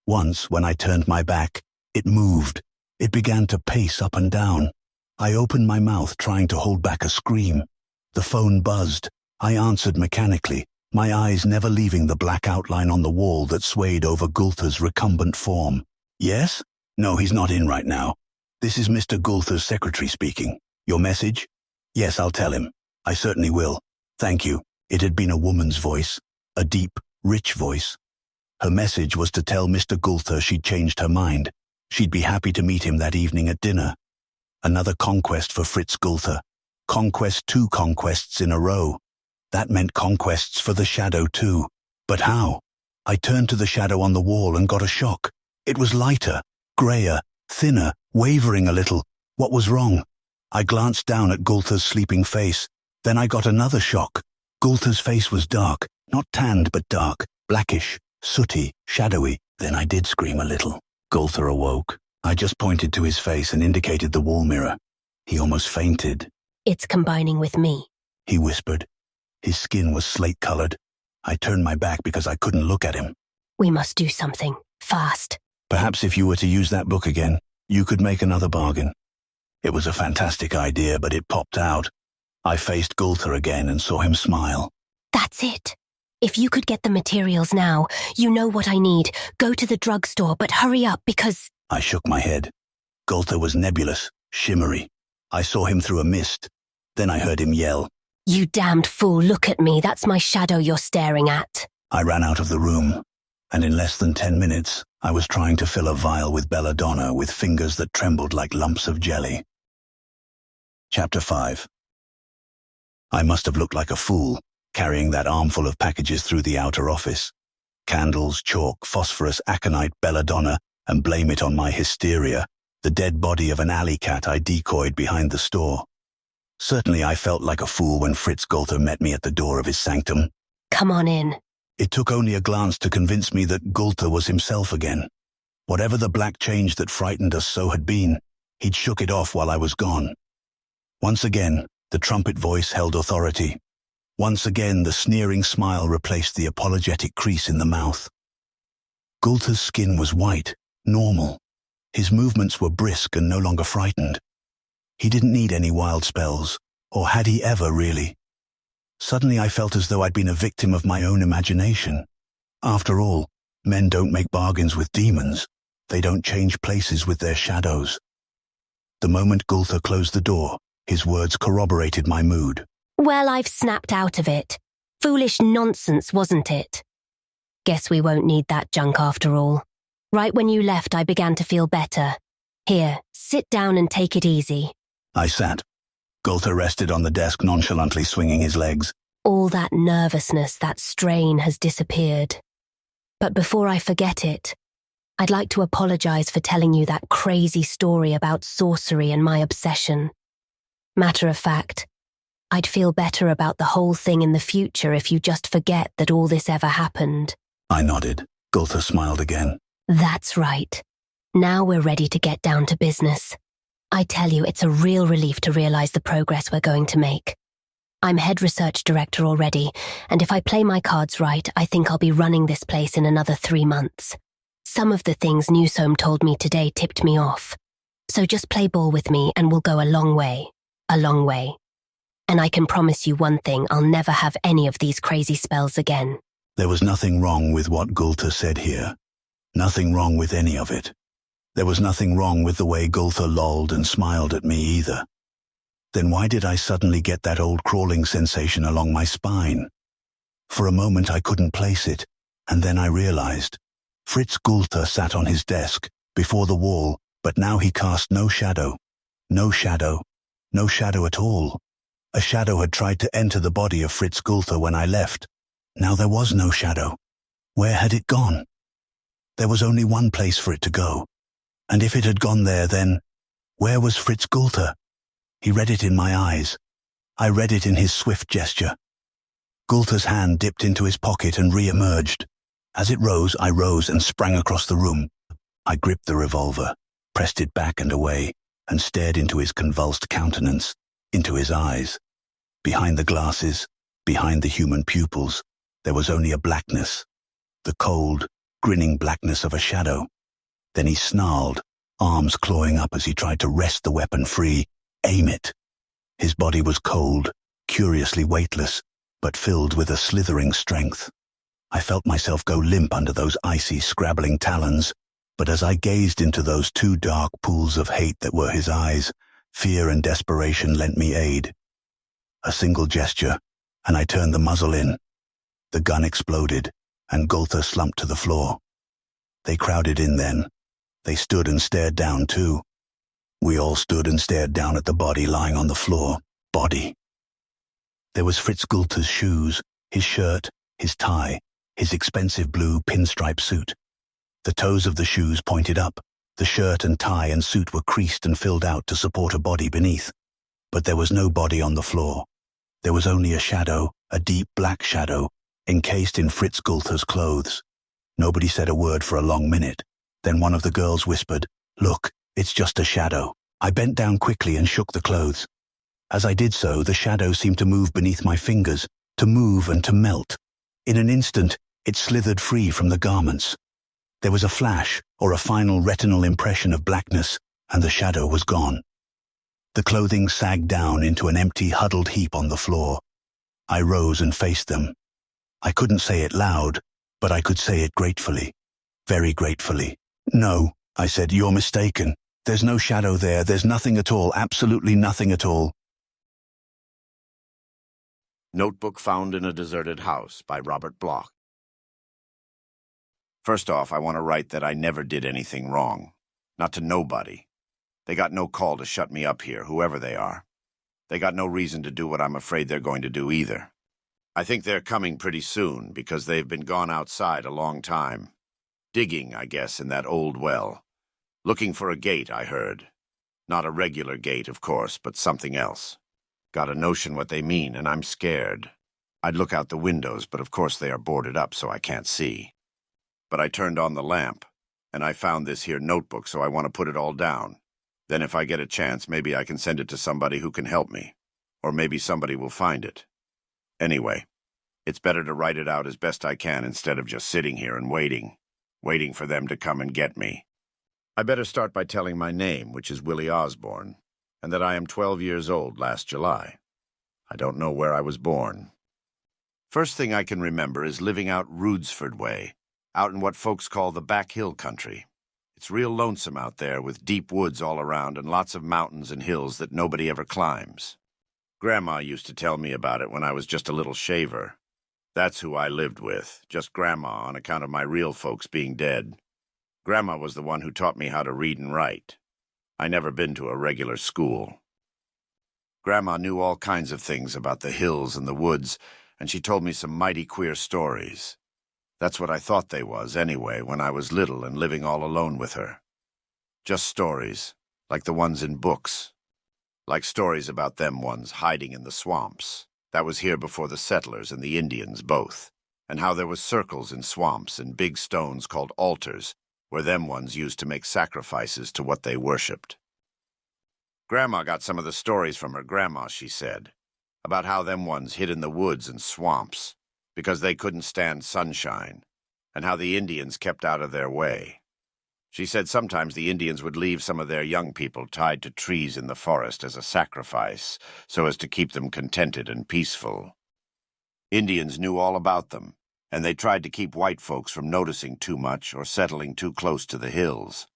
Once, when I turned my back, it moved. It began to pace up and down. I opened my mouth, trying to hold back a scream. The phone buzzed. I answered mechanically, my eyes never leaving the black outline on the wall that swayed over Gulther's recumbent form. "Yes? No, he's not in right now. This is Mr. Gulther's secretary speaking. Your message? Yes, I'll tell him. I certainly will. Thank you." It had been a woman's voice, a deep, rich voice. Her message was to tell Mr. Gulther she'd changed her mind. She'd be happy to meet him that evening at dinner. Another conquest for Fritz Gulther. Two conquests in a row. That meant conquests for the shadow too. But how? I turned to the shadow on the wall and got a shock. It was lighter, grayer, thinner, wavering a little. What was wrong? I glanced down at Gulther's sleeping face. Then I got another shock. Gulther's face was dark, not tanned but dark, blackish, sooty, shadowy. Then I did scream a little. Gulther awoke. I just pointed to his face and indicated the wall mirror. He almost fainted. "It's combining with me," he whispered. His skin was slate-colored. I turned my back because I couldn't look at him. "We must do something, fast." "Perhaps if you were to use that book again, you could make another bargain." It was a fantastic idea, but it popped out. I faced Gulther again and saw him smile. "That's it. If you could get the materials now, you know what I need. Go to the drugstore, but hurry up because—" I shook my head. Gulther was nebulous, shimmery. I saw him through a mist. Then I heard him yell, "You damned fool, look at me. That's my shadow you're staring at." I ran out of the room, and in less than 10 minutes, I was trying to fill a vial with belladonna with fingers that trembled like lumps of jelly. Chapter 5. I must have looked like a fool, carrying that armful of packages through the outer office. Candles, chalk, phosphorus, aconite, belladonna, and blame it on my hysteria, the dead body of an alley cat I decoyed behind the store. Certainly I felt like a fool when Fritz Gulther met me at the door of his sanctum. "Come on in." It took only a glance to convince me that Gulther was himself again. Whatever the black change that frightened us so had been, he'd shook it off while I was gone. Once again, the trumpet voice held authority. Once again, the sneering smile replaced the apologetic crease in the mouth. Gulther's skin was white, normal. His movements were brisk and no longer frightened. He didn't need any wild spells, or had he ever really? Suddenly I felt as though I'd been a victim of my own imagination. After all, men don't make bargains with demons. They don't change places with their shadows. The moment Gulther closed the door, his words corroborated my mood. "Well, I've snapped out of it. Foolish nonsense, wasn't it? Guess we won't need that junk after all. Right when you left, I began to feel better. Here, sit down and take it easy." I sat. Gulther rested on the desk, nonchalantly swinging his legs. "All that nervousness, that strain has disappeared. But before I forget it, I'd like to apologize for telling you that crazy story about sorcery and my obsession. Matter of fact, I'd feel better about the whole thing in the future if you just forget that all this ever happened." I nodded. Gulther smiled again. "That's right. Now we're ready to get down to business. I tell you, it's a real relief to realize the progress we're going to make. I'm head research director already, and if I play my cards right, I think I'll be running this place in another 3 months. Some of the things Newsome told me today tipped me off. So just play ball with me and we'll go a long way. A long way. And I can promise you one thing, I'll never have any of these crazy spells again." There was nothing wrong with what Gulther said here. Nothing wrong with any of it. There was nothing wrong with the way Gulther lolled and smiled at me either. Then why did I suddenly get that old crawling sensation along my spine? For a moment I couldn't place it, and then I realized. Fritz Gulter sat on his desk, before the wall, but now he cast no shadow. No shadow. No shadow at all. A shadow had tried to enter the body of Fritz Gulter when I left. Now there was no shadow. Where had it gone? There was only one place for it to go. And if it had gone there, then where was Fritz Gulter? He read it in my eyes. I read it in his swift gesture. Gulter's hand dipped into his pocket and re-emerged. As it rose, I rose and sprang across the room. I gripped the revolver, pressed it back and away, and stared into his convulsed countenance, into his eyes. Behind the glasses, behind the human pupils, there was only a blackness, the cold, grinning blackness of a shadow. Then he snarled, arms clawing up as he tried to wrest the weapon free, aim it. His body was cold, curiously weightless, but filled with a slithering strength. I felt myself go limp under those icy, scrabbling talons, but as I gazed into those two dark pools of hate that were his eyes, fear and desperation lent me aid. A single gesture, and I turned the muzzle in. The gun exploded, and Gulter slumped to the floor. They crowded in then. They stood and stared down too. We all stood and stared down at the body lying on the floor. Body. There was Fritz Gulter's shoes, his shirt, his tie, his expensive blue pinstripe suit. The toes of the shoes pointed up. The shirt and tie and suit were creased and filled out to support a body beneath. But there was no body on the floor. There was only a shadow, a deep black shadow, encased in Fritz Gulter's clothes. Nobody said a word for a long minute. Then one of the girls whispered, "Look, it's just a shadow." I bent down quickly and shook the clothes. As I did so, the shadow seemed to move beneath my fingers, to move and to melt. In an instant, it slithered free from the garments. There was a flash, or a final retinal impression of blackness, and the shadow was gone. The clothing sagged down into an empty, huddled heap on the floor. I rose and faced them. I couldn't say it loud, but I could say it gratefully. Very gratefully. "No," I said, "you're mistaken. There's no shadow there. There's nothing at all, absolutely nothing at all." Notebook Found in a Deserted House by Robert Bloch. First off, I want to write that I never did anything wrong. Not to nobody. They got no call to shut me up here, whoever they are. They got no reason to do what I'm afraid they're going to do either. I think they're coming pretty soon, because they've been gone outside a long time. Digging, I guess, in that old well. Looking for a gate, I heard. Not a regular gate, of course, but something else. Got a notion what they mean, and I'm scared. I'd look out the windows, but of course they are boarded up, so I can't see. But I turned on the lamp, and I found this here notebook, so I want to put it all down. Then if I get a chance, maybe I can send it to somebody who can help me. Or maybe somebody will find it. Anyway, it's better to write it out as best I can instead of just sitting here and waiting for them to come and get me. I better start by telling my name, which is Willie Osborne, and that I am 12 years old last July. I don't know where I was born. First thing I can remember is living out Rudesford way, out in what folks call the back hill country. It's real lonesome out there with deep woods all around and lots of mountains and hills that nobody ever climbs. Grandma used to tell me about it when I was just a little shaver. That's who I lived with, just Grandma on account of my real folks being dead. Grandma was the one who taught me how to read and write. I never been to a regular school. Grandma knew all kinds of things about the hills and the woods, and she told me some mighty queer stories. That's what I thought they was, anyway, when I was little and living all alone with her. Just stories, like the ones in books. Like stories about them ones hiding in the swamps. That was here before the settlers and the Indians both. And how there was circles in swamps and big stones called altars, where them ones used to make sacrifices to what they worshipped. Grandma got some of the stories from her grandma, she said, about how them ones hid in the woods and swamps, because they couldn't stand sunshine, and how the Indians kept out of their way. She said sometimes the Indians would leave some of their young people tied to trees in the forest as a sacrifice, so as to keep them contented and peaceful. Indians knew all about them, and they tried to keep white folks from noticing too much or settling too close to the hills.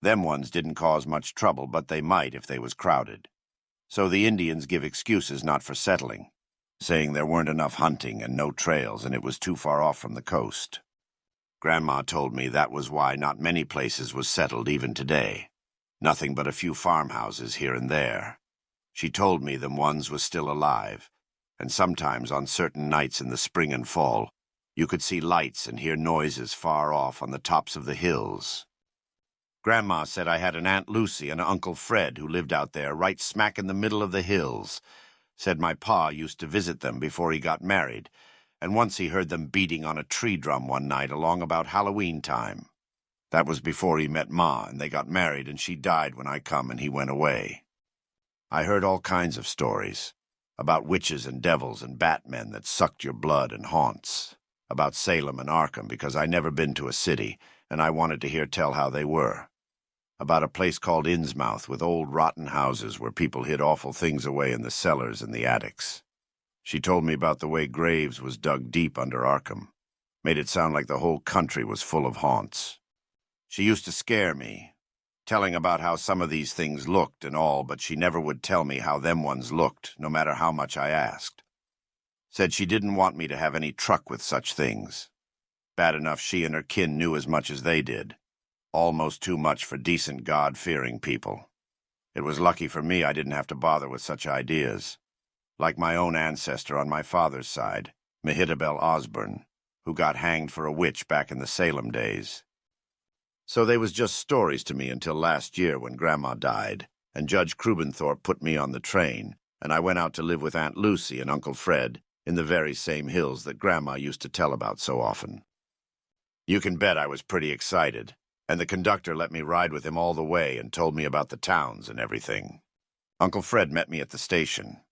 Them ones didn't cause much trouble, but they might if they was crowded. So the Indians give excuses not for settling, saying there weren't enough hunting and no trails and it was too far off from the coast. Grandma told me that was why not many places was settled even today. Nothing but a few farmhouses here and there. She told me them ones was still alive, and sometimes on certain nights in the spring and fall, you could see lights and hear noises far off on the tops of the hills. Grandma said I had an Aunt Lucy and an Uncle Fred who lived out there right smack in the middle of the hills. Said my pa used to visit them before he got married, and once he heard them beating on a tree drum one night along about Halloween time. That was before he met Ma, and they got married, and she died when I come and he went away. I heard all kinds of stories, about witches and devils and batmen that sucked your blood and haunts, about Salem and Arkham because I never been to a city, and I wanted to hear tell how they were. About a place called Innsmouth with old rotten houses where people hid awful things away in the cellars and the attics. She told me about the way graves was dug deep under Arkham. Made it sound like the whole country was full of haunts. She used to scare me, telling about how some of these things looked and all, but she never would tell me how them ones looked, no matter how much I asked. Said she didn't want me to have any truck with such things. Bad enough she and her kin knew as much as they did. Almost too much for decent God-fearing people. It was lucky for me I didn't have to bother with such ideas. Like my own ancestor on my father's side, Mehitabel Osborne, who got hanged for a witch back in the Salem days. So they was just stories to me until last year when Grandma died, and Judge Krubenthorpe put me on the train, and I went out to live with Aunt Lucy and Uncle Fred in the very same hills that Grandma used to tell about so often. You can bet I was pretty excited, and the conductor let me ride with him all the way and told me about the towns and everything. Uncle Fred met me at the station.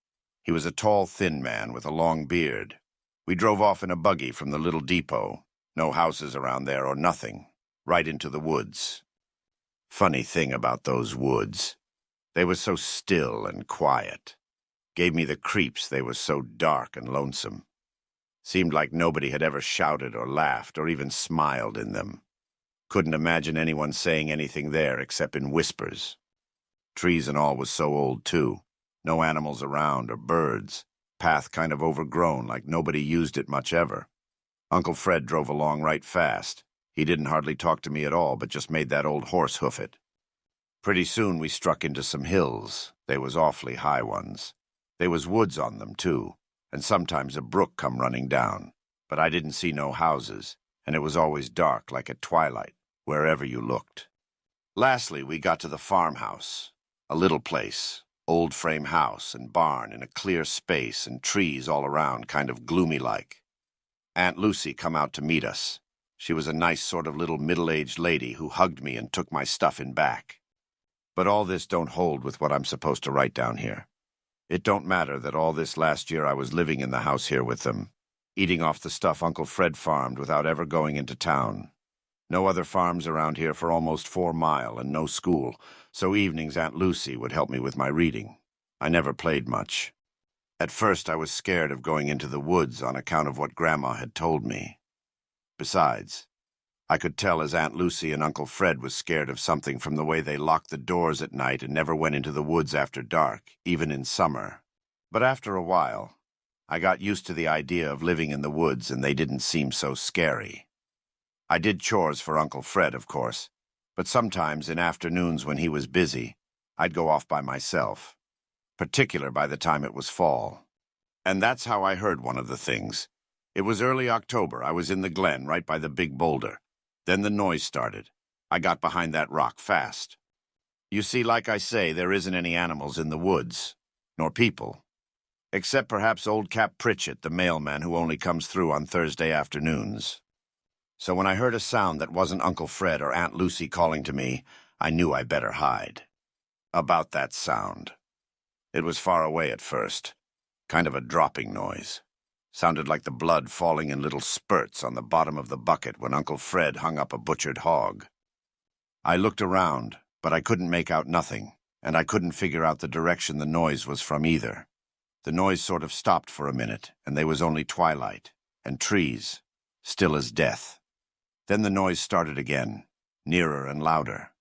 He was a tall, thin man with a long beard. We drove off in a buggy from the little depot, no houses around there or nothing, right into the woods. Funny thing about those woods. They was so still and quiet. Gave me the creeps, they was so dark and lonesome. Seemed like nobody had ever shouted or laughed or even smiled in them. Couldn't imagine anyone saying anything there except in whispers. Trees and all was so old, too. No animals around or birds. Path kind of overgrown, like nobody used it much ever. Uncle Fred drove along right fast. He didn't hardly talk to me at all, but just made that old horse hoof it. Pretty soon we struck into some hills. They was awfully high ones. They was woods on them, too, and sometimes a brook come running down. But I didn't see no houses, and it was always dark like at twilight, wherever you looked. Lastly, we got to the farmhouse, a little place. Old frame house and barn in a clear space and trees all around, kind of gloomy-like. Aunt Lucy come out to meet us. She was a nice sort of little middle-aged lady who hugged me and took my stuff in back. But all this don't hold with what I'm supposed to write down here. It don't matter that all this last year I was living in the house here with them, eating off the stuff Uncle Fred farmed without ever going into town. No other farms around here for almost 4 miles and no school, so evenings Aunt Lucy would help me with my reading. I never played much. At first I was scared of going into the woods on account of what Grandma had told me. Besides, I could tell as Aunt Lucy and Uncle Fred was scared of something from the way they locked the doors at night and never went into the woods after dark, even in summer. But after a while, I got used to the idea of living in the woods and they didn't seem so scary. I did chores for Uncle Fred, of course, but sometimes in afternoons when he was busy, I'd go off by myself, particular by the time it was fall. And that's how I heard one of the things. It was early October. I was in the glen right by the big boulder. Then the noise started. I got behind that rock fast. You see, like I say, there isn't any animals in the woods, nor people, except perhaps old Cap Pritchett, the mailman who only comes through on Thursday afternoons. So when I heard a sound that wasn't Uncle Fred or Aunt Lucy calling to me, I knew I better hide. About that sound. It was far away at first, kind of a dropping noise. Sounded like the blood falling in little spurts on the bottom of the bucket when Uncle Fred hung up a butchered hog. I looked around, but I couldn't make out nothing, and I couldn't figure out the direction the noise was from either. The noise sort of stopped for a minute, and they was only twilight, and trees, still as death. Then the noise started again, nearer and louder.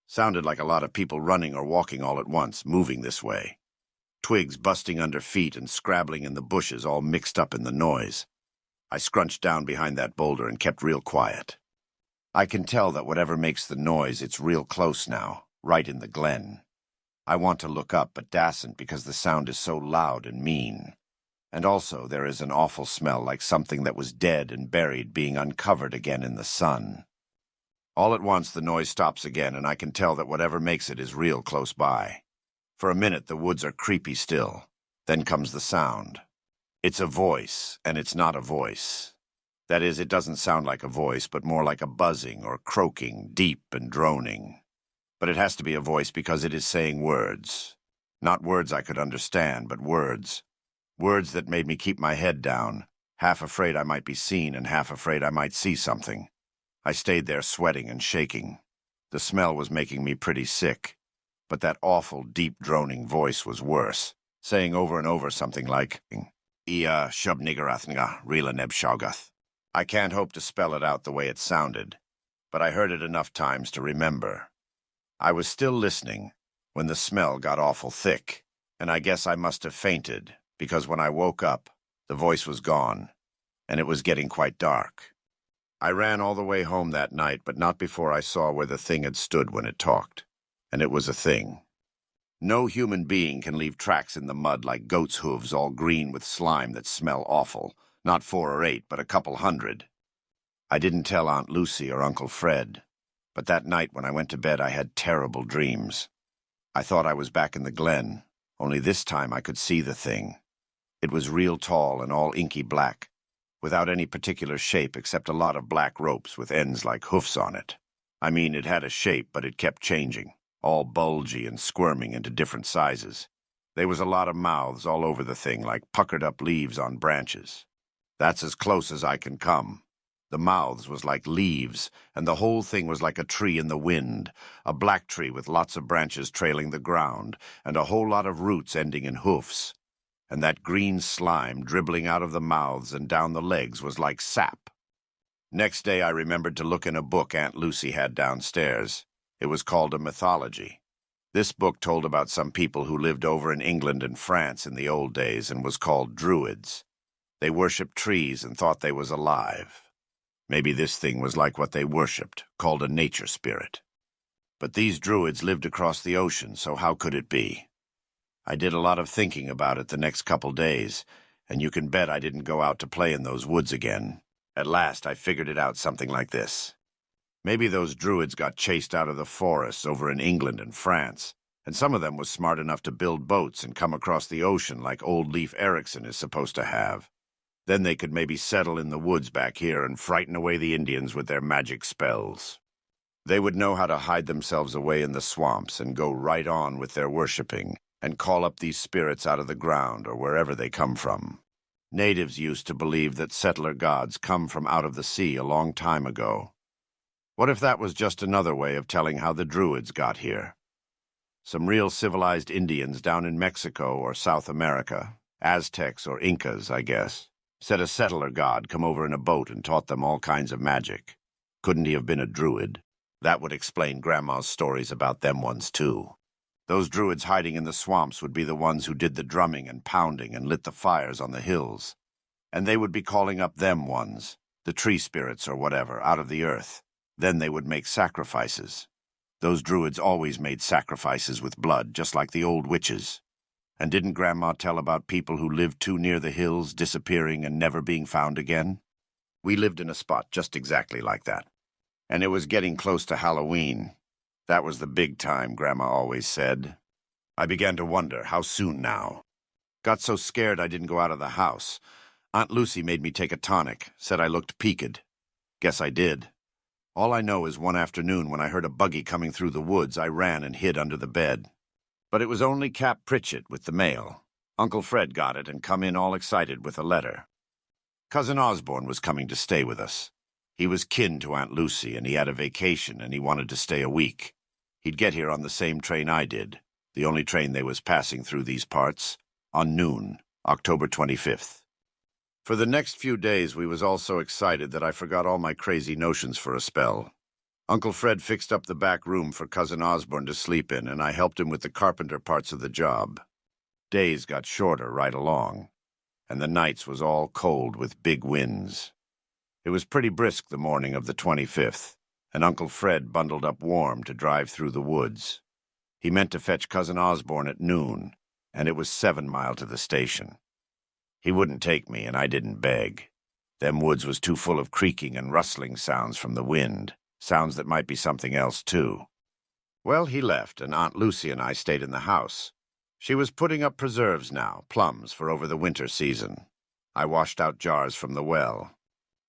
Sounded like a lot of people running or walking all at once, moving this way. Twigs busting under feet and scrabbling in the bushes all mixed up in the noise. I scrunched down behind that boulder and kept real quiet. I can tell that whatever makes the noise, it's real close now, right in the glen. I want to look up, but dasn't because the sound is so loud and mean. And also there is an awful smell like something that was dead and buried being uncovered again in the sun. All at once the noise stops again, and I can tell that whatever makes it is real close by. For a minute the woods are creepy still. Then comes the sound. It's a voice, and it's not a voice. That is, it doesn't sound like a voice, but more like a buzzing or croaking, deep and droning. But it has to be a voice because it is saying words. Not words I could understand, but words. Words that made me keep my head down, half afraid I might be seen and half afraid I might see something. I stayed there sweating and shaking. The smell was making me pretty sick. But that awful, deep, droning voice was worse, saying over and over something like, Ia shubnigarathninga rila neb shaugath. I can't hope to spell it out the way it sounded, but I heard it enough times to remember. I was still listening when the smell got awful thick, and I guess I must have fainted, because when I woke up, the voice was gone, and it was getting quite dark. I ran all the way home that night, but not before I saw where the thing had stood when it talked, and it was a thing. No human being can leave tracks in the mud like goats' hooves all green with slime that smell awful. Not 4 or 8, but a couple hundred. I didn't tell Aunt Lucy or Uncle Fred, but that night when I went to bed I had terrible dreams. I thought I was back in the glen, only this time I could see the thing. It was real tall and all inky black, without any particular shape except a lot of black ropes with ends like hoofs on it. I mean, it had a shape, but it kept changing, all bulgy and squirming into different sizes. There was a lot of mouths all over the thing, like puckered-up leaves on branches. That's as close as I can come. The mouths was like leaves, and the whole thing was like a tree in the wind, a black tree with lots of branches trailing the ground, and a whole lot of roots ending in hoofs. And that green slime dribbling out of the mouths and down the legs was like sap. Next day I remembered to look in a book Aunt Lucy had downstairs. It was called a mythology. This book told about some people who lived over in England and France in the old days and was called Druids. They worshipped trees and thought they was alive. Maybe this thing was like what they worshipped, called a nature spirit. But these Druids lived across the ocean, so how could it be? I did a lot of thinking about it the next couple days, and you can bet I didn't go out to play in those woods again. At last I figured it out something like this. Maybe those Druids got chased out of the forests over in England and France, and some of them was smart enough to build boats and come across the ocean like old Leif Erikson is supposed to have. Then they could maybe settle in the woods back here and frighten away the Indians with their magic spells. They would know how to hide themselves away in the swamps and go right on with their worshipping and call up these spirits out of the ground or wherever they come from. Natives used to believe that settler gods come from out of the sea a long time ago. What if that was just another way of telling how the Druids got here? Some real civilized Indians down in Mexico or South America, Aztecs or Incas, I guess, said a settler god come over in a boat and taught them all kinds of magic. Couldn't he have been a druid? That would explain Grandma's stories about them ones, too. Those druids hiding in the swamps would be the ones who did the drumming and pounding and lit the fires on the hills. And they would be calling up them ones, the tree spirits or whatever, out of the earth. Then they would make sacrifices. Those druids always made sacrifices with blood, just like the old witches. And didn't Grandma tell about people who lived too near the hills, disappearing and never being found again? We lived in a spot just exactly like that. And it was getting close to Halloween. That was the big time, Grandma always said. I began to wonder, how soon now? Got so scared I didn't go out of the house. Aunt Lucy made me take a tonic, said I looked peaked. Guess I did. All I know is one afternoon when I heard a buggy coming through the woods, I ran and hid under the bed. But it was only Cap Pritchett with the mail. Uncle Fred got it and come in all excited with a letter. Cousin Osborne was coming to stay with us. He was kin to Aunt Lucy, and he had a vacation, and he wanted to stay a week. He'd get here on the same train I did, the only train they was passing through these parts, on noon, October 25th. For the next few days we was all so excited that I forgot all my crazy notions for a spell. Uncle Fred fixed up the back room for Cousin Osborne to sleep in, and I helped him with the carpenter parts of the job. Days got shorter right along. and the nights was all cold with big winds. It was pretty brisk the morning of the 25th, and Uncle Fred bundled up warm to drive through the woods. He meant to fetch Cousin Osborne at noon, and it was 7 mile to the station. He wouldn't take me, and I didn't beg. Them woods was too full of creaking and rustling sounds from the wind, sounds that might be something else, too. Well, he left, and Aunt Lucy and I stayed in the house. She was putting up preserves now, plums, for over the winter season. I washed out jars from the well.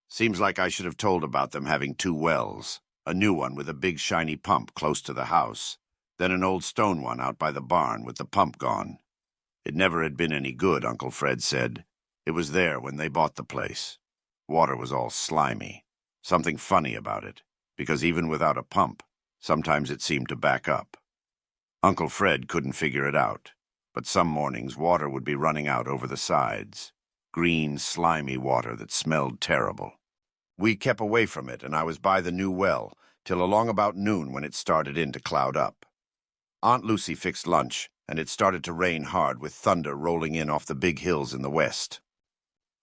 Seems like I should have told about them having 2 wells, a new one with a big shiny pump close to the house, then an old stone one out by the barn with the pump gone. It never had been any good, Uncle Fred said. It was there when they bought the place. Water was all slimy. Something funny about it, because even without a pump, sometimes it seemed to back up. Uncle Fred couldn't figure it out, but some mornings water would be running out over the sides. Green, slimy water that smelled terrible. We kept away from it, and I was by the new well, till along about noon when it started in to cloud up. Aunt Lucy fixed lunch, and it started to rain hard with thunder rolling in off the big hills in the west.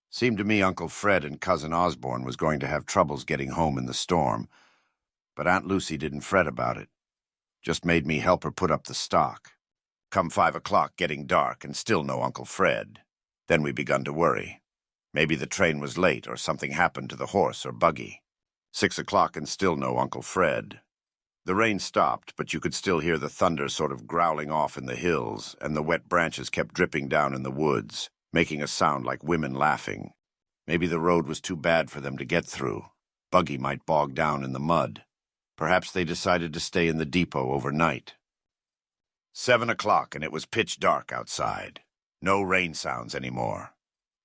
Seemed to me Uncle Fred and Cousin Osborne was going to have troubles getting home in the storm, but Aunt Lucy didn't fret about it. Just made me help her put up the stock. Come 5 o'clock, getting dark, and still no Uncle Fred. Then we begun to worry. Maybe the train was late or something happened to the horse or buggy. 6 o'clock and still no Uncle Fred. The rain stopped, but you could still hear the thunder sort of growling off in the hills, and the wet branches kept dripping down in the woods, making a sound like women laughing. Maybe the road was too bad for them to get through. Buggy might bog down in the mud. Perhaps they decided to stay in the depot overnight. 7 o'clock, and it was pitch dark outside. No rain sounds anymore.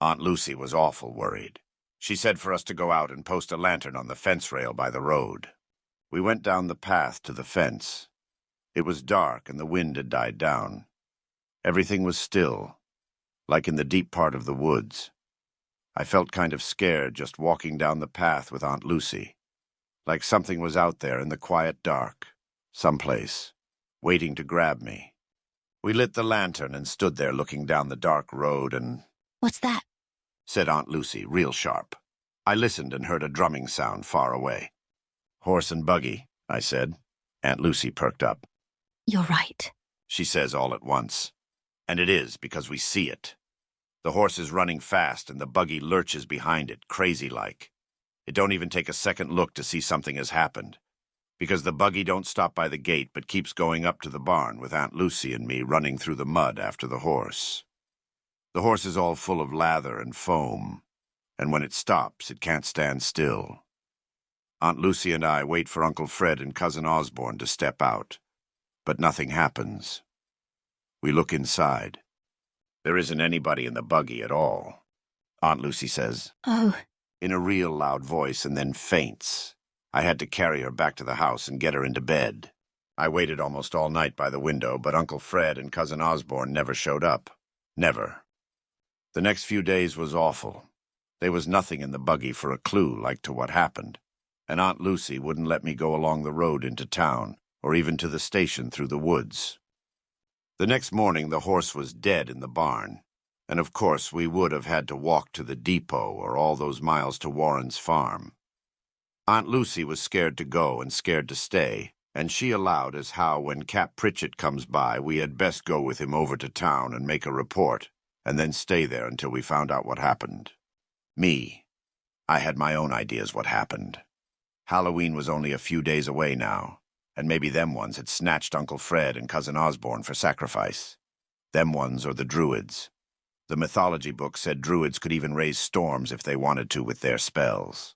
Aunt Lucy was awful worried. She said for us to go out and post a lantern on the fence rail by the road. We went down the path to the fence. It was dark, and the wind had died down. Everything was still, like in the deep part of the woods. I felt kind of scared just walking down the path with Aunt Lucy, like something was out there in the quiet dark, someplace, waiting to grab me. We lit the lantern and stood there looking down the dark road and... "What's that?" said Aunt Lucy, real sharp. I listened and heard a drumming sound far away. "Horse and buggy," I said. Aunt Lucy perked up. "You're right," she says all at once. And it is, because we see it. The horse is running fast, and the buggy lurches behind it, crazy-like. It don't even take a second look to see something has happened, because the buggy don't stop by the gate but keeps going up to the barn with Aunt Lucy and me running through the mud after the horse. The horse is all full of lather and foam, and when it stops, it can't stand still. Aunt Lucy and I wait for Uncle Fred and Cousin Osborne to step out, but nothing happens. We look inside. There isn't anybody in the buggy at all. Aunt Lucy says, "Oh," in a real loud voice, and then faints. I had to carry her back to the house and get her into bed. I waited almost all night by the window, but Uncle Fred and Cousin Osborne never showed up. Never. The next few days was awful. There was nothing in the buggy for a clue like to what happened, and Aunt Lucy wouldn't let me go along the road into town, or even to the station through the woods. The next morning the horse was dead in the barn, and of course we would have had to walk to the depot or all those miles to Warren's farm. Aunt Lucy was scared to go and scared to stay, and she allowed as how when Cap Pritchett comes by we had best go with him over to town and make a report, and then stay there until we found out what happened. Me, I had my own ideas what happened. Halloween was only a few days away now, and maybe them ones had snatched Uncle Fred and Cousin Osborne for sacrifice. Them ones or the Druids. The mythology book said Druids could even raise storms if they wanted to with their spells.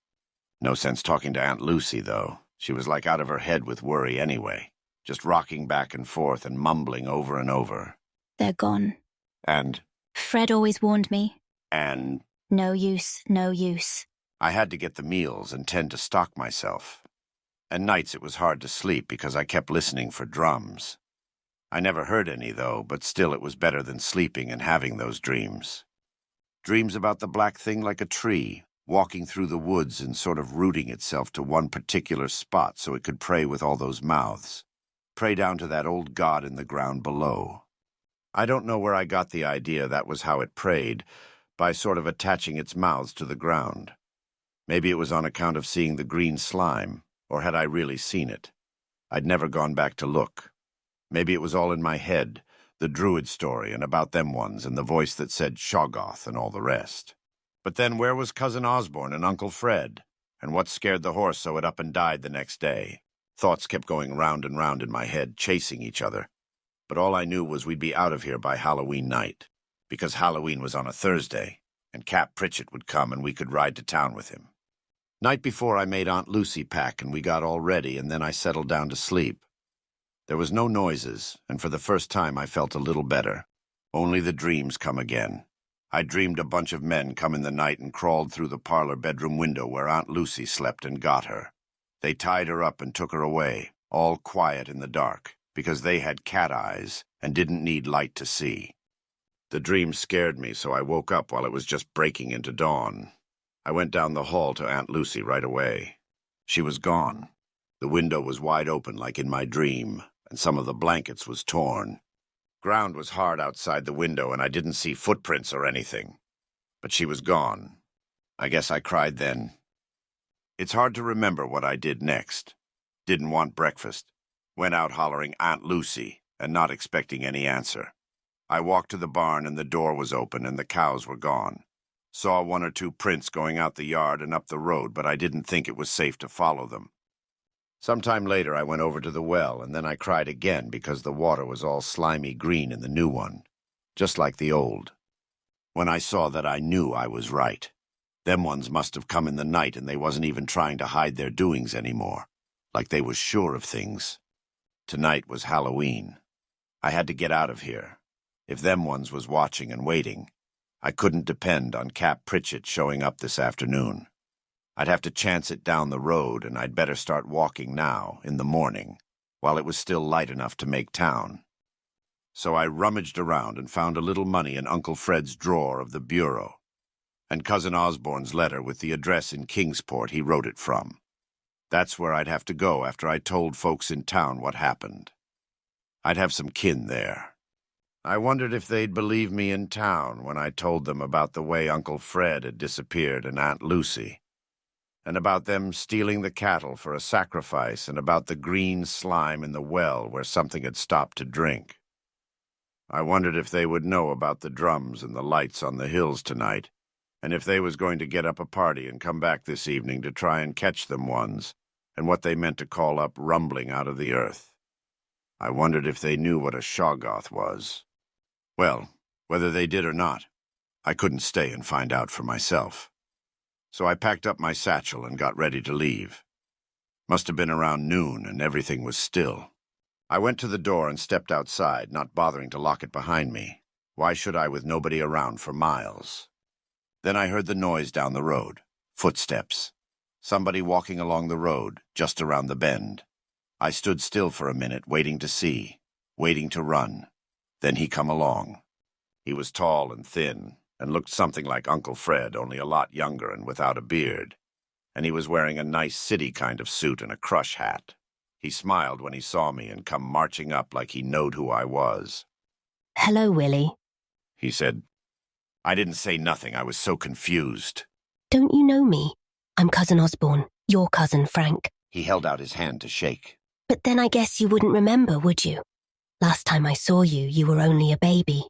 No sense talking to Aunt Lucy, though. She was like out of her head with worry anyway, just rocking back and forth and mumbling over and over. "They're gone. And? Fred always warned me. And? No use, no use." I had to get the meals and tend to stock myself. And nights it was hard to sleep because I kept listening for drums. I never heard any, though, but still it was better than sleeping and having those dreams. Dreams about the black thing like a tree, walking through the woods and sort of rooting itself to one particular spot so it could pray with all those mouths. Pray down to that old god in the ground below. I don't know where I got the idea that was how it prayed, by sort of attaching its mouths to the ground. Maybe it was on account of seeing the green slime, or had I really seen it? I'd never gone back to look. Maybe it was all in my head, the Druid story and about them ones and the voice that said Shoggoth and all the rest. But then where was Cousin Osborne and Uncle Fred? And what scared the horse so it up and died the next day? Thoughts kept going round and round in my head, chasing each other. But all I knew was we'd be out of here by Halloween night, because Halloween was on a Thursday, and Cap Pritchett would come and we could ride to town with him. Night before I made Aunt Lucy pack and we got all ready, and then I settled down to sleep. There was no noises, and for the first time I felt a little better. Only the dreams come again. I dreamed a bunch of men come in the night and crawled through the parlor bedroom window where Aunt Lucy slept and got her. They tied her up and took her away, all quiet in the dark, because they had cat eyes and didn't need light to see. The dream scared me, so I woke up while it was just breaking into dawn. I went down the hall to Aunt Lucy right away. She was gone. The window was wide open like in my dream, and some of the blankets was torn. Ground was hard outside the window, and I didn't see footprints or anything. But she was gone. I guess I cried then. It's hard to remember what I did next. Didn't want breakfast. Went out hollering Aunt Lucy, and not expecting any answer. I walked to the barn, and the door was open, and the cows were gone. Saw 1 or 2 prints going out the yard and up the road, but I didn't think it was safe to follow them. Sometime later I went over to the well, and then I cried again because the water was all slimy green in the new one, just like the old. When I saw that, I knew I was right. Them ones must have come in the night, and they wasn't even trying to hide their doings anymore, like they was sure of things. Tonight was Halloween. I had to get out of here. If them ones was watching and waiting, I couldn't depend on Cap Pritchett showing up this afternoon. I'd have to chance it down the road, and I'd better start walking now, in the morning, while it was still light enough to make town. So I rummaged around and found a little money in Uncle Fred's drawer of the bureau, and Cousin Osborne's letter with the address in Kingsport he wrote it from. That's where I'd have to go after I told folks in town what happened. I'd have some kin there. I wondered if they'd believe me in town when I told them about the way Uncle Fred had disappeared and Aunt Lucy, and about them stealing the cattle for a sacrifice, and about the green slime in the well where something had stopped to drink. I wondered if they would know about the drums and the lights on the hills tonight, and if they was going to get up a party and come back this evening to try and catch them ones, and what they meant to call up rumbling out of the earth. I wondered if they knew what a Shoggoth was. Well, whether they did or not, I couldn't stay and find out for myself. So I packed up my satchel and got ready to leave. Must have been around noon, and everything was still. I went to the door and stepped outside, not bothering to lock it behind me. Why should I, with nobody around for miles? Then I heard the noise down the road. Footsteps. Somebody walking along the road, just around the bend. I stood still for a minute, waiting to see, waiting to run. Then he come along. He was tall and thin, and looked something like Uncle Fred, only a lot younger and without a beard. And he was wearing a nice city kind of suit and a crush hat. He smiled when he saw me and come marching up like he knowed who I was. "Hello, Willie," he said. I didn't say nothing. I was so confused. "Don't you know me? I'm Cousin Osborne, your cousin Frank." He held out his hand to shake. "But then I guess you wouldn't remember, would you? Last time I saw you, you were only a baby."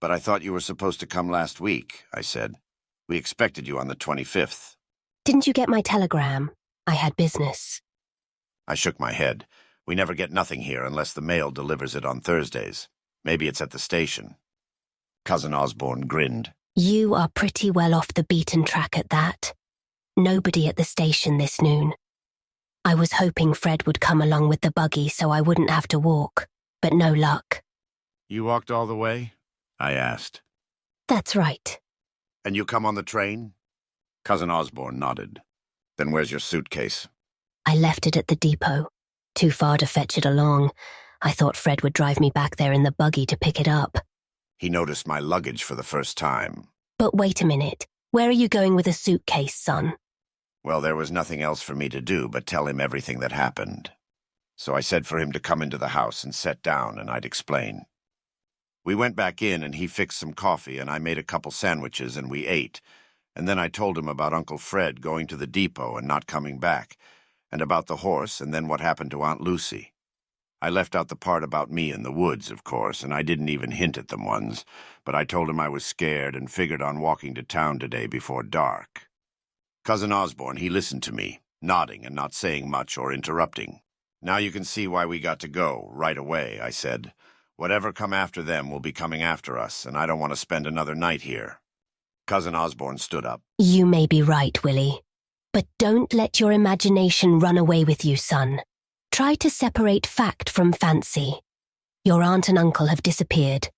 But I thought you were supposed to come last week, I said. We expected you on the 25th. "Didn't you get my telegram? I had business." I shook my head. We never get nothing here unless the mail delivers it on Thursdays. Maybe it's at the station. Cousin Osborne grinned. "You are pretty well off the beaten track at that. Nobody at the station this noon. I was hoping Fred would come along with the buggy so I wouldn't have to walk, but no luck." You walked all the way? I asked. "That's right." And you come on the train? Cousin Osborne nodded. Then where's your suitcase? "I left it at the depot. Too far to fetch it along. I thought Fred would drive me back there in the buggy to pick it up." He noticed my luggage for the first time. "But wait a minute. Where are you going with a suitcase, son?" Well, there was nothing else for me to do but tell him everything that happened. So I said for him to come into the house and sit down, and I'd explain. We went back in and he fixed some coffee and I made a couple sandwiches and we ate. And then I told him about Uncle Fred going to the depot and not coming back, and about the horse and then what happened to Aunt Lucy. I left out the part about me in the woods, of course, and I didn't even hint at them ones, but I told him I was scared and figured on walking to town today before dark. Cousin Osborne, he listened to me, nodding and not saying much or interrupting. Now you can see why we got to go, right away, I said. Whatever come after them will be coming after us, and I don't want to spend another night here. Cousin Osborne stood up. You may be right, Willie. But don't let your imagination run away with you, son. Try to separate fact from fancy. Your aunt and uncle have disappeared.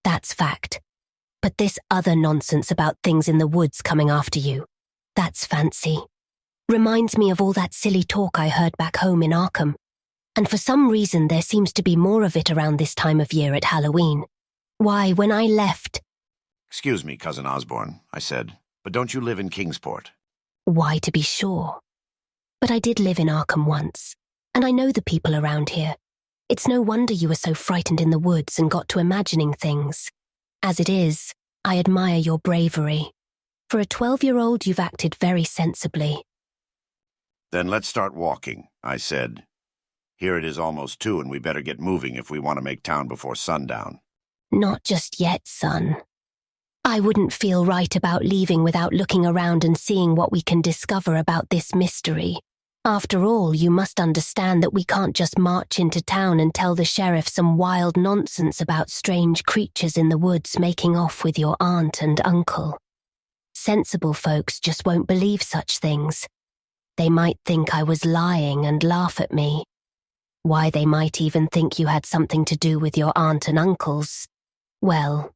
That's fact. But this other nonsense about things in the woods coming after you, that's fancy. Reminds me of all that silly talk I heard back home in Arkham. And for some reason there seems to be more of it around this time of year at Halloween. Why, when I left... Excuse me, Cousin Osborne, I said, but don't you live in Kingsport? Why, to be sure. But I did live in Arkham once. And I know the people around here. It's no wonder you were so frightened in the woods and got to imagining things. As it is, I admire your bravery. For a 12-year-old, you've acted very sensibly. Then let's start walking, I said. Here it is almost 2 and we better get moving if we want to make town before sundown. Not just yet, son. I wouldn't feel right about leaving without looking around and seeing what we can discover about this mystery. After all, you must understand that we can't just march into town and tell the sheriff some wild nonsense about strange creatures in the woods making off with your aunt and uncle. Sensible folks just won't believe such things. They might think I was lying and laugh at me. Why, they might even think you had something to do with your aunt and uncle's, well,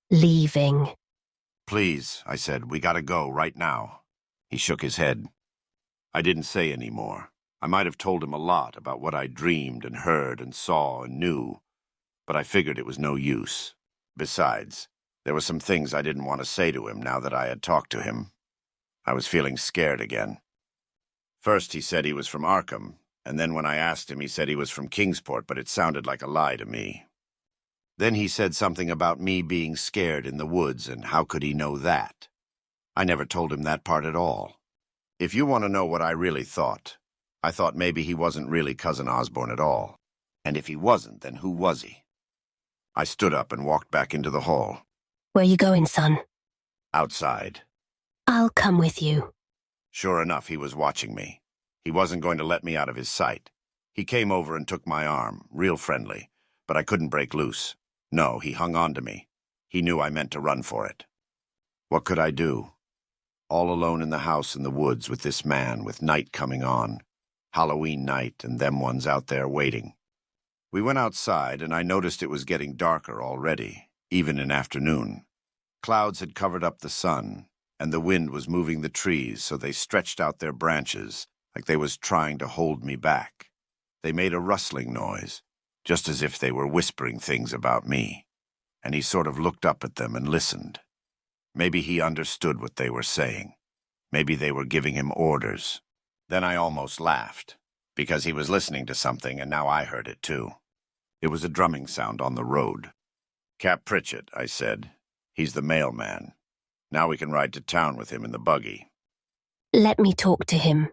leaving. Please, I said, we gotta go right now. He shook his head. I didn't say any more. I might have told him a lot about what I dreamed and heard and saw and knew, but I figured it was no use. Besides, there were some things I didn't want to say to him now that I had talked to him. I was feeling scared again. First he said he was from Arkham, and then when I asked him he said he was from Kingsport, but it sounded like a lie to me. Then he said something about me being scared in the woods, and how could he know that? I never told him that part at all. If you want to know what I really thought, I thought maybe he wasn't really Cousin Osborne at all. And if he wasn't, then who was he? I stood up and walked back into the hall. Where you going, son? Outside. I'll come with you. Sure enough, he was watching me. He wasn't going to let me out of his sight. He came over and took my arm, real friendly, but I couldn't break loose. No, he hung on to me. He knew I meant to run for it. What could I do? All alone in the house in the woods with this man, with night coming on. Halloween night, and them ones out there waiting. We went outside, and I noticed it was getting darker already, even in afternoon. Clouds had covered up the sun, and the wind was moving the trees so they stretched out their branches like they was trying to hold me back. They made a rustling noise, just as if they were whispering things about me, and he sort of looked up at them and listened. Maybe he understood what they were saying. Maybe they were giving him orders. Then I almost laughed, because he was listening to something and now I heard it too. It was a drumming sound on the road. Cap Pritchett, I said. He's the mailman. Now we can ride to town with him in the buggy. Let me talk to him.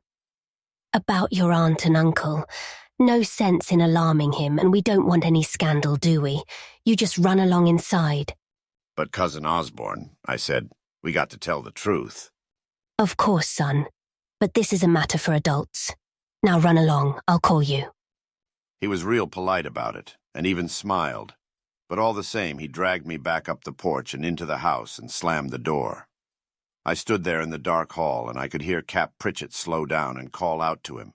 About your aunt and uncle. No sense in alarming him, and we don't want any scandal, do we? You just run along inside. But Cousin Osborne, I said, we got to tell the truth. Of course, son. But this is a matter for adults. Now run along, I'll call you. He was real polite about it, and even smiled. But all the same, he dragged me back up the porch and into the house and slammed the door. I stood there in the dark hall, and I could hear Cap Pritchett slow down and call out to him,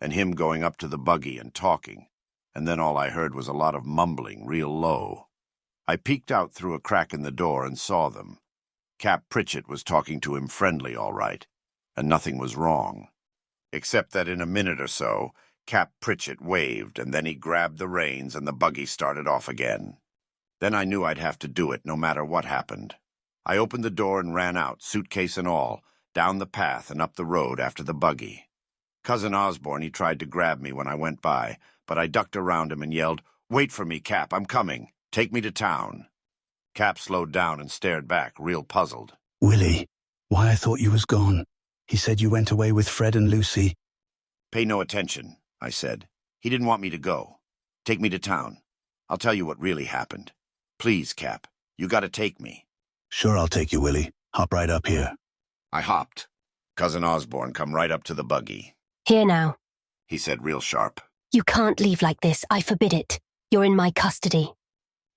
and him going up to the buggy and talking, and then all I heard was a lot of mumbling real low. I peeked out through a crack in the door and saw them. Cap Pritchett was talking to him friendly, all right, and nothing was wrong. Except that in a minute or so, Cap Pritchett waved, and then he grabbed the reins and the buggy started off again. Then I knew I'd have to do it no matter what happened. I opened the door and ran out, suitcase and all, down the path and up the road after the buggy. Cousin Osborne, he tried to grab me when I went by, but I ducked around him and yelled, "Wait for me, Cap, I'm coming. Take me to town." Cap slowed down and stared back, real puzzled. Willie, why I thought you was gone. He said you went away with Fred and Lucy. Pay no attention, I said. He didn't want me to go. Take me to town. I'll tell you what really happened. Please, Cap, you gotta take me. Sure, I'll take you, Willie. Hop right up here. I hopped. Cousin Osborne come right up to the buggy. Here now. He said real sharp. You can't leave like this. I forbid it. You're in my custody.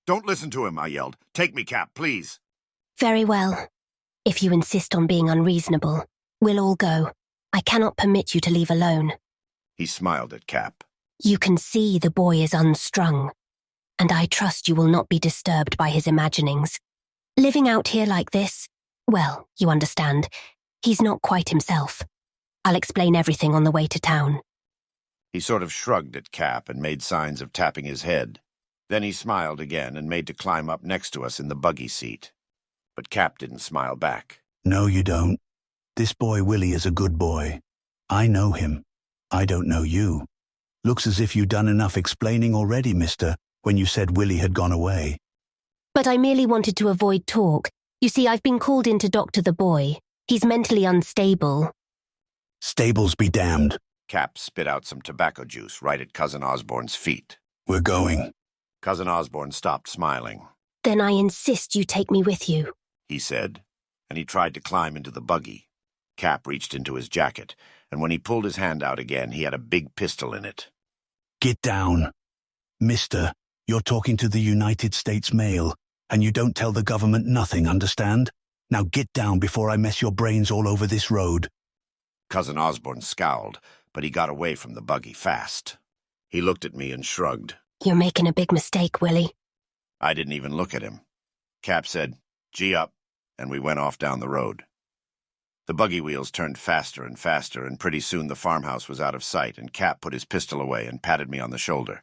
Don't listen to him, I yelled. Take me, Cap, please. Very well. If you insist on being unreasonable, we'll all go. I cannot permit you to leave alone. He smiled at Cap. You can see the boy is unstrung, and I trust you will not be disturbed by his imaginings. Living out here like this, well, you understand, he's not quite himself. I'll explain everything on the way to town. He sort of shrugged at Cap and made signs of tapping his head. Then he smiled again and made to climb up next to us in the buggy seat. But Cap didn't smile back. No, you don't. This boy Willie is a good boy. I know him. I don't know you. Looks as if you'd done enough explaining already, mister, when you said Willie had gone away. But I merely wanted to avoid talk. You see, I've been called in to doctor the boy. He's mentally unstable. Stables be damned. Cap spit out some tobacco juice right at Cousin Osborne's feet. We're going. Cousin Osborne stopped smiling. Then I insist you take me with you, He said, and he tried to climb into the buggy. Cap reached into his jacket, and when he pulled his hand out again, he had a big pistol in it. Get down. Mister, you're talking to the United States Mail, and you don't tell the government nothing, understand? Now get down before I mess your brains all over this road. Cousin Osborne scowled, but he got away from the buggy fast. He looked at me and shrugged. You're making a big mistake, Willie. I didn't even look at him. Cap said, "Gee up," and we went off down the road. The buggy wheels turned faster and faster, and pretty soon the farmhouse was out of sight, and Cap put his pistol away and patted me on the shoulder.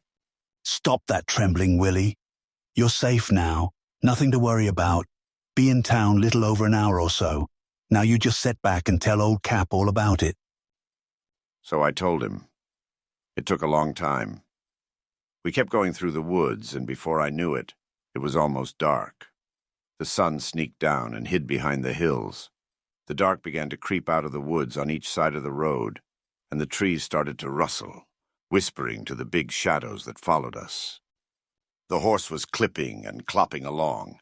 Stop that trembling, Willie. You're safe now. Nothing to worry about. Be in town little over an hour or so. Now you just sit back and tell old Cap all about it. So I told him. It took a long time. We kept going through the woods, and before I knew it, it was almost dark. The sun sneaked down and hid behind the hills. The dark began to creep out of the woods on each side of the road, and the trees started to rustle, whispering to the big shadows that followed us. The horse was clipping and clopping along,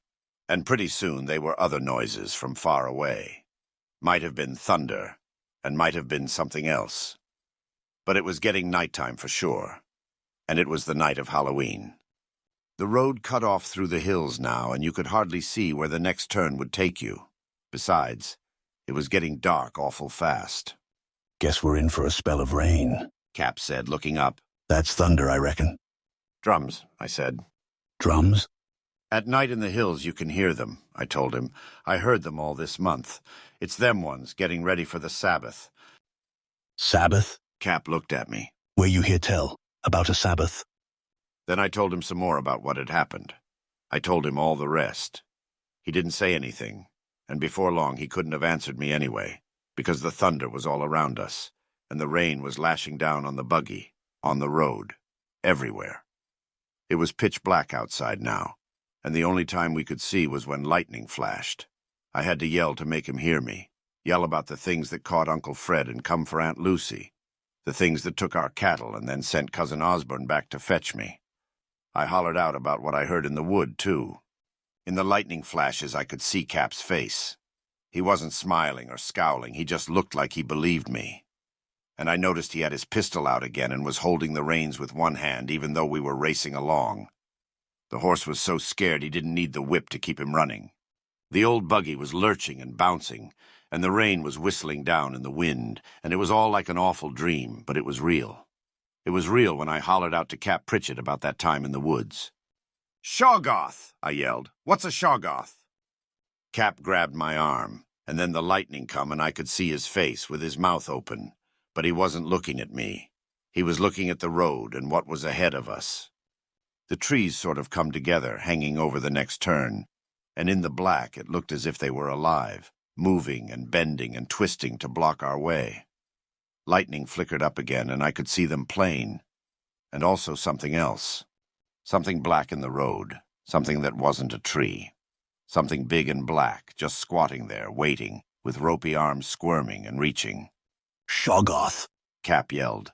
and pretty soon they were other noises from far away. Might have been thunder, and might have been something else. But it was getting nighttime for sure, and it was the night of Halloween. The road cut off through the hills now, and you could hardly see where the next turn would take you. Besides, it was getting dark awful fast. Guess we're in for a spell of rain, Cap said, looking up. That's thunder, I reckon. Drums, I said. Drums? At night in the hills you can hear them, I told him. I heard them all this month. It's them ones, getting ready for the Sabbath. Sabbath? Cap looked at me. Were you hear tell about a Sabbath? Then I told him some more about what had happened. I told him all the rest. He didn't say anything, and before long he couldn't have answered me anyway, because the thunder was all around us, and the rain was lashing down on the buggy, on the road, everywhere. It was pitch black outside now, and the only time we could see was when lightning flashed. I had to yell to make him hear me, yell about the things that caught Uncle Fred and come for Aunt Lucy, the things that took our cattle and then sent Cousin Osborne back to fetch me. I hollered out about what I heard in the wood, too. In the lightning flashes, I could see Cap's face. He wasn't smiling or scowling, he just looked like he believed me. And I noticed he had his pistol out again and was holding the reins with one hand, even though we were racing along. The horse was so scared he didn't need the whip to keep him running. The old buggy was lurching and bouncing, and the rain was whistling down in the wind, and it was all like an awful dream, but it was real. It was real when I hollered out to Cap Pritchett about that time in the woods. "Shoggoth!" I yelled. "What's a shoggoth?" Cap grabbed my arm, and then the lightning come and I could see his face with his mouth open, but he wasn't looking at me. He was looking at the road and what was ahead of us. The trees sort of come together, hanging over the next turn, and in the black it looked as if they were alive, moving and bending and twisting to block our way. Lightning flickered up again, and I could see them plain, and also something else. Something black in the road, something that wasn't a tree. Something big and black, just squatting there, waiting, with ropey arms squirming and reaching. Shoggoth! Cap yelled,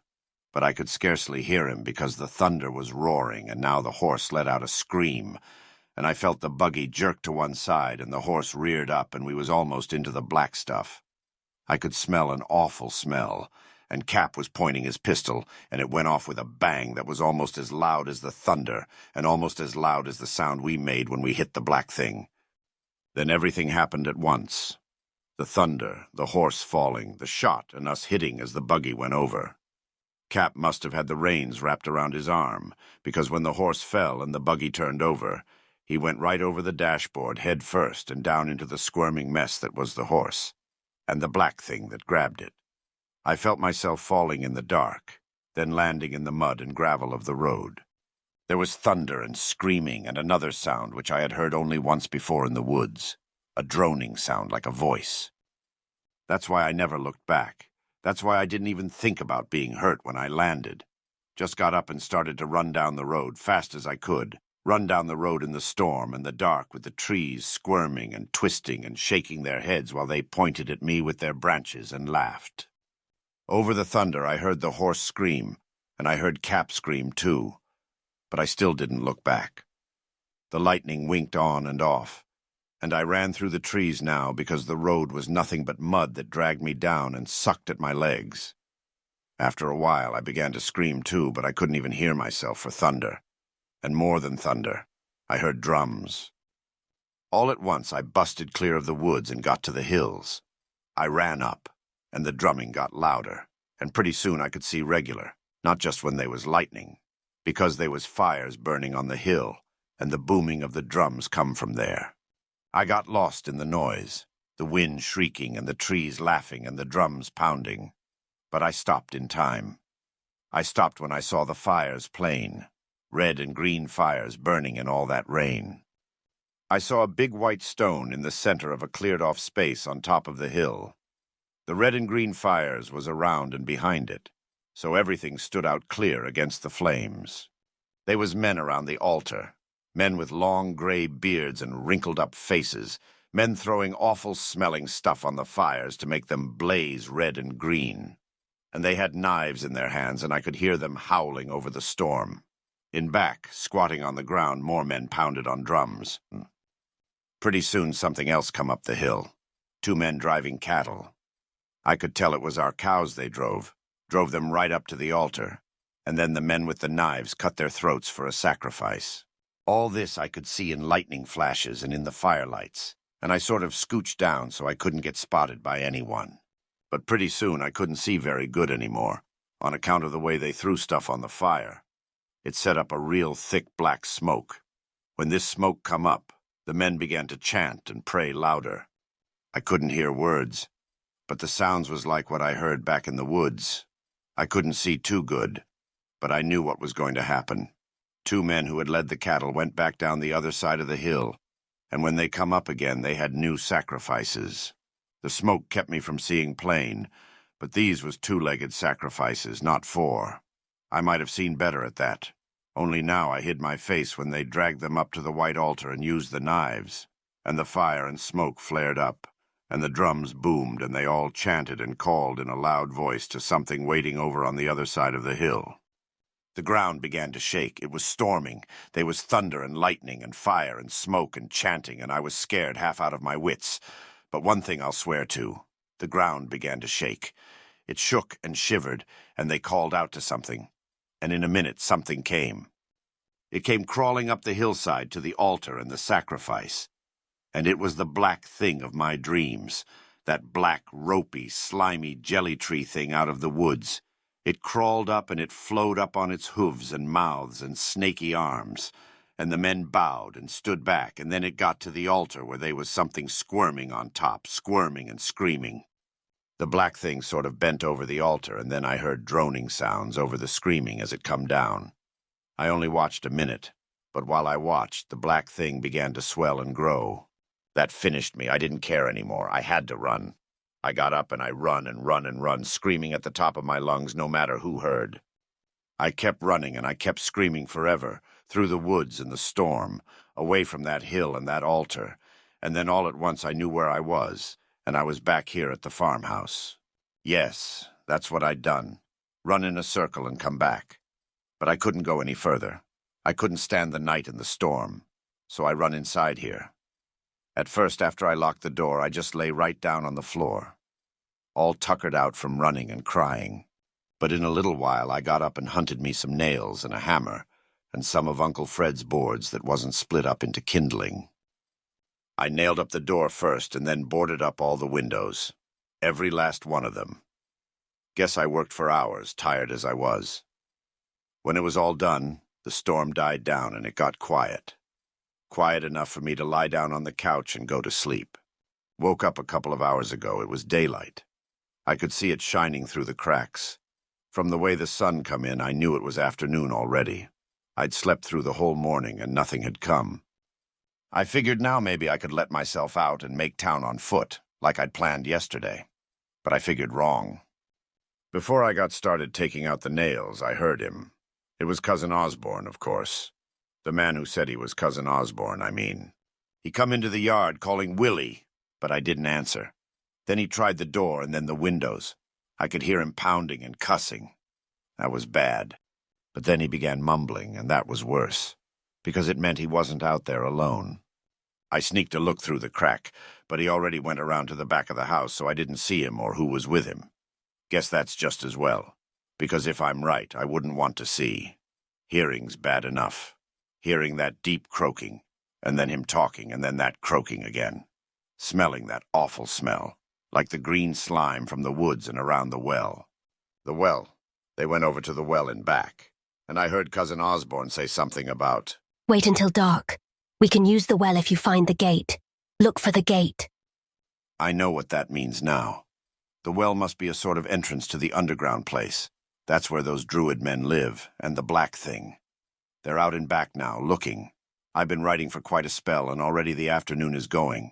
but I could scarcely hear him because the thunder was roaring, and now the horse let out a scream, and I felt the buggy jerk to one side, and the horse reared up, and we was almost into the black stuff. I could smell an awful smell, and Cap was pointing his pistol, and it went off with a bang that was almost as loud as the thunder, and almost as loud as the sound we made when we hit the black thing. Then everything happened at once. The thunder, the horse falling, the shot, and us hitting as the buggy went over. Cap must have had the reins wrapped around his arm, because when the horse fell and the buggy turned over, he went right over the dashboard head first and down into the squirming mess that was the horse, and the black thing that grabbed it. I felt myself falling in the dark, then landing in the mud and gravel of the road. There was thunder and screaming and another sound which I had heard only once before in the woods, a droning sound like a voice. That's why I never looked back. That's why I didn't even think about being hurt when I landed. Just got up and started to run down the road fast as I could, run down the road in the storm and the dark with the trees squirming and twisting and shaking their heads while they pointed at me with their branches and laughed. Over the thunder I heard the horse scream, and I heard Cap scream too, but I still didn't look back. The lightning winked on and off, and I ran through the trees now because the road was nothing but mud that dragged me down and sucked at my legs. After a while I began to scream too, but I couldn't even hear myself for thunder. And more than thunder, I heard drums. All at once I busted clear of the woods and got to the hills. I ran up, and the drumming got louder, and pretty soon I could see regular, not just when they was lightning, because they was fires burning on the hill, and the booming of the drums come from there. I got lost in the noise, the wind shrieking and the trees laughing and the drums pounding, but I stopped in time. I stopped when I saw the fires plain, red and green fires burning in all that rain. I saw a big white stone in the center of a cleared-off space on top of the hill. The red and green fires was around and behind it, so everything stood out clear against the flames. They was men around the altar, men with long gray beards and wrinkled-up faces, men throwing awful-smelling stuff on the fires to make them blaze red and green. And they had knives in their hands, and I could hear them howling over the storm. In back, squatting on the ground, more men pounded on drums. Pretty soon something else come up the hill. 2 men driving cattle. I could tell it was our cows they drove them right up to the altar, and then the men with the knives cut their throats for a sacrifice. All this I could see in lightning flashes and in the firelights, and I sort of scooched down so I couldn't get spotted by anyone. But pretty soon I couldn't see very good anymore, on account of the way they threw stuff on the fire. It set up a real thick black smoke. When this smoke come up, the men began to chant and pray louder. I couldn't hear words, but the sounds was like what I heard back in the woods. I couldn't see too good, but I knew what was going to happen. 2 men who had led the cattle went back down the other side of the hill, and when they come up again they had new sacrifices. The smoke kept me from seeing plain, but these was 2-legged sacrifices, not 4. I might have seen better at that. Only now I hid my face when they dragged them up to the white altar and used the knives, and the fire and smoke flared up, and the drums boomed, and they all chanted and called in a loud voice to something waiting over on the other side of the hill. The ground began to shake. It was storming. There was thunder and lightning and fire and smoke and chanting, and I was scared half out of my wits. But one thing I'll swear to. The ground began to shake. It shook and shivered, and they called out to something. And in a minute something came. It came crawling up the hillside to the altar and the sacrifice. And it was the black thing of my dreams, that black, ropey, slimy jelly-tree thing out of the woods. It crawled up and it flowed up on its hooves and mouths and snaky arms, and the men bowed and stood back, and then it got to the altar where there was something squirming on top, squirming and screaming. The black thing sort of bent over the altar, and then I heard droning sounds over the screaming as it come down. I only watched a minute, but while I watched, the black thing began to swell and grow. That finished me. I didn't care anymore. I had to run. I got up and I run and run and run, screaming at the top of my lungs no matter who heard. I kept running and I kept screaming forever, through the woods and the storm, away from that hill and that altar, and then all at once I knew where I was, and I was back here at the farmhouse. Yes, that's what I'd done. Run in a circle and come back. But I couldn't go any further. I couldn't stand the night and the storm, so I run inside here. At first, after I locked the door, I just lay right down on the floor, all tuckered out from running and crying. But in a little while, I got up and hunted me some nails and a hammer, and some of Uncle Fred's boards that wasn't split up into kindling. I nailed up the door first and then boarded up all the windows, every last one of them. Guess I worked for hours, tired as I was. When it was all done, the storm died down and it got quiet. Quiet enough for me to lie down on the couch and go to sleep. Woke up a couple of hours ago. It was daylight. I could see it shining through the cracks. From the way the sun come in, I knew it was afternoon already. I'd slept through the whole morning and nothing had come. I figured now maybe I could let myself out and make town on foot, like I'd planned yesterday. But I figured wrong. Before I got started taking out the nails, I heard him. It was Cousin Osborne, of course. The man who said he was Cousin Osborne, I mean. He come into the yard calling Willie, but I didn't answer. Then he tried the door and then the windows. I could hear him pounding and cussing. That was bad. But then he began mumbling, and that was worse, because it meant he wasn't out there alone. I sneaked a look through the crack, but he already went around to the back of the house, so I didn't see him or who was with him. Guess that's just as well, because if I'm right, I wouldn't want to see. Hearing's bad enough. Hearing that deep croaking, and then him talking, and then that croaking again. Smelling that awful smell, like the green slime from the woods and around the well. The well. They went over to the well and back, and I heard Cousin Osborne say something about, Wait until dark. We can use the well if you find the gate. Look for the gate. I know what that means now. The well must be a sort of entrance to the underground place. That's where those druid men live, and the black thing. They're out and back now, looking. I've been writing for quite a spell, and already the afternoon is going.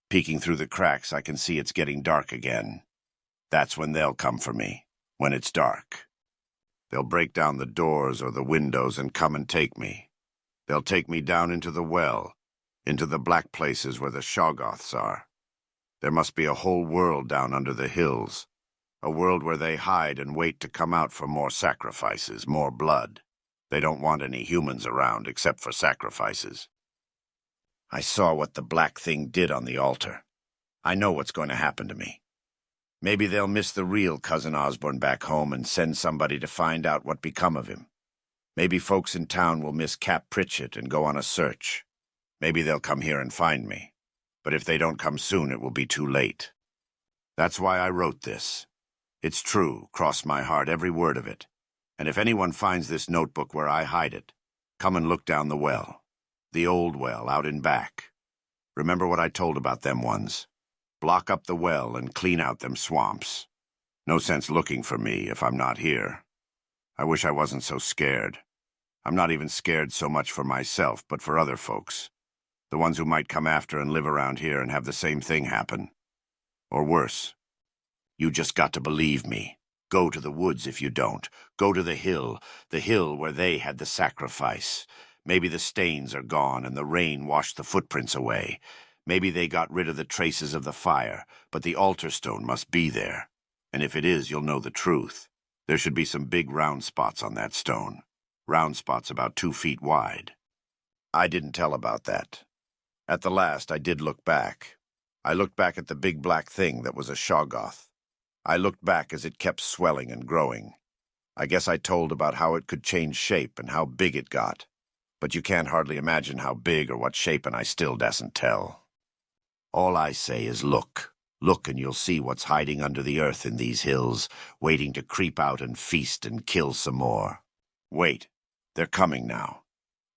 Peeking through the cracks, I can see it's getting dark again. That's when they'll come for me, when it's dark. They'll break down the doors or the windows and come and take me. They'll take me down into the well, into the black places where the Shoggoths are. There must be a whole world down under the hills, a world where they hide and wait to come out for more sacrifices, more blood. They don't want any humans around except for sacrifices. I saw what the black thing did on the altar. I know what's going to happen to me. Maybe they'll miss the real Cousin Osborne back home and send somebody to find out what become of him. Maybe folks in town will miss Cap Pritchett and go on a search. Maybe they'll come here and find me. But if they don't come soon, it will be too late. That's why I wrote this. It's true, cross my heart, every word of it. And if anyone finds this notebook where I hide it, come and look down the well. The old well out in back. Remember what I told about them ones. Block up the well and clean out them swamps. No sense looking for me if I'm not here. I wish I wasn't so scared. I'm not even scared so much for myself, but for other folks. The ones who might come after and live around here and have the same thing happen. Or worse. You just got to believe me. Go to the woods if you don't. Go to the hill where they had the sacrifice. Maybe the stains are gone and the rain washed the footprints away. Maybe they got rid of the traces of the fire, but the altar stone must be there. And if it is, you'll know the truth. There should be some big round spots on that stone. Round spots about 2 feet wide. I didn't tell about that. At the last, I did look back. I looked back at the big black thing that was a Shoggoth. I looked back as it kept swelling and growing. I guess I told about how it could change shape and how big it got. But you can't hardly imagine how big or what shape, and I still dasn't tell. All I say is look. Look and you'll see what's hiding under the earth in these hills, waiting to creep out and feast and kill some more. Wait, they're coming now.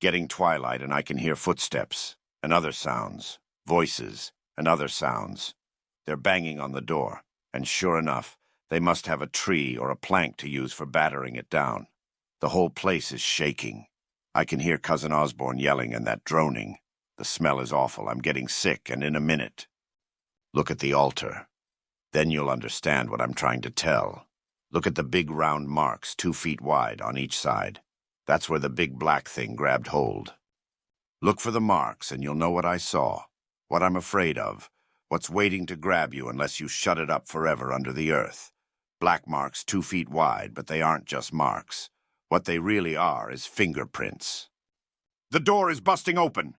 Getting twilight and I can hear footsteps, and other sounds, voices, and other sounds. They're banging on the door, and sure enough, they must have a tree or a plank to use for battering it down. The whole place is shaking. I can hear Cousin Osborne yelling and that droning. The smell is awful. I'm getting sick, and in a minute. Look at the altar. Then you'll understand what I'm trying to tell. Look at the big round marks 2 feet wide on each side. That's where the big black thing grabbed hold. Look for the marks, and you'll know what I saw, What I'm afraid of. What's waiting to grab you unless you shut it up forever under the earth. Black marks 2 feet wide, but they aren't just marks. What they really are is fingerprints. The door is busting open.